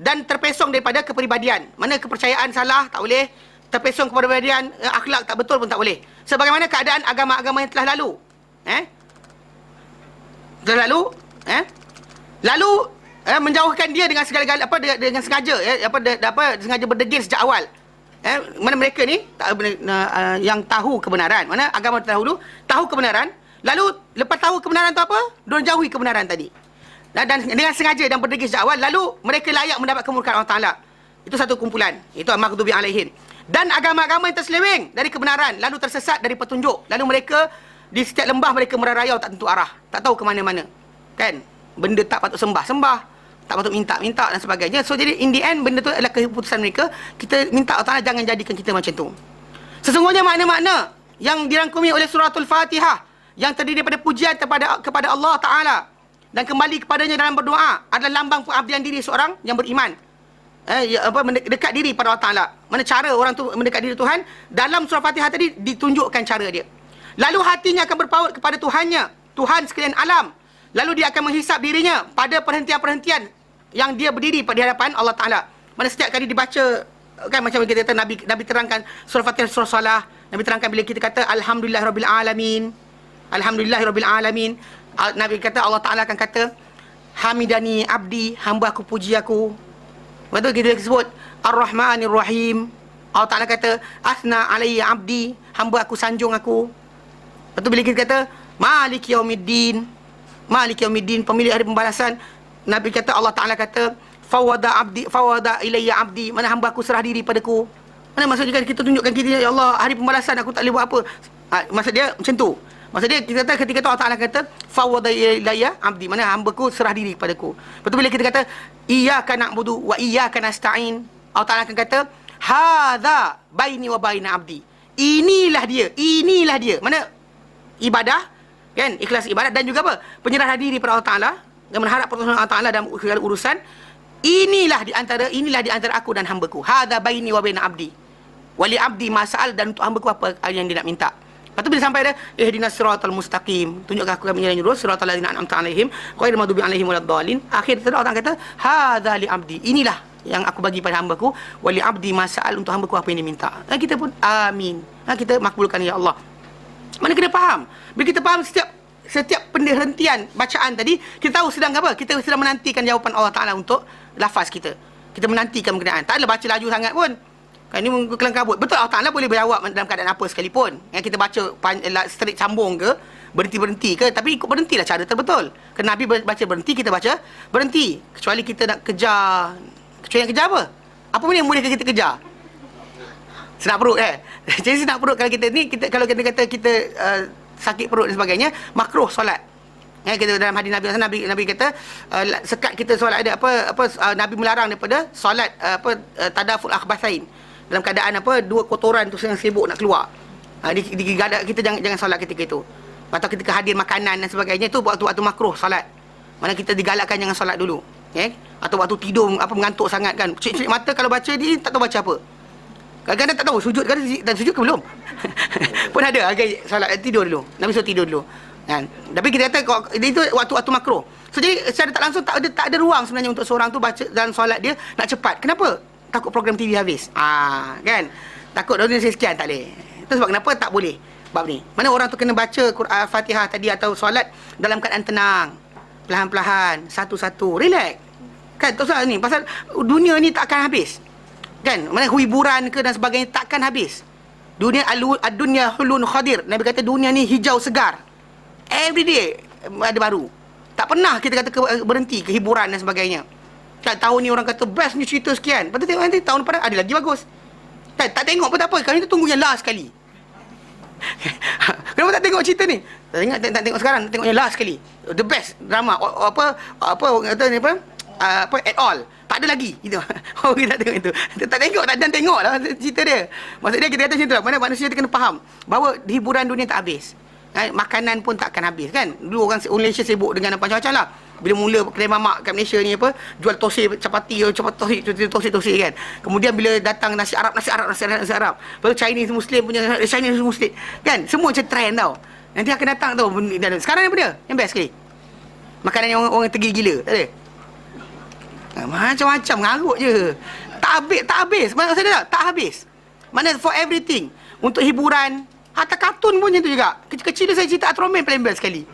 dan terpesong daripada kepribadian. Mana kepercayaan salah tak boleh, terpesong kepribadian, akhlak tak betul pun tak boleh. Sebagaimana keadaan agama-agama yang telah lalu. Lalu menjauhkan dia dengan segala-gala dengan sengaja sengaja berdegil sejak awal. Mana mereka ni yang tahu kebenaran, mana agama terdahulu tahu kebenaran, lalu lepas tahu kebenaran tu apa, diorang jauhi kebenaran tadi, dan dengan sengaja dan berdegil sejak awal, lalu mereka layak mendapat kemurkaan Allah Ta'ala. Itu satu kumpulan, itu al-maghdubi alaihim. Dan agama-agama yang terseleweng dari kebenaran, lalu tersesat dari petunjuk, lalu mereka di setiap lembah mereka merayau tak tentu arah, tak tahu ke mana-mana, kan, benda tak patut sembah, tak patut minta dan sebagainya. So jadi in the end benda tu adalah keputusan mereka. Kita minta Allah Ta'ala jangan jadikan kita macam tu. Sesungguhnya makna-makna yang dirangkumi oleh suratul Fatihah yang terdiri daripada pujian kepada Allah Ta'ala dan kembali kepadanya dalam berdoa adalah lambang pengabdian diri seorang yang beriman. Mendekat diri pada Allah Ta'ala. Mana cara orang tu mendekat diri Tuhan? Dalam surah Fatihah tadi ditunjukkan cara dia. Lalu hatinya akan berpaut kepada Tuhannya, Tuhan sekalian alam. Lalu dia akan menghisap dirinya pada perhentian-perhentian yang dia berdiri pada hadapan Allah Ta'ala. Mana setiap kali dibaca, kan macam kita kata Nabi terangkan surah Fatihah, surah Salah, Nabi terangkan bila kita kata Alhamdulillahirabbil alamin, Alhamdulillahirabbil alamin, Nabi kata, Allah Ta'ala akan kata Hamidani abdi, hamba aku puji aku. Lepas tu kita sebut Ar-Rahmanir Rahim, Allah Ta'ala kata Asna alayya abdi, hamba aku sanjung aku. Lepas tu bila kita kata Maliki yaumiddin, Maliki yaumiddin, pemilik hari pembalasan, Nabi kata, Allah Ta'ala kata fawada ilayya abdi, mana hamba aku serah diri padaku. Mana maksudnya kan kita tunjukkan kita, ya Allah, hari pembalasan aku tak boleh buat apa. Maksud dia macam tu. Maksud dia kita kata ketika tu Allah Ta'ala kata fawada ilayya abdi, mana hamba ku serah diri padaku. Betul bila kita kata iyyaka na'budu wa iyyaka nasta'in, Allah Ta'ala akan kata hadza baini wa baina abdi. Inilah dia. Mana ibadah, kan, ikhlas ibadat dan juga apa? Penyerahan diri pada Allah Ta'ala dan mengharap pertolongan Allah Ta'ala dalam segala urusan. Inilah di antara aku dan hamba-Ku. Hadza baini wa baina abdi. Wali abdi mas'al, dan untuk hamba-Ku apa yang dia nak minta. Lepas tu bila sampai dia ihdinas siratal mustaqim, tunjukkan aku jalan yang lurus, siratal ladzina an'amta 'alaihim ghairil maghdubi alaihim waladdallin. Akhir Allah Ta'ala kata hadza li abdi. Inilah yang aku bagi pada hamba-Ku, wali abdi mas'al, untuk hamba-Ku apa yang dia minta. Dan kita pun amin. Kita makbulkan ya Allah. Mana kena faham? Bila kita faham setiap penghentian bacaan tadi, kita tahu sedang apa? Kita sedang menantikan jawapan Allah Ta'ala untuk lafaz kita. Kita menantikan berkenaan. Tak adalah baca laju sangat pun. Kan ini kelang kabut. Betul, Allah Ta'ala boleh berjawab dalam keadaan apa sekalipun. Yang kita baca straight sambung ke, berhenti-berhenti ke, tapi ikut berhentilah cara terbetul. Kerana Nabi baca berhenti, kita baca berhenti. Kecuali kita nak kejar. Kecuali yang kejar apa? Apa benda yang boleh kita kejar? Senak perut Jadi senak perut kalau kita ni, kalau kita kata kita sakit perut dan sebagainya, makruh solat. Kita dalam hadis Nabi kata sekat kita solat ada Nabi melarang daripada solat tadaful akhbathain, dalam keadaan dua kotoran tu yang sibuk nak keluar. Kita jangan solat ketika itu. Atau ketika hadir makanan dan sebagainya, tu waktu makruh solat. Mana kita digalakkan jangan solat dulu. Atau waktu tidur mengantuk sangat kan, cik mata kalau baca dia tak tahu baca apa. Kadang-kadang tak tahu sujud ke dan sujud ke belum. Pun ada solat tidur dulu. Nabi suruh tidur dulu. Kan? Tapi kita kata itu waktu makruh. So jadi secara tak langsung tak ada ruang sebenarnya untuk seorang tu baca dalam solat dia nak cepat. Kenapa? Takut program TV habis. Kan? Takut dunia sekian tak boleh. Itu sebab kenapa tak boleh bab ni. Mana orang tu kena baca Quran Fatihah tadi atau solat dalam keadaan tenang, perlahan-lahan, satu-satu, relax. Kan? Tak usah ni pasal dunia ni tak akan habis. Kan, mana hiburan ke dan sebagainya takkan habis. Dunia hulun khadir. Nabi kata dunia ni hijau segar. Every day ada baru. Tak pernah kita kata berhenti ke hiburan dan sebagainya. Kan, tahun ni orang kata best ni cerita sekian. Lepas tu tengok nanti tahun depan ada lagi bagus. Kan, tak tengok pun tak apa. Kali ni tunggu yang last sekali. Kenapa tak tengok cerita ni? Tak tengok sekarang, tengok yang last sekali. The best drama. Apa orang kata ni apa? At all. Tak ada lagi gitu. Oh, kita tak tengok itu. Tak tengok, tak dan tengok lah cerita dia. Maksud dia kita kata macam tu lah. Mana manusia dia kena faham bahawa hiburan dunia tak habis. Makanan pun takkan habis kan. Dulu orang Malaysia sibuk dengan macam-macam lah. Bila mula kedai mamak kat Malaysia ni apa, jual tosai capati, tosai kan. Kemudian bila datang nasi Arab. Lepas Chinese Muslim punya Chinese Muslim kan. Semua macam trend tau. Nanti akan datang tau. Sekarang apa dia? Yang best sekali. Makanan yang orang tergila gila, tak ada. Macam-macam ngarut je. Tak habis. Maksud dia tak habis. Mana for everything. Untuk hiburan, hatta kartun pun macam tu juga. Kecil-kecil saya cerita Ultraman paling best sekali.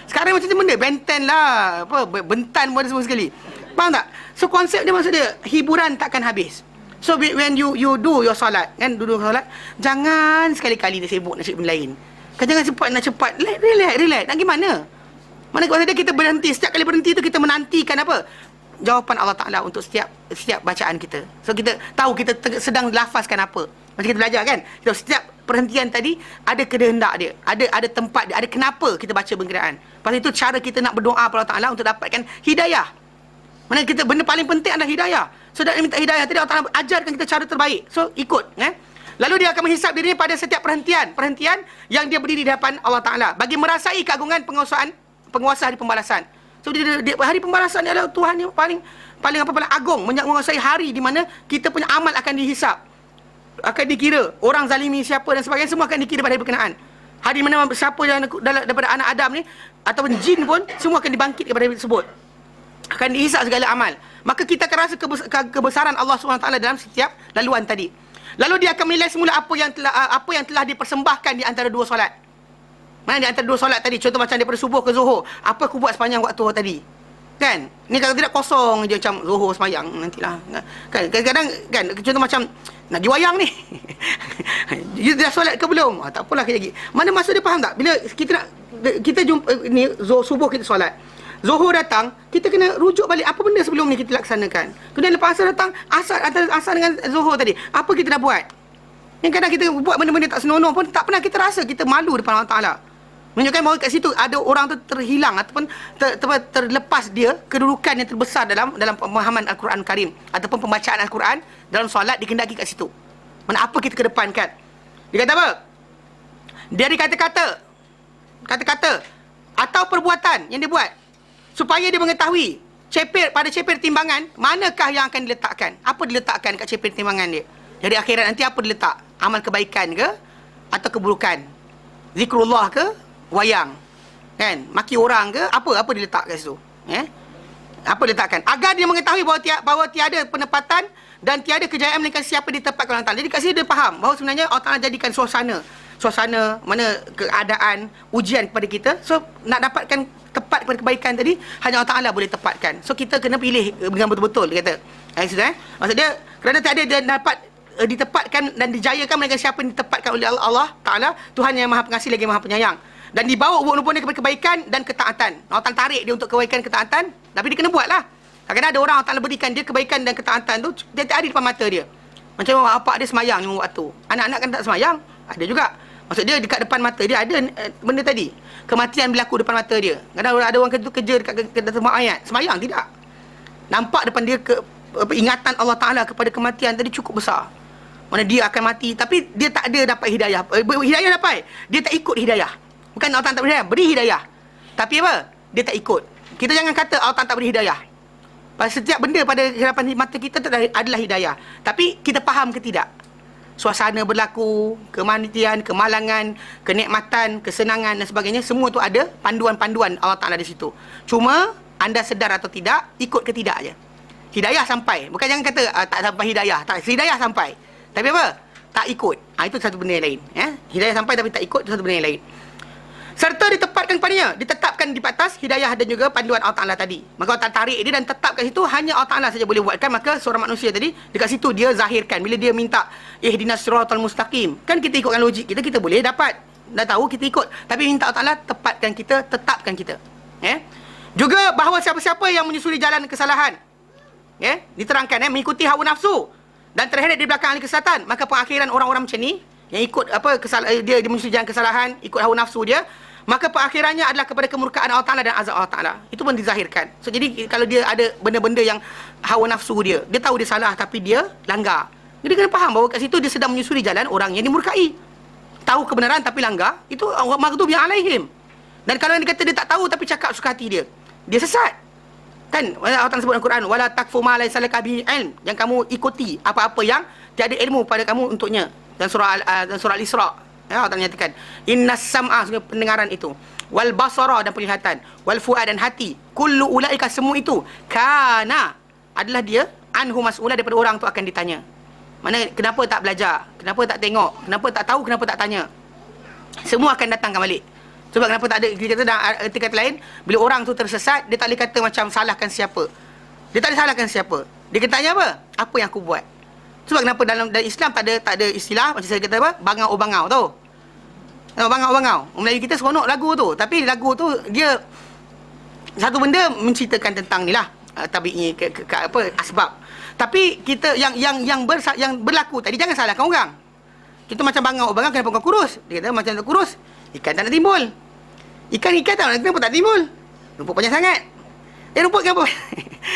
Sekarang macam tu benda Benten lah, apa Bentan pun ada semua sekali. Faham tak? So konsep dia maksud dia hiburan takkan habis. So when you do your solat kan, duduk solat, jangan sekali-kali dia sibuk nak cakap benda lain. Kan jangan cepat. Relax. Nak gimana? Mana maksud dia kita berhenti, setiap kali berhenti tu kita menantikan apa? Jawapan Allah Ta'ala untuk setiap bacaan kita. So kita tahu kita sedang lafazkan apa. Macam kita belajar kan, so, setiap perhentian tadi ada kehendak dia, ada tempat dia, ada kenapa kita baca berkenaan. Lepas itu cara kita nak berdoa kepada Allah Ta'ala untuk dapatkan hidayah. Mana kita benda paling penting adalah hidayah. So nak minta hidayah tadi Allah Ta'ala ajarkan kita cara terbaik. So ikut Lalu dia akan menghisap dirinya pada setiap perhentian yang dia berdiri di hadapan Allah Ta'ala bagi merasai keagungan penguasa di pembalasan. So dia hari pembalasan ni adalah Tuhan yang paling agung, menguasai hari di mana kita punya amal akan dihisap, akan dikira. Orang zalimi siapa dan sebagainya semua akan dikira pada hari berkenaan. Hari mana siapa yang daripada anak Adam ni ataupun jin pun semua akan dibangkit daripada hari tersebut. Akan dihisap segala amal. Maka kita akan rasa kebesaran Allah SWT dalam setiap laluan tadi. Lalu dia akan menilai semula apa yang telah dipersembahkan di antara dua solat. Mana di antara dua solat tadi, contoh macam daripada subuh ke zuhur, apa aku buat sepanjang waktu tadi? Kan? Ni kalau tidak kosong je macam zuhur semayang nantilah. Kan kadang-kadang kan contoh macam nak pergi wayang ni. You dah solat ke belum? Tak apalah kejap lagi. Mana maksud dia faham tak? Bila kita jumpa ni subuh kita solat. Zuhur datang, kita kena rujuk balik apa benda sebelum ni kita laksanakan. Kemudian lepas asar datang, asar dengan zuhur tadi, apa kita dah buat? Yang kadang kita buat benda-benda tak senonoh pun tak pernah kita rasa kita malu depan Allah Ta'ala. Menunjukkan bahawa kat situ ada orang tu terhilang ataupun terlepas dia kedudukan yang terbesar dalam pemahaman Al-Quran Karim ataupun pembacaan Al-Quran dalam solat dikendaki kat situ. Mana apa kita kedepankan? Dia kata apa? Dari kata-kata atau perbuatan yang dia buat supaya dia mengetahui pada ceper timbangan manakah yang akan diletakkan. Apa diletakkan kat ceper timbangan dia? Jadi akhirat nanti apa diletak? Amal kebaikan ke atau keburukan? Zikrullah ke? Wayang kan, maki orang ke apa diletak kat situ apa diletakkan agar dia mengetahui bahawa tiada penempatan dan tiada kejayaan melainkan siapa ditempatkan Allah Ta'ala. Jadi kat sini dia faham bahawa sebenarnya Allah Ta'ala jadikan suasana mana keadaan ujian kepada kita. So nak dapatkan tepat kepada kebaikan tadi hanya Allah Ta'ala boleh tepatkan. So kita kena pilih dengan betul-betul dia kata. Maksud dia kerana tiada dia dapat ditepatkan dan dijayakan melainkan siapa yang ditempatkan oleh Allah Ta'ala, Tuhan yang Maha Pengasih lagi Maha Penyayang. Dan dibawa rupa-rupanya kepada kebaikan dan ketaatan. Allah Ta'ala tarik dia untuk kebaikan ketaatan, tapi dia kena buat lah. Kadang-kadang ada orang Allah Ta'ala berikan dia kebaikan dan ketaatan tu, dia tak ada depan mata dia. Macam bapak dia semayang 5 waktu, anak-anak kan tak semayang, ada juga. Maksud dia dekat depan mata dia ada benda tadi, kematian berlaku depan mata dia. Kadang ada orang kerja dekat rumah ayat, semayang tidak. Nampak depan dia ingatan Allah Ta'ala kepada kematian tadi cukup besar. Mana dia akan mati, tapi dia tak ada dapat hidayah. Hidayah dapat, dia tak ikut hidayah. Bukan Allah Ta'ala tak beri hidayah, beri hidayah. Tapi apa? Dia tak ikut. Kita jangan kata Allah Ta'ala tak beri hidayah. Pada setiap benda pada hadapan mata kita adalah hidayah. Tapi kita faham ke tidak? Suasana berlaku, kematian, kemalangan, kenikmatan, kesenangan dan sebagainya, semua tu ada panduan-panduan Allah Ta'ala di situ. Cuma anda sedar atau tidak, ikut ke tidak je. Hidayah sampai. Bukan jangan kata tak sampai hidayah. Tak, hidayah sampai. Tapi apa? Tak ikut. Itu satu benda yang lain. Hidayah sampai tapi tak ikut, itu satu benda yang lain. Serta ditempatkan kepadanya, ditetapkan di atas hidayah dan juga panduan Allah Ta'ala tadi. Maka Allah Ta'ala tarik dia dan tetap kat situ, hanya Allah Ta'ala saja boleh buatkan. Maka seorang manusia tadi, dekat situ dia zahirkan. Bila dia minta ihdinas siratal mustaqim, kan kita ikutkan logik kita boleh dapat. Dah tahu kita ikut. Tapi minta Allah Ta'ala tepatkan kita, tetapkan kita. Juga bahawa siapa-siapa yang menyusuri jalan kesalahan, diterangkan, mengikuti hawa nafsu dan terheret di belakang ahli kesesatan, maka pengakhiran orang-orang macam ni yang ikut dia menyusui jalan kesalahan, ikut hawa nafsu dia, maka perakhirannya adalah kepada kemurkaan Allah Ta'ala dan azab Allah Ta'ala. Itu pun dizahirkan. So jadi kalau dia ada benda-benda yang hawa nafsu dia tahu dia salah tapi dia langgar, jadi kena faham bahawa kat situ dia sedang menyusuri jalan orang yang dimurkai. Tahu kebenaran tapi langgar, itu maghdub yang alaihim. Dan kalau dia kata dia tak tahu tapi cakap suka hati dia sesat. Kan Allah Ta'ala sebut dalam Quran, wala takfu ma laysa laka bihi ilm, yang kamu ikuti apa-apa yang tiada ilmu pada kamu untuknya. Dan surah Al-Isra, ya, Allah Ta'ala nyatakan, innas sam'a, pendengaran itu, wal basara, dan penglihatan, wal fu'ad, dan hati, kullu ulaika, semua itu, kana, adalah dia, anhu mas'ula, daripada orang tu akan ditanya. Mana kenapa tak belajar, kenapa tak tengok, kenapa tak tahu, kenapa tak tanya, semua akan datang balik. Sebab kenapa tak ada, kita kata dalam arti kata lain, bila orang tu tersesat, dia tak boleh kata macam salahkan siapa. Dia tak boleh salahkan siapa. Dia kena tanya apa? Apa yang aku buat? Sebab kenapa dalam Islam tak ada istilah macam saya kata apa? Bangau-bangau tu. Bangau-bangau. Melayu kita seronok lagu tu, tapi lagu tu dia satu benda menceritakan tentang ni lah, tabi'i asbab. Tapi kita yang berlaku tadi, jangan salahkan orang. Kita macam bangau-bangau, kenapa kau kurus? Dia kata macam tak kurus, ikan tak nak timbul. Ikan tak nak, kenapa tak timbul? Rumput panjang sangat. Rumput kenapa?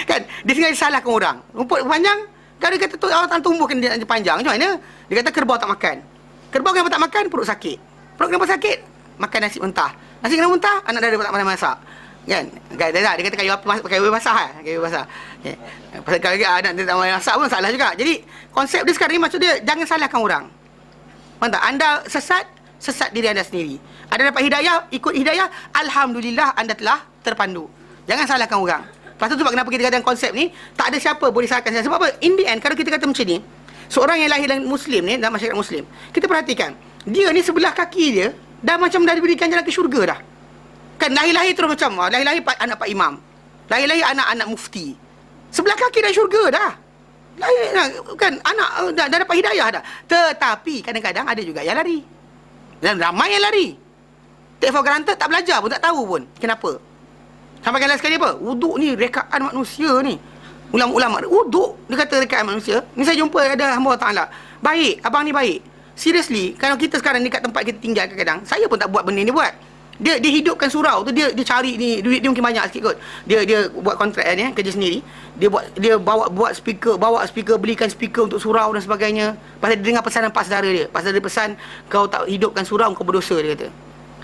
Kan dia sengaja salahkan orang. Rumput panjang, kalau dia kata tu Allah Ta'ala tumbuhkan dia panjang, macam mana? Dia kata kerbau tak makan. Kerbau kenapa tak makan? Perut sakit. Perut kenapa sakit? Makan nasi mentah. Nasi kenapa mentah? Anak dara tak pandai masak. Kan? Dia kata kayu apa, kayu basah. Kayu basah. Okay. Pasal kalau anak dia tak pandai masak pun salah juga. Jadi konsep dia sekarang ni maksud dia, jangan salahkan orang. Faham tak? Anda sesat diri anda sendiri. Anda dapat hidayah, ikut hidayah, alhamdulillah anda telah terpandu. Jangan salahkan orang. Lepas tu sebab kenapa kita katakan konsep ni, tak ada siapa boleh salahkan siapa. Sebab apa? In the end, kalau kita kata macam ni, seorang yang lahir dalam Muslim ni, dalam masyarakat Muslim, kita perhatikan, dia ni sebelah kaki dia, dah macam dah diberikan jalan ke syurga dah. Kan lahir-lahir terus macam, lahir-lahir anak Pak Imam, lahir-lahir anak-anak mufti. Sebelah kaki dah syurga dah. Lahir, kan, anak dah dapat hidayah dah. Tetapi kadang-kadang ada juga yang lari. Dan ramai yang lari. Take for granted, tak belajar pun, tak tahu pun kenapa. Sampai last sekali apa? Wuduk ni rekaan manusia ni. Ulama-ulama wuduk, dia kata rekaan manusia. Ni saya jumpa ada hamba Allah Ta'ala. Baik, abang ni baik. Seriously, kalau kita sekarang dekat tempat kita tinggal kadang-kadang, saya pun tak buat benda ni buat. Dia hidupkan surau tu, dia cari ni, duit dia mungkin banyak sikit kot. Dia buat kontrak ni, kerja sendiri. Dia bawa speaker, belikan speaker untuk surau dan sebagainya. Pasal dia dengar pesanan pak saudara dia. Pasal dia pesan, kau tak hidupkan surau, kau berdosa, dia kata.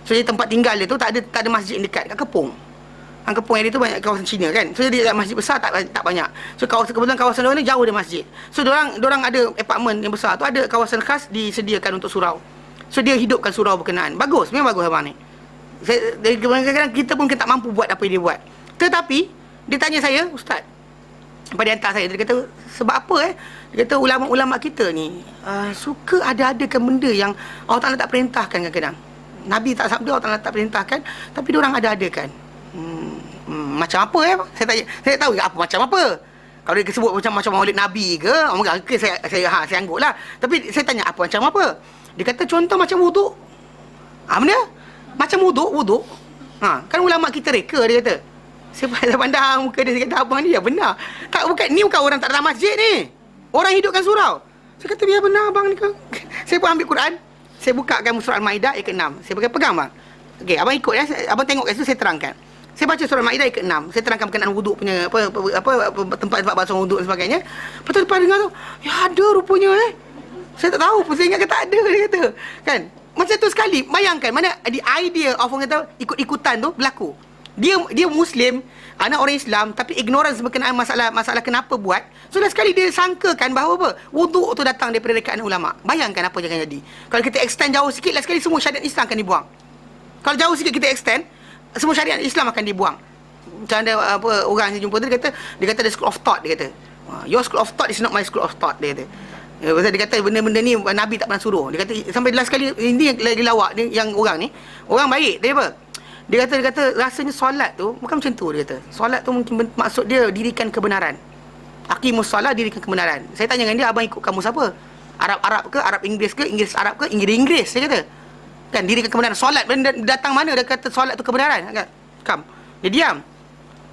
So, jadi tempat tinggal dia tu tak ada masjid dekat, kat Kepung. Kepung yang itu banyak kawasan Cina kan. So dia masjid besar tak banyak. So kebetulan kawasan dia ni jauh dari masjid. So dorang ada apartmen yang besar tu, ada kawasan khas disediakan untuk surau. So dia hidupkan surau berkenaan. Bagus, memang bagus abang ni. Kadang-kadang kita pun tak mampu buat apa yang dia buat. Tetapi dia tanya saya, ustaz, pada hantar saya, dia kata sebab apa dia kata ulama-ulama kita ni suka ada-adakan benda yang Allah Ta'ala tak perintahkan kadang-kadang. Nabi tak sabda, Allah Ta'ala tak perintahkan, tapi diorang ada-adakan. Macam apa saya tahu apa macam apa. Kalau dia sebut macam maulid Nabi ke, saya angguk lah. Tapi saya tanya apa macam apa. Dia kata contoh macam wuduk. Benda macam wuduk. Kan ulama kita reka, dia kata. Saya pandang muka dia, saya kata abang ni ya benar. Tak, ni bukan orang tak datang masjid ni. Orang hidupkan surau. Saya kata biar benar abang ni. Saya pun ambil Quran, saya bukakan surah Al-Maidah ayat ke-6. Saya pegang bang. Okey, abang ikut ya. Abang tengok kat situ, saya terangkan. Saya baca surah Al-Maidah ayat ke-6. Saya terangkan berkenaan wuduk punya tempat basuh wuduk dan sebagainya. Lepas tu lepas dengar tu, ya ada rupanya Saya tak tahu, saya ingat ke tak ada, dia kata. Kan? Macam tu sekali, bayangkan mana the idea of orang kata ikut-ikutan tu berlaku. Dia Muslim, anak orang Islam, tapi ignorance berkenaan masalah kenapa buat. So dah sekali dia sangkakan bahawa apa? Wuduk tu datang daripada rekaan ulama. Bayangkan apa yang akan jadi. Kalau kita extend jauh sikit, dah sekali semua syariat Islam akan dibuang. Kalau jauh sikit kita extend, semua syariat Islam akan dibuang. Macam ada orang saya jumpa tu, dia kata ada school of thought, dia kata. Your school of thought is not my school of thought, dia kata. Dia kata benda-benda ni Nabi tak pernah suruh. Dia kata sampai last kali ini yang lagi lawak ni, yang orang ni, orang baik, dia apa? Dia kata rasanya solat tu bukan macam tu, dia kata. Solat tu mungkin maksud dia dirikan kebenaran. Aqimus solat, dirikan kebenaran. Saya tanya dengan dia, abang ikut kamus apa? Arab ke, Arab Inggeris ke, Inggeris Arab ke, Inggeris, saya kata. Kan dirikan kebenaran. Solat datang mana dia kata solat tu kebenaran, kan? Dia diam.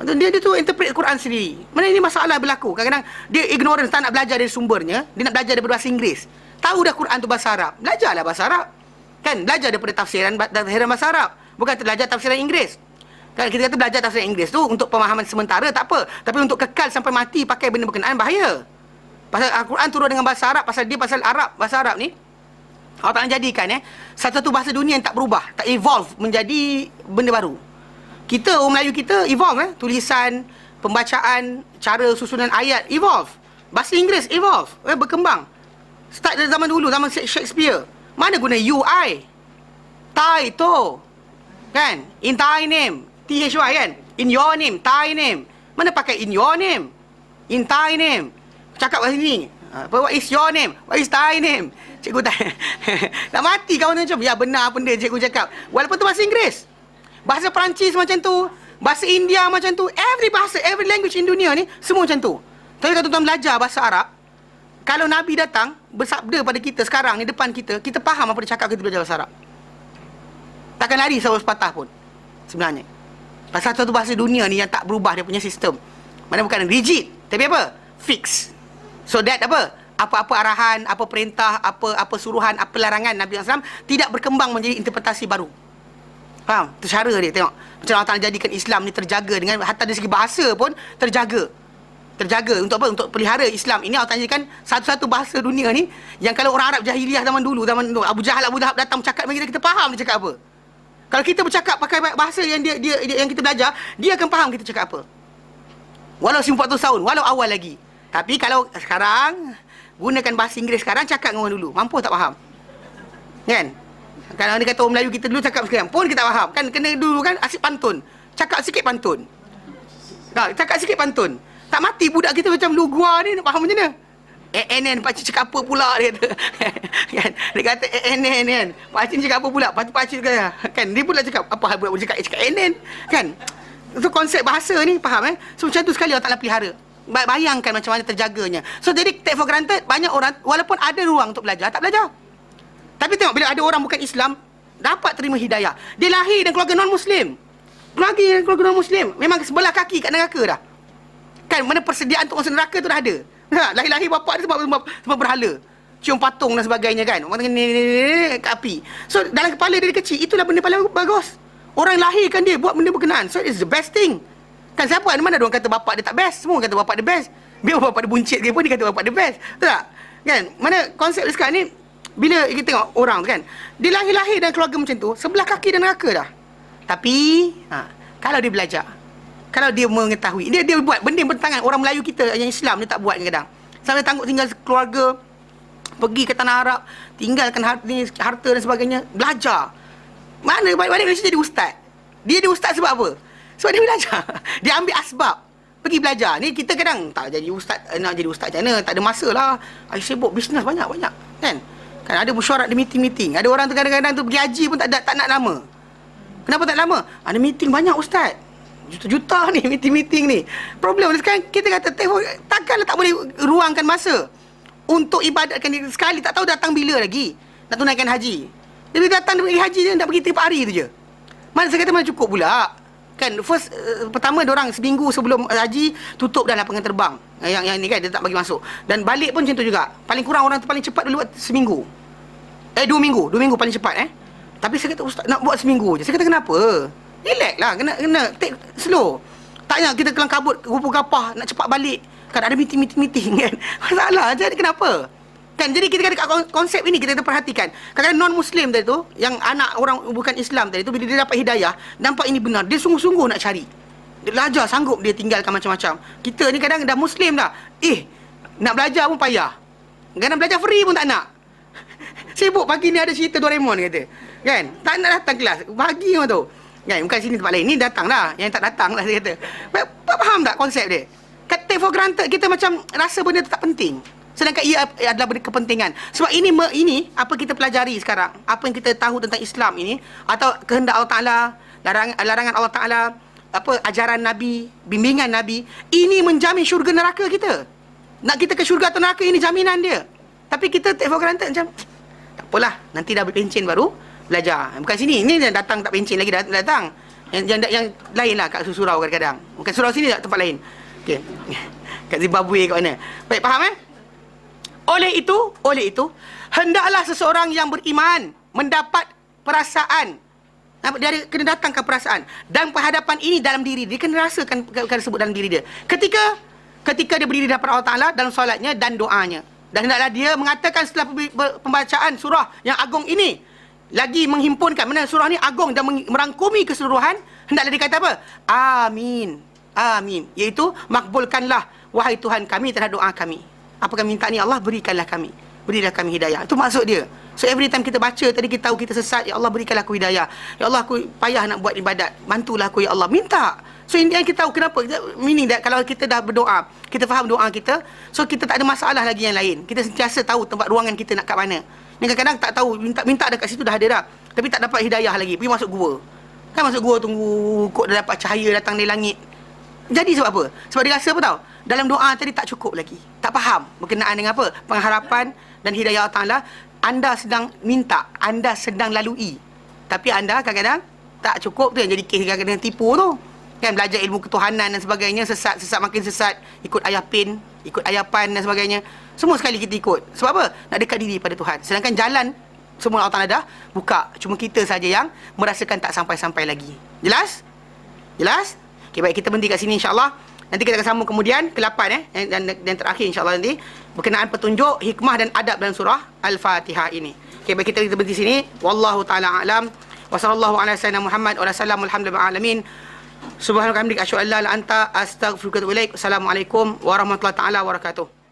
Dia tu interpret Quran sendiri. Mana ini masalah berlaku. Kadang-kadang dia ignorance, tak nak belajar dari sumbernya, dia nak belajar daripada bahasa Inggeris. Tahu dah Quran tu bahasa Arab, belajarlah bahasa Arab. Kan, belajar daripada tafsiran bahasa Arab. Bukan belajar tafsiran Inggeris. Kan kita kata belajar tafsiran Inggeris tu untuk pemahaman sementara tak apa. Tapi untuk kekal sampai mati pakai benda berkenaan bahaya. Pasal Al-Quran turun dengan bahasa Arab, pasal Arab, bahasa Arab ni Allah Ta'ala jadikan satu bahasa dunia yang tak berubah, tak evolve menjadi benda baru. Kita, orang Melayu kita evolve tulisan, pembacaan, cara susunan ayat evolve. Bahasa Inggeris evolve, berkembang. Start dari zaman dulu, zaman Shakespeare. Mana guna you, I? Tai, to. Kan? In thy name. T-H-Y kan? In your name, thy name. Mana pakai in your name? In thy name. Cakap kat sini. What is your name? What is thy name? Cikgu tanya. Nak mati kawan macam, ya benar benda cikgu cakap. Walaupun tu bahasa Inggeris. Bahasa Perancis macam tu. Bahasa India macam tu. Every bahasa, every language in dunia ni, semua macam tu. Tapi kalau tuan-tuan belajar bahasa Arab, kalau Nabi datang, bersabda pada kita sekarang ni, depan kita, kita faham apa dia cakap, kita belajar bahasa Arab. Takkan lari sama sepatah pun, sebenarnya. Pasal satu bahasa dunia ni yang tak berubah dia punya sistem. Mana bukan rigid, tapi apa? Fix. So that apa? Apa-apa arahan, apa perintah, apa suruhan, apa larangan Nabi SAW tidak berkembang menjadi interpretasi baru. Faham? Itu cara dia, tengok. Macam Allah Ta'ala jadikan Islam ni terjaga dengan, hatta dari segi bahasa pun terjaga. Terjaga untuk apa? Untuk pelihara Islam. Ini Allah Ta'ala jadikan satu-satu bahasa dunia ni yang kalau orang Arab jahiliah zaman dulu Abu Jahal, Abu Lahab datang bercakap dengan kita faham dia cakap apa. Kalau kita bercakap pakai bahasa yang dia yang kita belajar, dia akan faham kita cakap apa. Walau 40 tahun, walau awal lagi. Tapi kalau sekarang gunakan bahasa Inggeris sekarang, cakap dengan orang dulu, mampu tak faham? Kan? Kalau dia kata orang Melayu kita dulu cakap sekarang pun kita tak faham. Kan kena dulu kan asyik pantun. Cakap sikit pantun. Cakap sikit pantun. Tak mati budak kita macam lu gua ni, nak faham macam mana? NN pakcik cakap apa pula, dia kata. Kan? Dia kata NN kan. Pakcik cakap apa pula? Pakcik kata kan dia pula cakap apa hal budak cakap NN kan. So konsep bahasa ni faham So macam tu sekali Allah Ta'ala pelihara. Bayangkan macam mana terjaganya. So jadi take for granted, banyak orang walaupun ada ruang untuk belajar, tak belajar. Tapi tengok bila ada orang bukan Islam dapat terima hidayah. Dia lahir dan keluarga non-Muslim. Keluarga non-Muslim memang sebelah kaki kat neraka dah. Kan mana persediaan untuk masuk neraka tu dah ada. Lahir-lahir bapak dia sebab berhala. Cium patung dan sebagainya kan. Orang tengah kat api. So dalam kepala dia kecil, itulah benda paling bagus. Orang lahirkan dia buat benda berkenaan. So it's the best thing. Kan siapa? Mana ada orang kata bapak dia tak best? Semua kata bapak dia best. Biar bapak dia buncit ke pun dia kata bapak dia best. Betul tak? Kan? Mana konsep dia sekarang ni, bila kita tengok orang tu kan, dia lahir-lahir dan keluarga macam tu, sebelah kaki dan neraka dah. Tapi kalau dia belajar, kalau dia mengetahui, dia buat benda yang bertentangan. Orang Melayu kita yang Islam dia tak buat kadang-kadang. Sampai tangguh tinggal keluarga, pergi ke tanah Arab, tinggalkan harta dan sebagainya, belajar. Mana balik Malaysia jadi ustaz. Dia ustaz sebab apa? Sebab dia belajar. Dia ambil asbab pergi belajar. Ni kita kadang tak jadi ustaz, nak jadi ustaz macam mana, tak ada masa lah. Sibuk bisnes banyak kan. Kan ada mesyuarat, ada meeting. Ada orang tu kadang-kadang tu pergi haji pun tak nak lama. Kenapa tak lama? Ada meeting banyak ustaz. Juta-juta ni meeting ni. Problem sekarang kita kata takkanlah tak boleh ruangkan masa untuk ibadatkan diri sekali, tak tahu datang bila lagi nak tunaikan haji. Dia bila datang dia pergi haji dia nak pergi 3 hari tu je. Mana saya kata mana cukup pula. Kan pertama diorang seminggu sebelum haji tutup dah lapangan terbang. Yang ni kan dia tak bagi masuk. Dan balik pun macam tu juga. Paling kurang orang tu paling cepat dulu buat seminggu. 2 minggu paling cepat Tapi saya kata ustaz nak buat seminggu je. Saya kata kenapa? Relax lah, kena take slow. Tak nak kita kelang kabut, rupa gapah nak cepat balik. Kan ada meeting kan. Masalah jadi kenapa? Kan jadi kita kata konsep ini kita perhatikan. Kadang-kadang non-Muslim tadi tu, yang anak orang bukan Islam tadi tu, bila dia dapat hidayah, nampak ini benar, dia sungguh-sungguh nak cari. Dia belajar, sanggup dia tinggalkan macam-macam. Kita ni kadang dah Muslim dah. Nak belajar pun payah. Kadang belajar free pun tak nak. Sibuk pagi ni ada cerita Doraemon kata. Kan? Tak nak datang kelas. Pagi orang tu. Kan? Bukan sini tempat lain. Ni datang lah. Yang tak datang lah dia kata. Faham tak konsep dia? Take for granted kita macam rasa benda tu tak penting. Sedangkan ia adalah benda kepentingan. Sebab ini apa kita pelajari sekarang, apa yang kita tahu tentang Islam ini, atau kehendak Allah Ta'ala, larangan Allah Ta'ala, apa ajaran Nabi, bimbingan Nabi, ini menjamin syurga neraka kita. Nak kita ke syurga atau neraka, ini jaminan dia. Tapi kita take for granted macam tak apalah, nanti dah berpencin baru belajar. Bukan sini, ini datang tak pencin lagi datang. Yang lain lah kat surau kadang-kadang. Bukan surau sini, tak tempat lain. Okey. Kat Zimbabwe kat mana. Baik, faham Oleh itu, hendaklah seseorang yang beriman mendapat perasaan. Dia kena datangkan perasaan dan penghadapan ini dalam diri dia, kena rasakan, kena sebut dalam diri dia. Ketika dia berdiri di hadapan Allah Ta'ala dalam solatnya dan doanya. Dan hendaklah dia mengatakan setelah pembacaan surah yang agung ini, lagi menghimpunkan, mana surah ni agung dan merangkumi keseluruhan, hendaklah dia kata apa? Amin. Amin. Iaitu, makbulkanlah wahai Tuhan kami terhadap doa kami. Apa kami minta ni, Allah berikanlah kami. Berilah kami hidayah. Itu maksud dia. So every time kita baca, tadi kita tahu kita sesat, ya Allah berikanlah aku hidayah. Ya Allah aku payah nak buat ibadat, bantulah aku ya Allah. Minta. So ini yang kita tahu kenapa. Meaning that kalau kita dah berdoa, kita faham doa kita, so kita tak ada masalah lagi yang lain. Kita sentiasa tahu tempat ruangan kita nak kat mana. Ni kadang-kadang tak tahu, minta dekat situ dah ada dah, tapi tak dapat hidayah lagi. Pergi masuk gua. Kan masuk gua tunggu kok dah dapat cahaya datang dari langit. Jadi sebab apa? Sebab dia rasa apa tahu? Dalam doa tadi tak cukup lagi. Tak faham berkenaan dengan apa? Pengharapan dan hidayah Allah Ta'ala. Anda sedang minta, anda sedang lalui. Tapi anda kadang-kadang tak cukup tu yang jadi kes kadang-kadang tipu tu. Kan belajar ilmu ketuhanan dan sebagainya, sesat makin sesat, ikut ayah pin, ikut ayah pan dan sebagainya. Semua sekali kita ikut. Sebab apa? Nak dekat diri pada Tuhan. Sedangkan jalan semua Allah Ta'ala dah buka. Cuma kita saja yang merasakan tak sampai-sampai lagi. Jelas? Jelas? Okay, baik, kita berhenti kat sini insya-Allah. Nanti kita akan sambung kemudian ke 8 dan terakhir insya-Allah nanti berkenaan petunjuk, hikmah dan adab dalam surah Al-Fatihah ini. Okey, baik, kita berhenti sini. Wallahu taala alam. Wa sallallahu ala sayyidina Muhammad wa sallam alhamdulillahi alamin. Subhanaka hamdika asyhadu an la ilaha illa anta astaghfiruka wa atubu ilaik. Assalamualaikum warahmatullahi taala wabarakatuh.